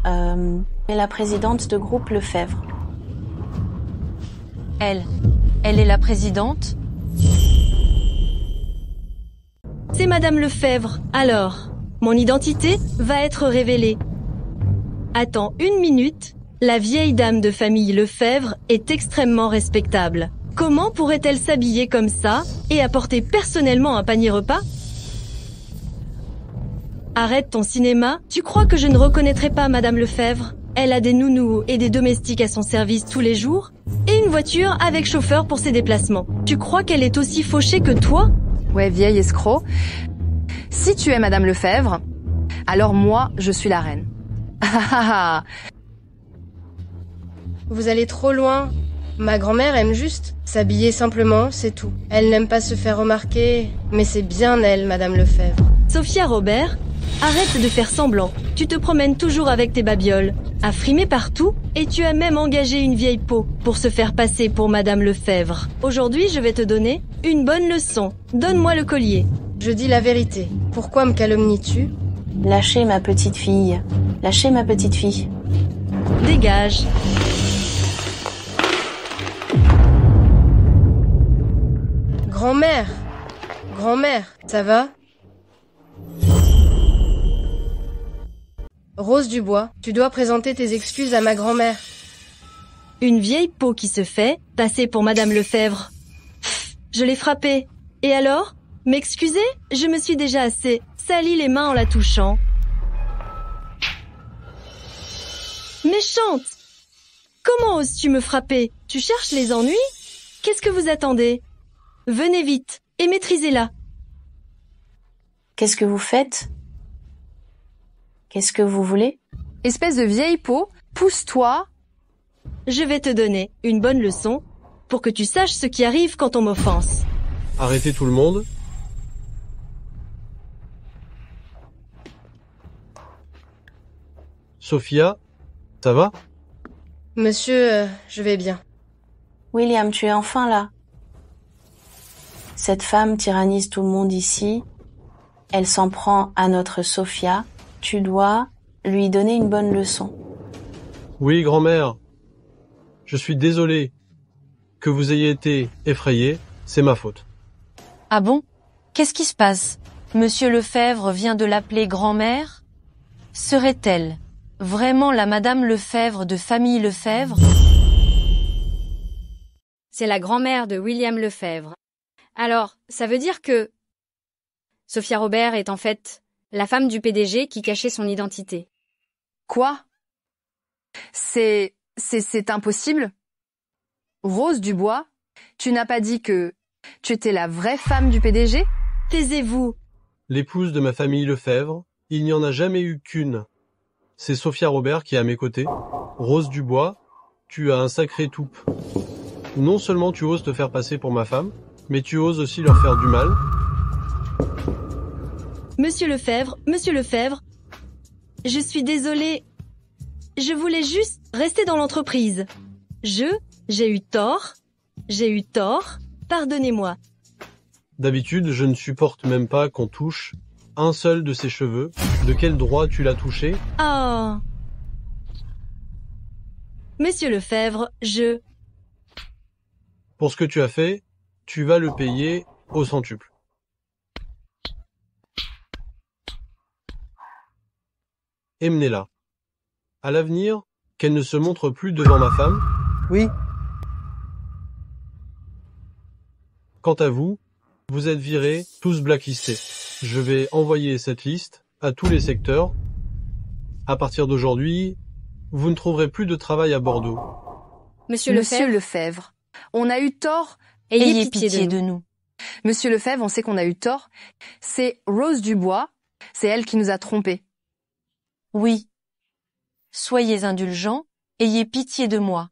Speaker 4: et la présidente de groupe Lefebvre.
Speaker 14: Elle est la présidente?
Speaker 12: C'est Madame Lefebvre. Alors, mon identité va être révélée. Attends 1 minute. La vieille dame de famille Lefebvre est extrêmement respectable. Comment pourrait-elle s'habiller comme ça et apporter personnellement un panier repas? Arrête ton cinéma. Tu crois que je ne reconnaîtrais pas Madame Lefebvre? Elle a des nounous et des domestiques à son service tous les jours et une voiture avec chauffeur pour ses déplacements. Tu crois qu'elle est aussi fauchée que toi?
Speaker 20: Ouais, vieille escroc. Si tu es Madame Lefebvre, alors moi, je suis la reine.
Speaker 2: Vous allez trop loin. Ma grand-mère aime juste s'habiller simplement, c'est tout. Elle n'aime pas se faire remarquer, mais c'est bien elle, Madame Lefebvre.
Speaker 12: Sophia Robert, arrête de faire semblant. Tu te promènes toujours avec tes babioles, à frimer partout, et tu as même engagé une vieille peau pour se faire passer pour Madame Lefebvre. Aujourd'hui, je vais te donner une bonne leçon. Donne-moi le collier.
Speaker 2: Je dis la vérité. Pourquoi me calomnies-tu?
Speaker 4: Lâchez ma petite fille. Lâchez ma petite fille.
Speaker 12: Dégage.
Speaker 2: Grand-mère! Grand-mère, ça va? Rose Dubois, tu dois présenter tes excuses à ma grand-mère.
Speaker 12: Une vieille peau qui se fait passer pour Madame Lefebvre. Je l'ai frappée. Et alors? M'excuser? Je me suis déjà assez sali les mains en la touchant. Méchante! Comment oses-tu me frapper? Tu cherches les ennuis? Qu'est-ce que vous attendez? Venez vite et maîtrisez-la.
Speaker 4: Qu'est-ce que vous faites? Qu'est-ce que vous voulez?
Speaker 20: Espèce de vieille peau, pousse-toi.
Speaker 12: Je vais te donner une bonne leçon pour que tu saches ce qui arrive quand on m'offense.
Speaker 8: Arrêtez tout le monde. Sophia, ça va?
Speaker 2: Monsieur, je vais bien.
Speaker 4: William, tu es enfin là. Cette femme tyrannise tout le monde ici. Elle s'en prend à notre Sophia. Tu dois lui donner une bonne leçon.
Speaker 8: Oui, grand-mère. Je suis désolé que vous ayez été effrayée. C'est ma faute.
Speaker 14: Ah bon? Qu'est-ce qui se passe? Monsieur Lefebvre vient de l'appeler grand-mère? Serait-elle vraiment la Madame Lefebvre de famille Lefebvre?
Speaker 21: C'est la grand-mère de William Lefebvre. Alors, ça veut dire que Sophia Robert est en fait la femme du PDG qui cachait son identité.
Speaker 20: Quoi? C'est impossible? Rose Dubois, tu n'as pas dit que tu étais la vraie femme du PDG?
Speaker 12: Taisez-vous.
Speaker 8: L'épouse de ma famille Lefebvre, il n'y en a jamais eu qu'une. C'est Sophia Robert qui est à mes côtés. Rose Dubois, tu as un sacré toupe. Non seulement tu oses te faire passer pour ma femme, mais tu oses aussi leur faire du mal.
Speaker 12: Monsieur Lefebvre, je suis désolée. Je voulais juste rester dans l'entreprise. J'ai eu tort, pardonnez-moi.
Speaker 8: D'habitude, je ne supporte même pas qu'on touche un seul de ses cheveux. De quel droit tu l'as touché?
Speaker 12: Ah. Monsieur Lefebvre,
Speaker 8: Pour ce que tu as fait, tu vas le payer au centuple. Emmenez-la. À l'avenir, qu'elle ne se montre plus devant ma femme.
Speaker 10: Oui.
Speaker 8: Quant à vous, vous êtes virés, tous blacklistés. Je vais envoyer cette liste à tous les secteurs. À partir d'aujourd'hui, vous ne trouverez plus de travail à Bordeaux.
Speaker 21: Monsieur
Speaker 20: Lefebvre, on a eu tort.
Speaker 21: Ayez pitié de nous.
Speaker 20: Monsieur Lefebvre, on sait qu'on a eu tort. C'est Rose Dubois, c'est elle qui nous a trompés.
Speaker 14: Oui. Soyez indulgents, ayez pitié de moi.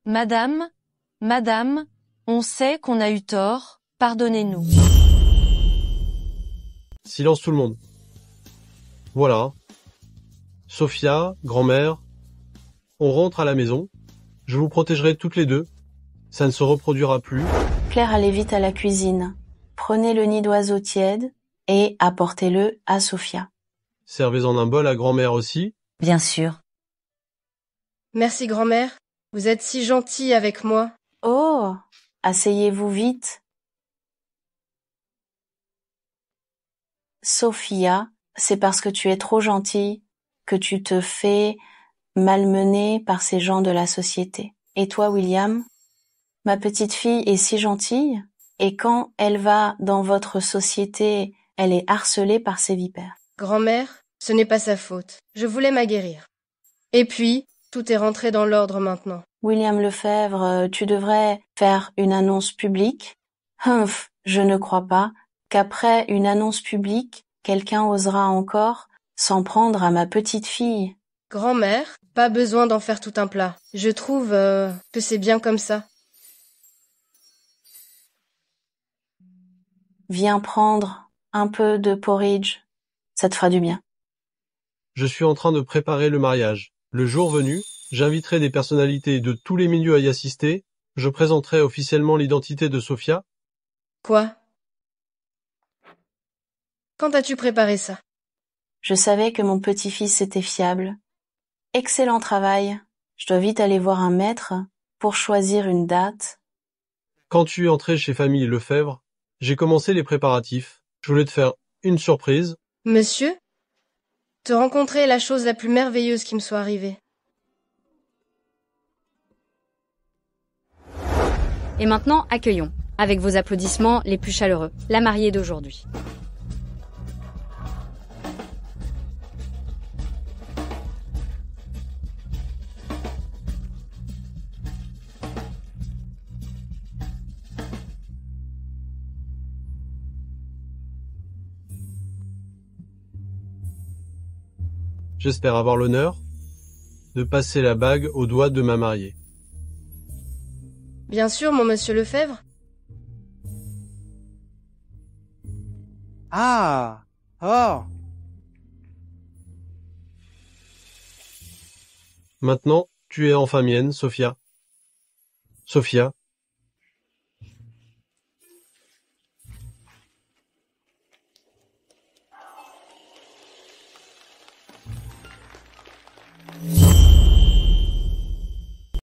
Speaker 14: Madame, on sait qu'on a eu tort, pardonnez-nous.
Speaker 8: Silence tout le monde. Voilà. Sophia, grand-mère, on rentre à la maison. Je vous protégerai toutes les deux. Ça ne se reproduira plus.
Speaker 4: Claire, allez vite à la cuisine. Prenez le nid d'oiseau tiède et apportez-le à Sophia.
Speaker 8: Servez-en un bol à grand-mère aussi.
Speaker 9: Bien sûr.
Speaker 2: Merci grand-mère. Vous êtes si gentille avec moi.
Speaker 4: Oh, asseyez-vous vite. Sophia, c'est parce que tu es trop gentille que tu te fais malmener par ces gens de la société. Et toi, William? Ma petite fille est si gentille, et quand elle va dans votre société, elle est harcelée par ces vipères.
Speaker 2: Grand-mère, ce n'est pas sa faute. Je voulais m'aguerrir. Et puis, tout est rentré dans l'ordre maintenant.
Speaker 4: William Lefebvre, tu devrais faire une annonce publique. Humph, je ne crois pas qu'après une annonce publique, quelqu'un osera encore s'en prendre à ma petite fille.
Speaker 2: Grand-mère, pas besoin d'en faire tout un plat. Je trouve que c'est bien comme ça.
Speaker 4: Viens prendre un peu de porridge, ça te fera du bien.
Speaker 8: Je suis en train de préparer le mariage. Le jour venu, j'inviterai des personnalités de tous les milieux à y assister. Je présenterai officiellement l'identité de Sophia.
Speaker 2: Quoi? Quand as-tu préparé ça?
Speaker 4: Je savais que mon petit-fils était fiable. Excellent travail. Je dois vite aller voir un maître pour choisir une date.
Speaker 8: Quand tu es entré chez famille Lefebvre, j'ai commencé les préparatifs. Je voulais te faire une surprise.
Speaker 2: Monsieur? Te rencontrer est la chose la plus merveilleuse qui me soit arrivée.
Speaker 21: Et maintenant, accueillons, avec vos applaudissements les plus chaleureux, la mariée d'aujourd'hui.
Speaker 8: J'espère avoir l'honneur de passer la bague au doigt de ma mariée.
Speaker 2: Bien sûr, mon monsieur Lefebvre.
Speaker 10: Ah! Oh!
Speaker 8: Maintenant, tu es enfin mienne, Sophia. Sophia.
Speaker 10: Oh!